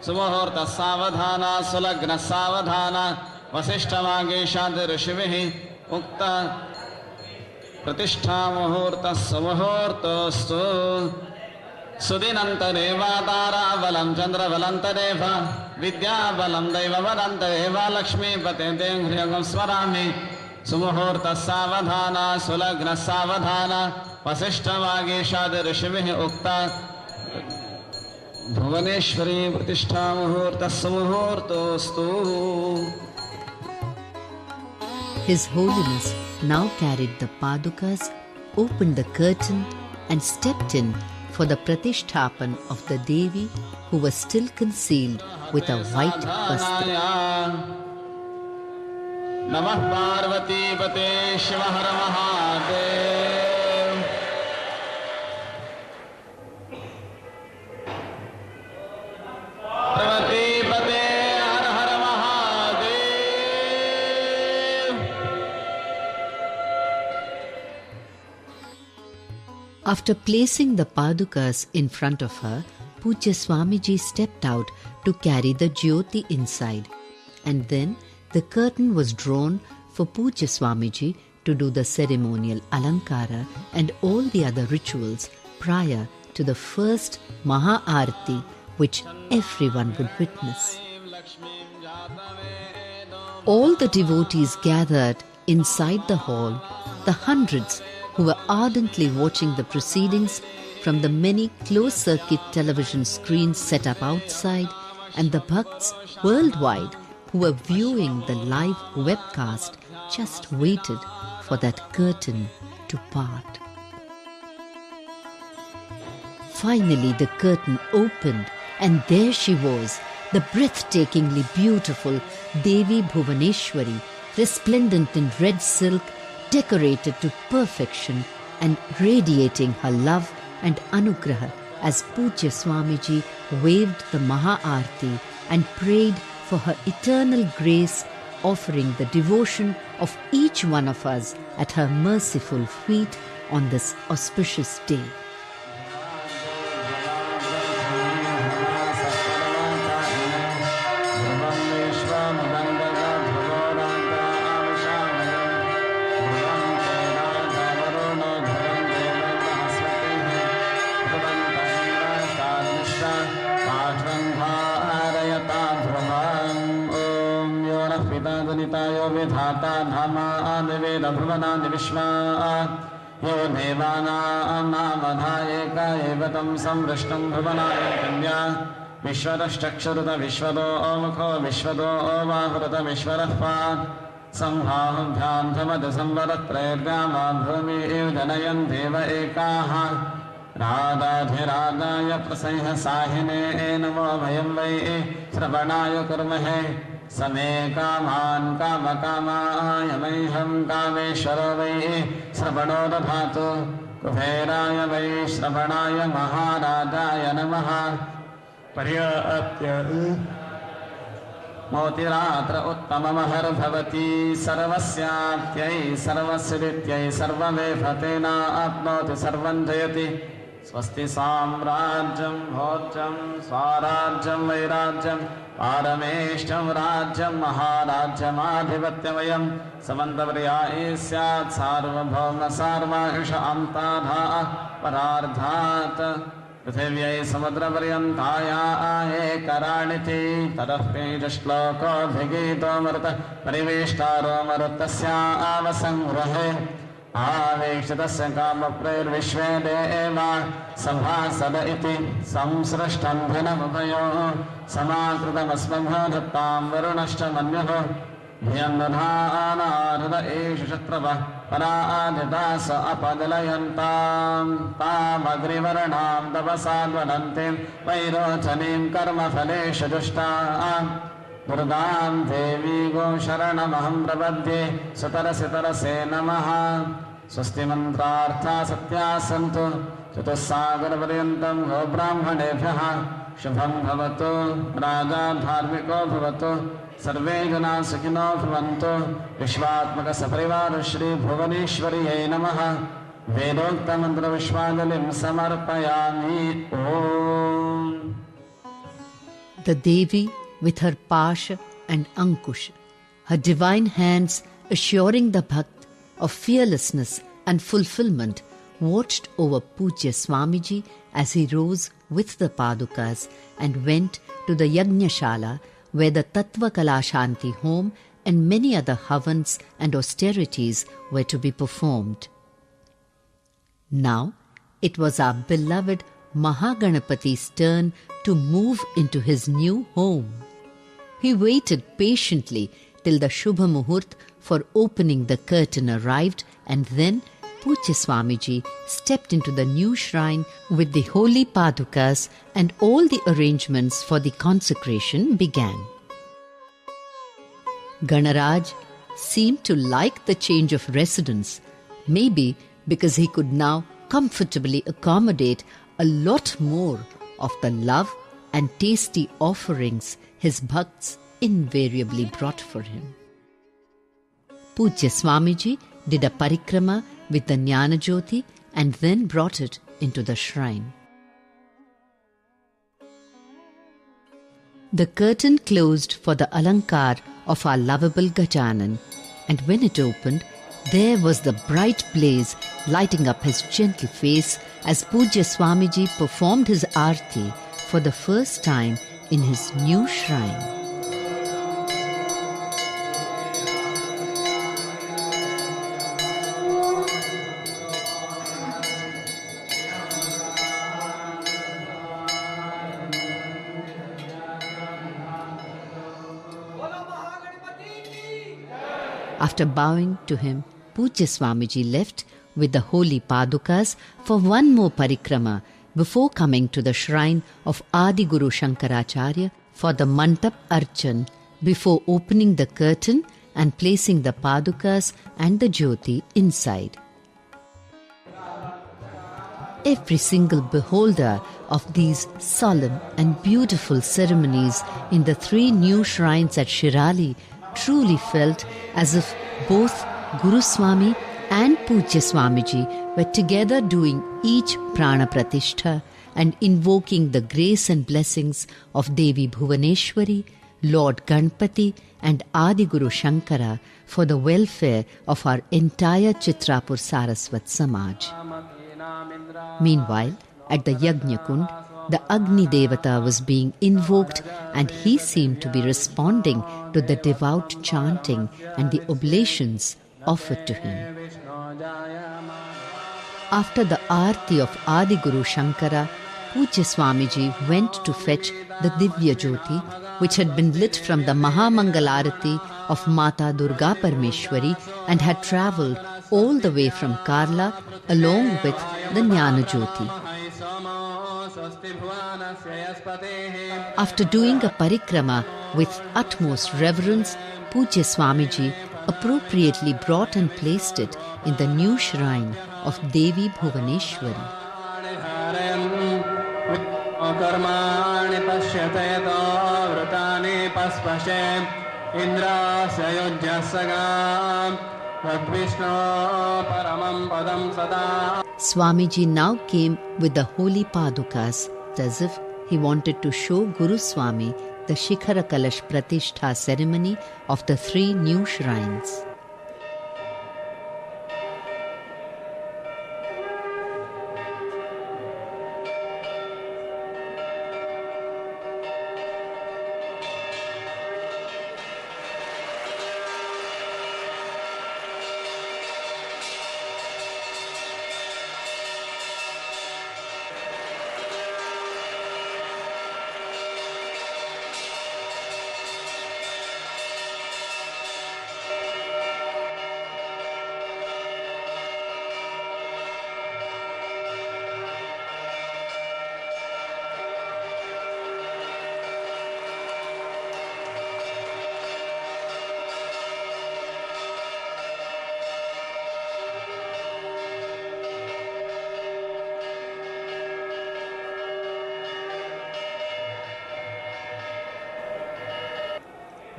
Sumuhurta savadhana sulagna savadhana vasishthamageshad rishivih ukta pratishtha muhurta sumuhurtostu sudinantareva taravalam chandravalantareva vidyavalam daivavalantareva lakshmi patente hriyagam swarami sumuhurta savadhana sulagna savadhana vasishthamageshad rishivih ukta Bhuvaneshwari Pratishtha Muhurtasya Muhurtostu. His Holiness now carried the Padukas, opened the curtain and stepped in for the Pratishthapan of the Devi, who was still concealed with a white vastra. Namah Parvati Pate Shiva Har Mahadev. After placing the Padukas in front of her, Pujya Swamiji stepped out to carry the Jyoti inside. And then the curtain was drawn for Pujya Swamiji to do the ceremonial alankara and all the other rituals prior to the first Maha Arati, which everyone would witness. All the devotees gathered inside the hall, the hundreds who were ardently watching the proceedings from the many closed-circuit television screens set up outside, and the bhakts worldwide who were viewing the live webcast just waited for that curtain to part. Finally, the curtain opened, and there she was, the breathtakingly beautiful Devi Bhuvaneshwari, resplendent in red silk, decorated to perfection and radiating her love and anugraha as Pujya Swamiji waved the Maha Arati and prayed for her eternal grace, offering the devotion of each one of us at her merciful feet on this auspicious day. विधाता धामानि वेद भुवनानि विश्वात् यो देवानां नामधायेक एव तं संवृष्टं भुवनाय कन्या विश्वतश्चक्षुरुत विश्वतो मुखो विश्वतो बाहुरुत विश्वतः पात् संहाहुभ्यां धमदसंवरत्रैर्गामा भूमिः जनयन् देव एकाः राधाधिराधाय प्रसह्यसाहिने नमो भयं वै श्रवणाय कुर्महे समे कामान् कामकामाय मह्यं कामेश्वरो वै श्रवणो दधातु कुबेराय वै श्रवणाय महाराजाय नमः पर्याप्य मोतिरात्र उत्तममहर्भवति सर्वस्याप्त्यै सर्वसिद्ध्यै सर्वमेभतेनाप्नोति सर्वं जयति स्वस्ति साम्राज्यं भोज्यं स्वाराज्यं वैराज्यं पारमेष्टं राज्यं महाराज्यमाधिपत्यमयं समन्तप्रियाय स्यात् सार्वभौम सार्वाहिष अन्ताधा परार्धात् पृथिव्यै समुद्रपर्यन्तायाः कराणिति ततः पीठश्लोकोऽभिगीतोऽमृतः परिवेष्टारो मरुतस्यावसङ्ग्रहे आवेक्षितस्य कामप्रैर्विश्वे देवा सभासद इति संसृष्टन्भिनमुभयोः समाकृतमस्मभ्यो दत्तां वरुणश्च मन्युः ह्यन्दधानाहृद एष शत्रवः पराधितास अपदलयन्तां तामग्रिवर्णां तपसाद्वदन्तीं वैरोचनीं कर्मफलेषु दुष्टां दुर्गां देवी गो शरणमहं प्रपद्ये सुतरसि तरसे नमः स्वस्ति मन्त्रार्था सत्या सन्तु चतुस्सागरपर्यन्तं गो ब्राह्मणेभ्यः शुभं भवतु राजा धार्मिको भवतु सर्वे जनाः सुखिनो भवन्तु विश्वात्मकसपरिवार श्री भुवनेश्वर्यै नमः वेदोक्तमन्त्रविश्वाञ्जलिं समर्पयामि ॐ The Devi, with her Pasha and Ankush, her divine hands assuring the Bhakt of fearlessness and fulfillment, watched over Pujya Swamiji as he rose with the Padukas and went to the Yajnashala where the Tattva Kala Shanti home and many other havans and austerities were to be performed. Now it was our beloved Mahaganapati's turn to move into his new home. He waited patiently till the Shubha Muhurt for opening the curtain arrived, and then Pujya Swamiji stepped into the new shrine with the holy Padukas, and all the arrangements for the consecration began. Ganaraj seemed to like the change of residence, maybe because he could now comfortably accommodate a lot more of the love and tasty offerings his bhakts invariably brought for him. Pujya Swamiji did a parikrama with the Jnana Jyoti and then brought it into the shrine. The curtain closed for the alankar of our lovable Gajanan, and when it opened, there was the bright blaze lighting up his gentle face as Pujya Swamiji performed his aarti for the first time in his new shrine. After bowing to him, Pujya Swamiji left with the holy Padukas for one more parikrama before coming to the shrine of Adi Guru Shaṅkarācharya for the Mantap Archan before opening the curtain and placing the Padukas and the Jyoti inside. Every single beholder of these solemn and beautiful ceremonies in the three new shrines at Shirali truly felt as if both Guru Swami and Pujya Swamiji were together doing each prana pratishtha and invoking the grace and blessings of Devi Bhuvaneshwari, Lord Ganpati and Adi Guru Shankara for the welfare of our entire Chitrāpur Sāraswat Samāja. Meanwhile, at the Yajna Kund, the Agni Devata was being invoked, and he seemed to be responding to the devout chanting and the oblations offered to him. After the Aarti of Adi Guru Shankara, Pujya Swamiji went to fetch the Divya Jyoti, which had been lit from the Mahamangalarati of Mata Durga Parmeshwari and had travelled all the way from Karla along with the Jnana Jyoti. After doing a parikrama with utmost reverence, Pujya Swamiji appropriately brought and placed it in the new shrine of Devi Bhuvaneshwari. Swamiji now came with the holy Padukas as if he wanted to show Guru Swami the Shikhara Kalash Pratishtha ceremony of the three new shrines.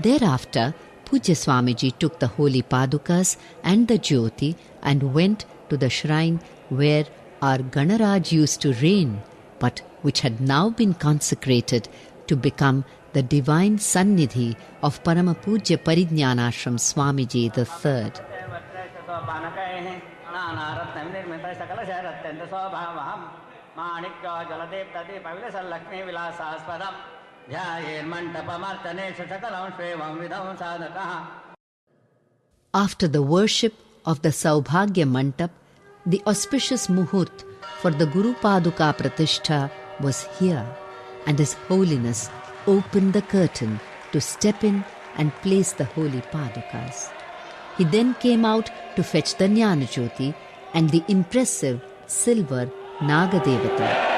Thereafter, Pujya Swamiji took the holy padukas and the Jyoti and went to the shrine where our Ganaraj used to reign, but which had now been consecrated to become the divine Sannidhi of Parama Pujya Parijnanashram Swamiji III. After the worship of the Saubhagya Mantap, the auspicious Muhurt for the Guru Paduka Pratishtha was here, and His Holiness opened the curtain to step in and place the holy Padukas. He then came out to fetch the Jnana Jyoti and the impressive silver Nagadevata.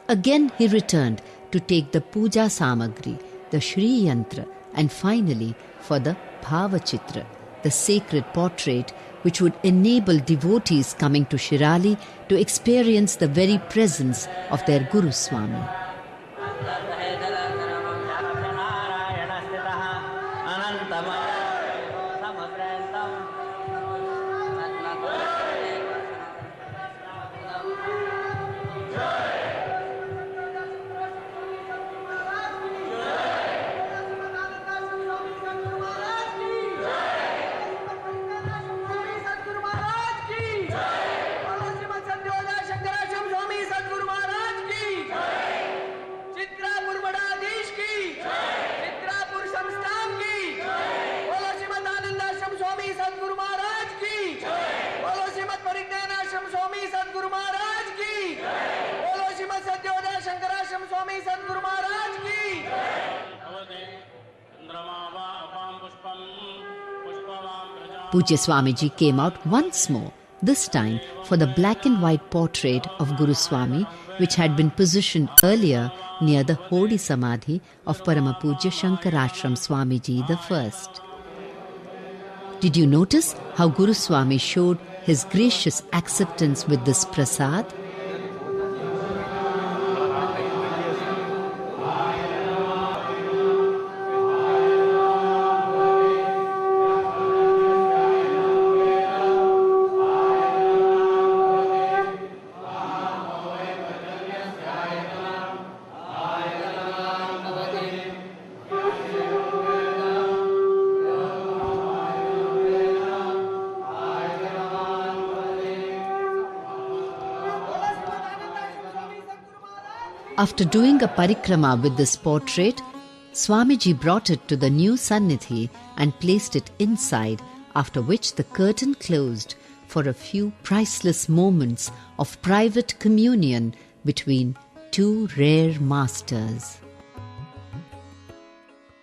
Again he returned to take the Puja Samagri, the Shri Yatra, and finally for the Bhava Chitra, the sacred portrait which would enable devotees coming to Shirali to experience the very presence of their Guru Swami. Pujya Swamiji came out once more, this time for the black and white portrait of Guru Swami, which had been positioned earlier near the holy Samadhi of Parama Pujya Shaṅkarāshram Swamiji I. Did you notice how Guru Swami showed his gracious acceptance with this prasad? After doing a parikrama with this portrait, Swamiji brought it to the new Sannidhi and placed it inside, after which the curtain closed for a few priceless moments of private communion between two rare masters.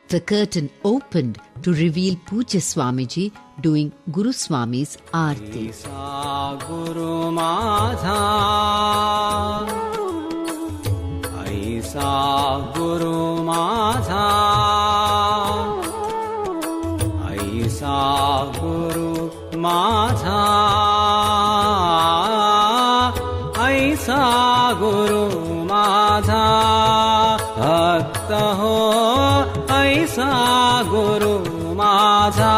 The curtain opened to reveal Pujya Swamiji doing Guru Swami's Aarti. Guru Madha Aisa Guru Madha Aisa Guru Madha Aisa Guru Madha Bhakta ho Aisa Guru Madha.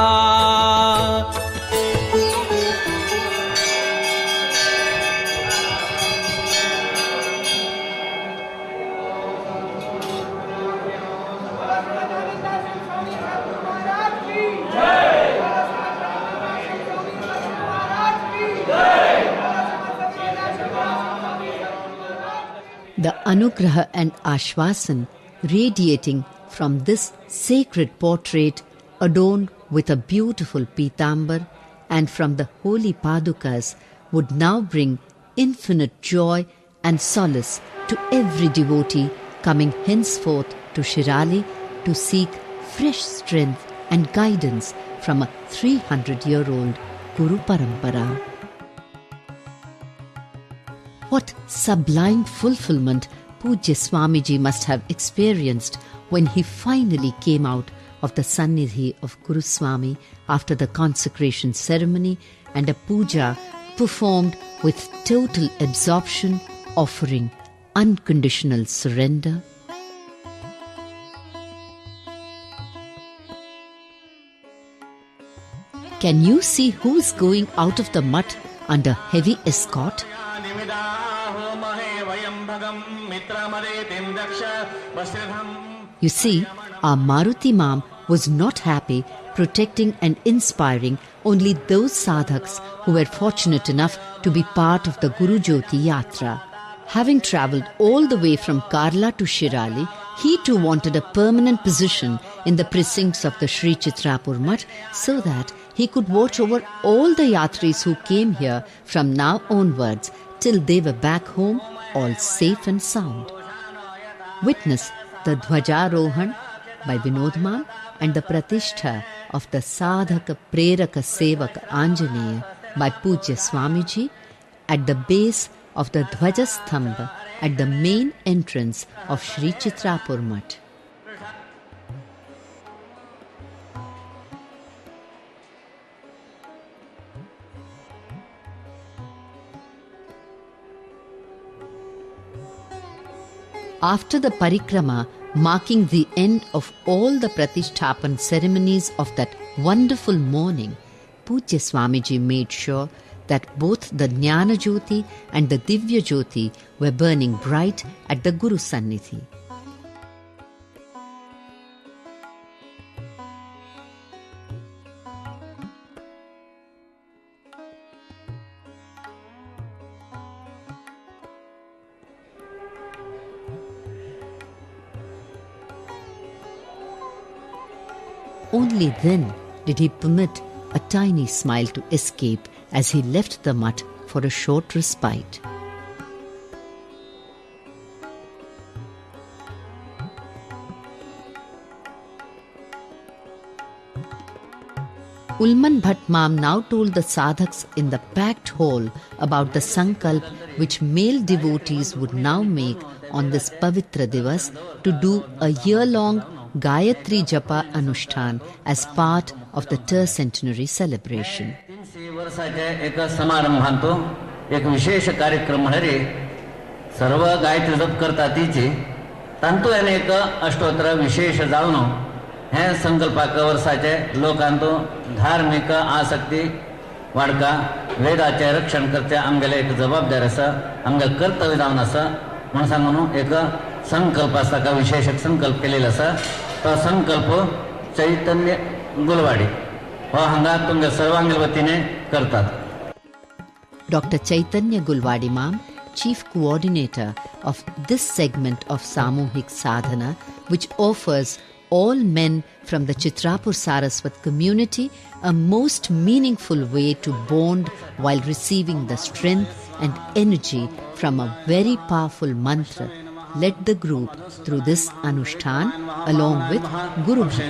The Anugraha and Ashvasan radiating from this sacred portrait adorned with a beautiful Pitambar and from the holy Padukas would now bring infinite joy and solace to every devotee coming henceforth to Shirali to seek fresh strength and guidance from a 300-year-old Guru Parampara. What sublime fulfillment Pujya Swamiji must have experienced when he finally came out of the Sannidhi of Guru Swami after the consecration ceremony and a puja performed with total absorption, offering unconditional surrender. Can you see who's going out of the mutt under heavy escort? You see, our Maruti Mam was not happy protecting and inspiring only those sadhaks who were fortunate enough to be part of the Guru Jyoti Yatra. Having travelled all the way from Karla to Shirali, he too wanted a permanent position in the precincts of the Shri Chitrapur Mutt so that he could watch over all the yatris who came here from now onwards till they were back home, all safe and sound. Witness the Dhwajarohan by Vinod Mam and the Pratishtha of the Sadhaka Preraka Sevaka Anjaneya by Pujya Swamiji at the base of the Dhwajastambha at the main entrance of Shri Chitrapur Mutt. After the parikrama marking the end of all the Pratishthapan ceremonies of that wonderful morning, Pujya Swamiji made sure that both the Jnana Jyoti and the Divya Jyoti were burning bright at the Guru Sannidhi. Only then did he permit a tiny smile to escape as he left the mutt for a short respite. Ulman Bhatt Mam now told the sadhaks in the packed hall about the sankalp which male devotees would now make on this Pavitra Divas to do a year-long Gayatri Japa Anushtan as part of the tercentenary celebration. वर्षाच्या एका समारंभांतो एक विशेष कार्यक्रम हरे सर्व गायत्री जप करता तिची तांतो याने एक अष्टोत्तर विशेष जावन हे संकल्पाक वर्षाचे लोकांतो धार्मिक आसक्ती वाडका वेदाचे रक्षण करते आमगेले एक जबाबदारी आसा आमगे कर्तव्य जावन आसा म्हणून सांगून एक संकल्प आसा का विशेष संकल्प केलेलो आसा तो संकल्प चैतन्य Gulwadi Dr. Chaitanya Gulwadi Mam, Chief Coordinator of this segment of Samuhik Sadhana, which offers all men from the Chitrāpur Sāraswat community a most meaningful way to bond while receiving the strength and energy from a very powerful mantra, led the group through this Anushtan along with Guru Bhakti.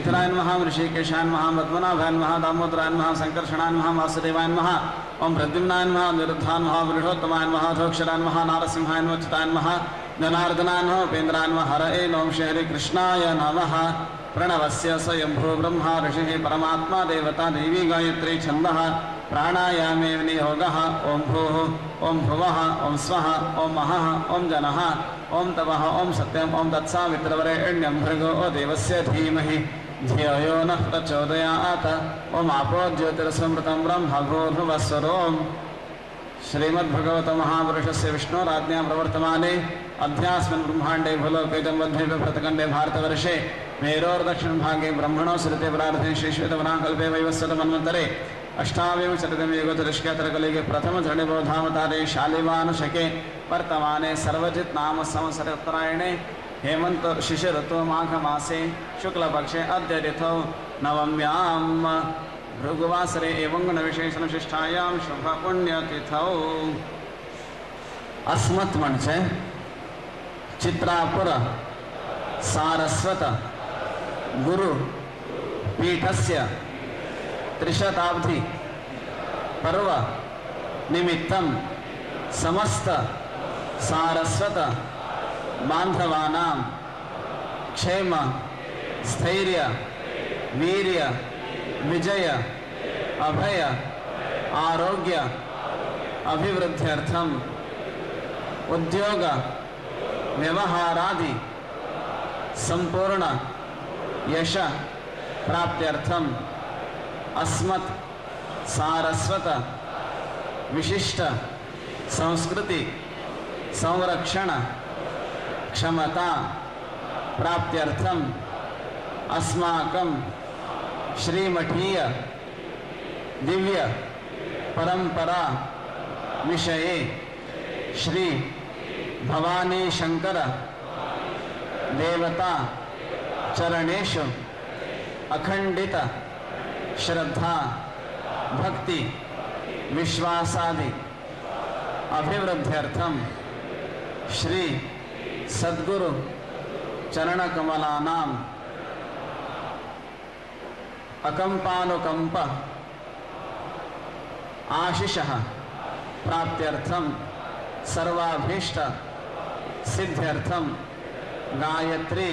Om Pradyumnayan Maha, Niruddhan Maha, Vrihottamayan Maha, Dhoksharan Maha, Narasimhayan Vachitayan Maha, Janardanayan Maha, Pendrayan Maha, Hare Om Shri Krishnaya Namaha, Pranavasya Swayambhu Brahma, Rishi Paramatma, Devata, Devi Gayatri Chandaha, Pranayame Viniyogaha, Om Bhuh, Om Bhuvaha, Om Swaha, Om Maha, Om Janaha, Om Tavaha, Om Satyam, Om Tatsa Vitravare, Enyam Bhargo, Devasya Dhimahi, धियो नः प्रचोदयात् ओम आपो ज्योतिरसमृतं ब्रह्मभूर्भुवस्वरोम श्रीमद्भगवत महापुरुषस्य विष्णोराज्ञा प्रवर्तमाने अध्यास्मिन् ब्रह्माण्डे भूलोकेजं वध्वे भरतखण्डे भारतवर्षे मेरोर्दक्षिण भागे ब्रह्मणो सृते प्रार्थे श्रीश्वेतवराकल्पे वैवस्वतमन्वन्तरे अष्टाविंशतितमे युगतिष्कतरकलिगे प्रथमधरणिबोधावतारे शालिवानुशके वर्तमाने सर्वजित् नाम संवत्सरोत्तरायणे हेमंत शिशिर ऋतु माघ मासे शुक्ल पक्षे अद्य तिथौ नवम्यां भृगुवासरे एवं विशेषण शिष्ठायां शुभ पुण्यतिथौ अस्मत् म्हणजे चित्रापुर सारस्वत गुरु पीठस्य त्रिशताब्दी पर्व निमित्तं समस्त सारस्वत बांधवानां क्षेम स्थैर्य वीर्य विजय अभय आरोग्य अभिवृद्ध्यर्थम उद्योग व्यवहारादि संपूर्ण यश प्राप्त्यर्थम अस्मत् सारस्वत विशिष्ट संस्कृति संरक्षण क्षमता प्राप्त्यर्थम अस्माकं श्रीमठीय दिव्य परंपरा विषये श्री भवानी शंकर देवता चरणेषु अखंडित श्रद्धा भक्ति विश्वासादि अभिवृद्ध्यर्थम श्री सद्गुरु चरणकमलानां अकंपानुकंप आशिषः प्राप्त्यर्थम सर्वाभीष्ट सिद्ध्यर्थम गायत्री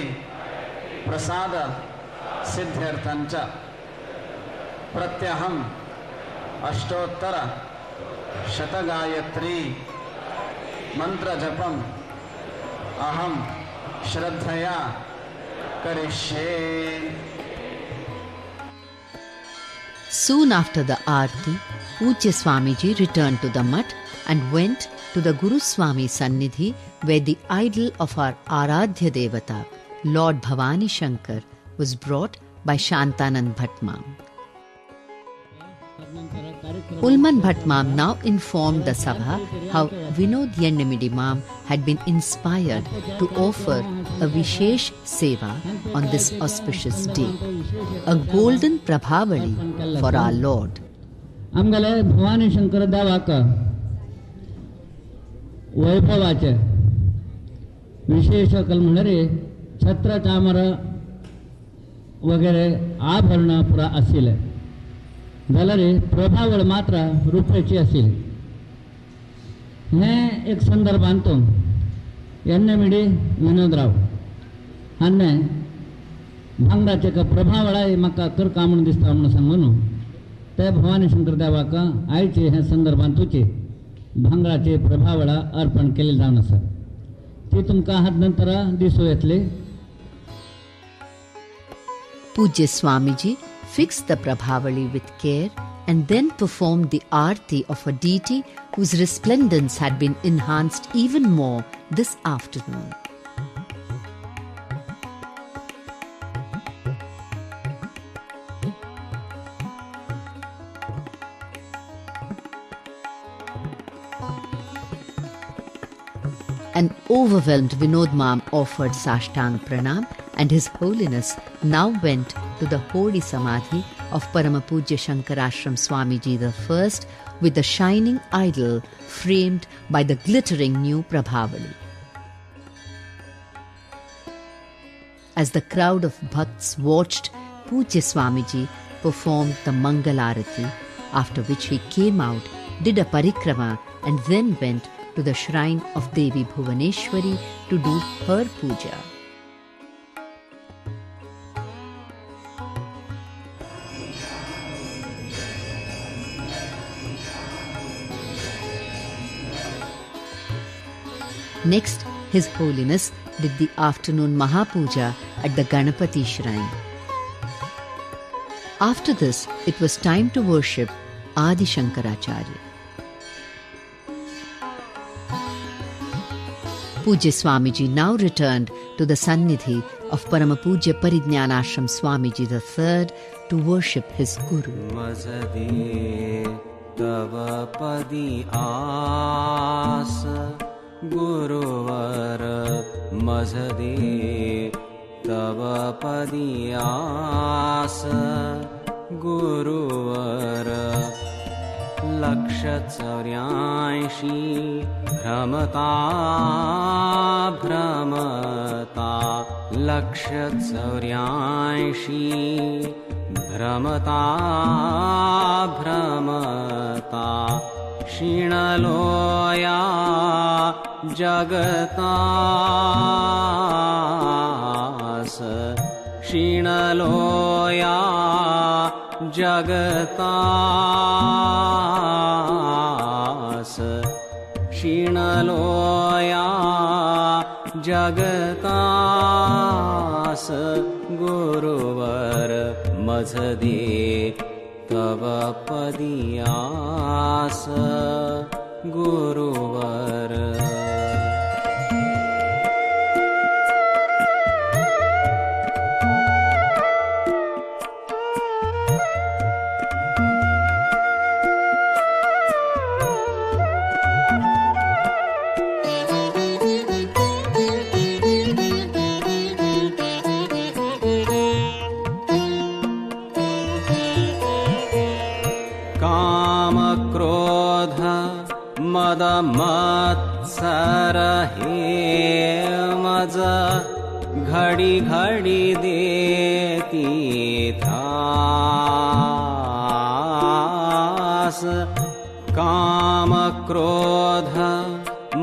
प्रसाद सिद्ध्यर्थंच प्रत्यहम अष्टोत्तर शतगायत्री मंत्र जपम अहम श्रद्धया करिष्ये. Soon after the Aarti, Pujya Swamiji returned to the mutt and went to the Guru Swami Sannidhi, where the idol of our Aradhya Devata, Lord Bhavani Shankar, was brought by Shantanand Bhatmam. Ulman Bhatmam now informed the Sabha how Vinod Yennamidi Mam had been inspired to offer a Vishesh Seva on this auspicious day, a golden Prabhavali for our Lord. आमगेले भवानी शंकर देवाक वैभवाचे विशेष कल म्हणल्यार छत्र चामर वगैरे आभरण पुरा आशिल्ले जाल्यार प्रभावळ मात्र रुपयाची आशिल्ली. हें एक संदर्भांतून येन्नेमिडी विनोदराव हाणें भांगराचे प्रभावळाय म्हाका करता म्हणून दिसता म्हणून सांगून ते भवानी शंकर देवाक आयचे हे संदर्भांतूचे भांगराचे प्रभावळा अर्पण केले जावन आसा. ती तुमकां हात नंतर दिसूं येतली. Pujya Swamiji fixed the Prabhavali with care and then performed the Aarti of a deity whose resplendence had been enhanced even more this afternoon. An overwhelmed Vinod Mam offered Sashtang Pranam, and His Holiness now went to the holy Samadhi of Paramapujya Shaṅkarāshram Swamiji I with the shining idol framed by the glittering new Prabhavali. As the crowd of bhakts watched, Pujya Swamiji performed the Mangalarati, after which he came out, did a parikrama, and then went to the shrine of Devi Bhuvaneshwari to do her puja. Next, His Holiness did the afternoon Mahapuja at the Ganapati shrine. After this, it was time to worship Adi Shankaracharya. Pujya Swamiji now returned to the Sannidhi of Paramapujya Parijnanashram Swamiji III to worship his Guru. Mazade tava padi aas Guruvar Mazade tava padi aas Guruvar Lakshatsaryanshi Bhramata Bhramata Lakshatsaryanshi Bhramata Bhramata Shinaloya Jagatas Shinaloya Jagatas भगतास गुरुवर मझदे तव पदियास गुरुवर मद मत्सर हे मज घडी घडी देती त्रास काम क्रोध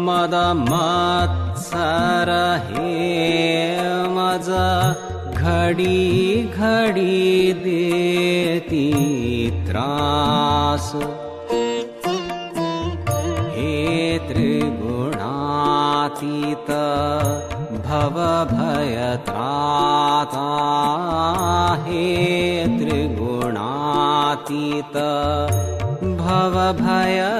मद मत्सर हे मज घडी घडी देती त्रास त्रिगुणातीत भवभयत्राता हे त्रिगुणातीत भवभयत्राता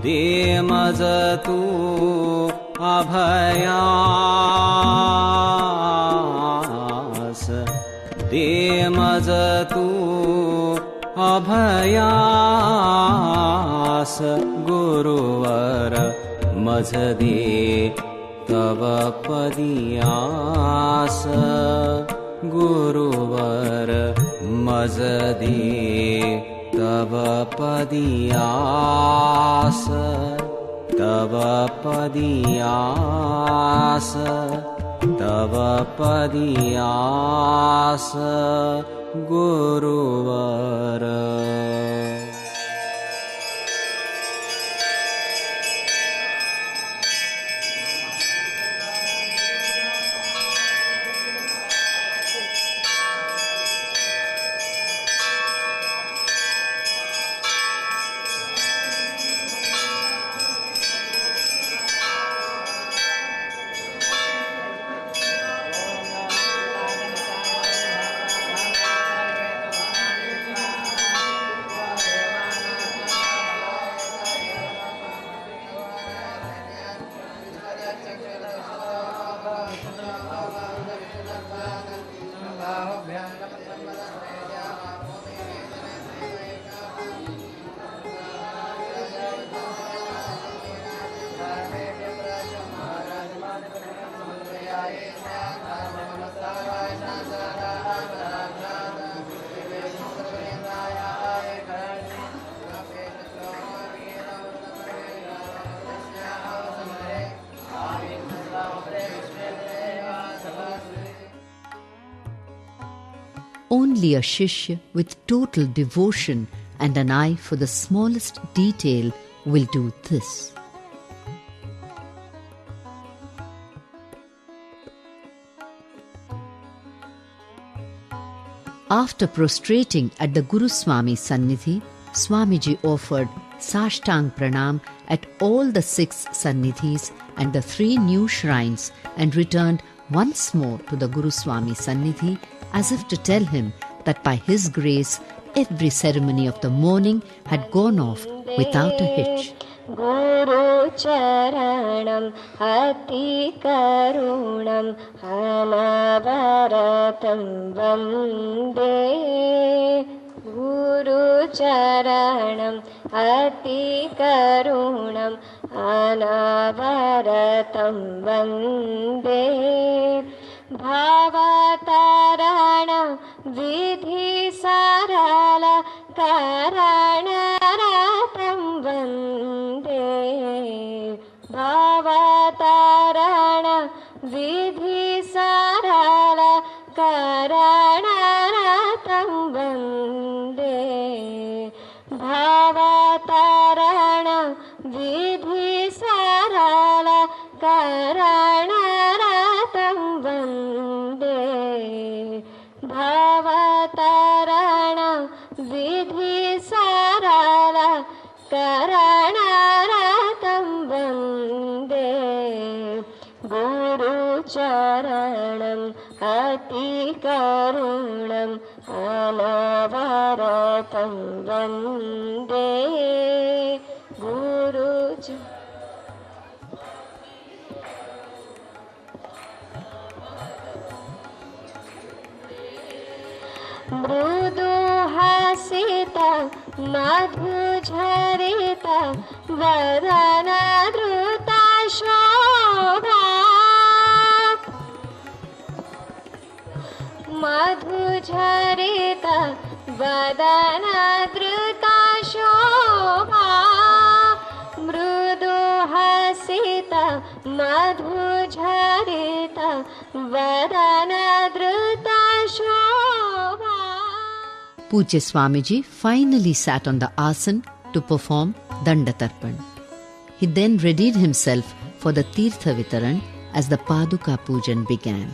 दे मज तू अभयास दे मज तू अभयास गुरुवर मझदे तव पदियास गुरुवर मझदे तव पदियास तव पदियास तव पदियास गुरुवर Only a Shishya with total devotion and an eye for the smallest detail will do this. After prostrating at the Guru Swami Sannidhi, Swamiji offered Sashtang Pranam at all the 6 Sannidhis and the 3 new shrines and returned once more to the Guru Swami Sannidhi as if to tell him that by his grace every ceremony of the morning had gone off without a hitch. Guru Charanam Ati Karunam Anavaratam Vande Guru Charanam Ati Karunam Anavaratam Vande Bhavatarana Vidhi Sarala Karanaratam Vande Bhavatarana Vidhi Sarala Karanaratam Vande Bhavatarana Vidhi Sarala Karanaratam Vande Bhavatarana Vidhi Sarala Karanaratam Vande चरणम् अतिकरुणम् अनवरतं वन्दे गुरुज मृदु हसित मधुझरित वदन द्रुता शोभा मधुझरित वदन द्रुता शोभा मृदु हसित मधुझरित वदन द्रुता शोभा. Pujya Swamiji finally sat on the asan to perform Dandatarpan. He then readied himself for the Tirtha Vitaran as the Paduka Pujan began.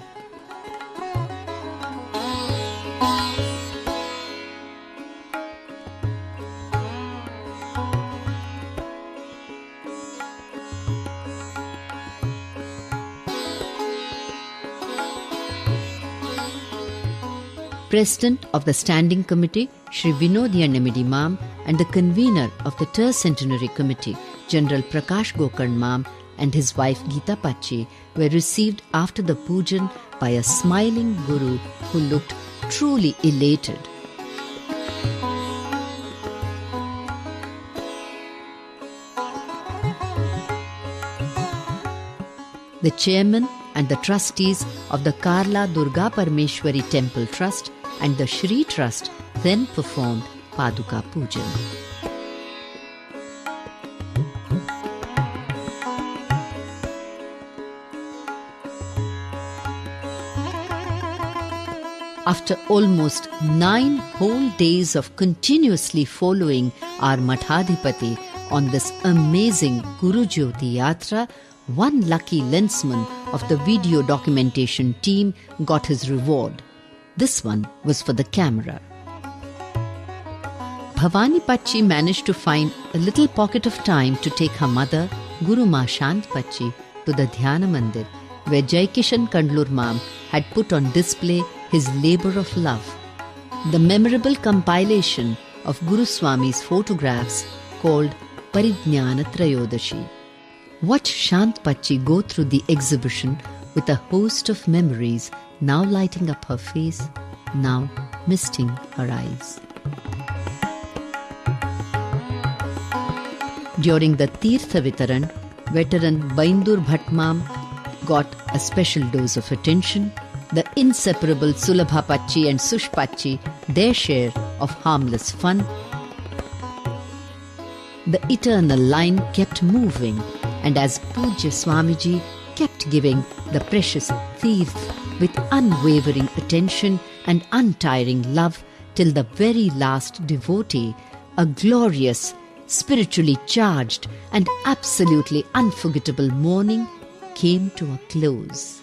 President of the Standing Committee, Shri Vinodya Nemidi Mam, and the convener of the Tercentenary Committee, General Prakash Gokarn Mam, and his wife Gita Pachi were received after the pujan by a smiling Guru who looked truly elated. The chairman and the trustees of the Karla Durga Parmeshwari Temple Trust and the Shri Trust then performed Paduka Pujan. After almost 9 whole days of continuously following our Mathadhipati on this amazing Guru Jyoti Yatra, one lucky lensman of the video documentation team got his reward. This one was for the camera. Bhavani Pachi managed to find a little pocket of time to take her mother, Guru Ma Shant Pachi, to the Dhyana Mandir, where Jaikishan Kandlur Mam had put on display his labor of love. The memorable compilation of Guru Swami's photographs called Parijnana Trayodashi. Watch Shant Pachi go through the exhibition with a host of memories now lighting up her face, now misting her eyes. During the Tirtha Vitaran, veteran Baindur Bhatmam got a special dose of attention. The inseparable Sulabha Pachi and Sush Pachi, their share of harmless fun. The eternal line kept moving, and as Pujya Swamiji kept giving the precious Tirth with unwavering attention and untiring love till the very last devotee, a glorious, spiritually charged and absolutely unforgettable morning came to a close.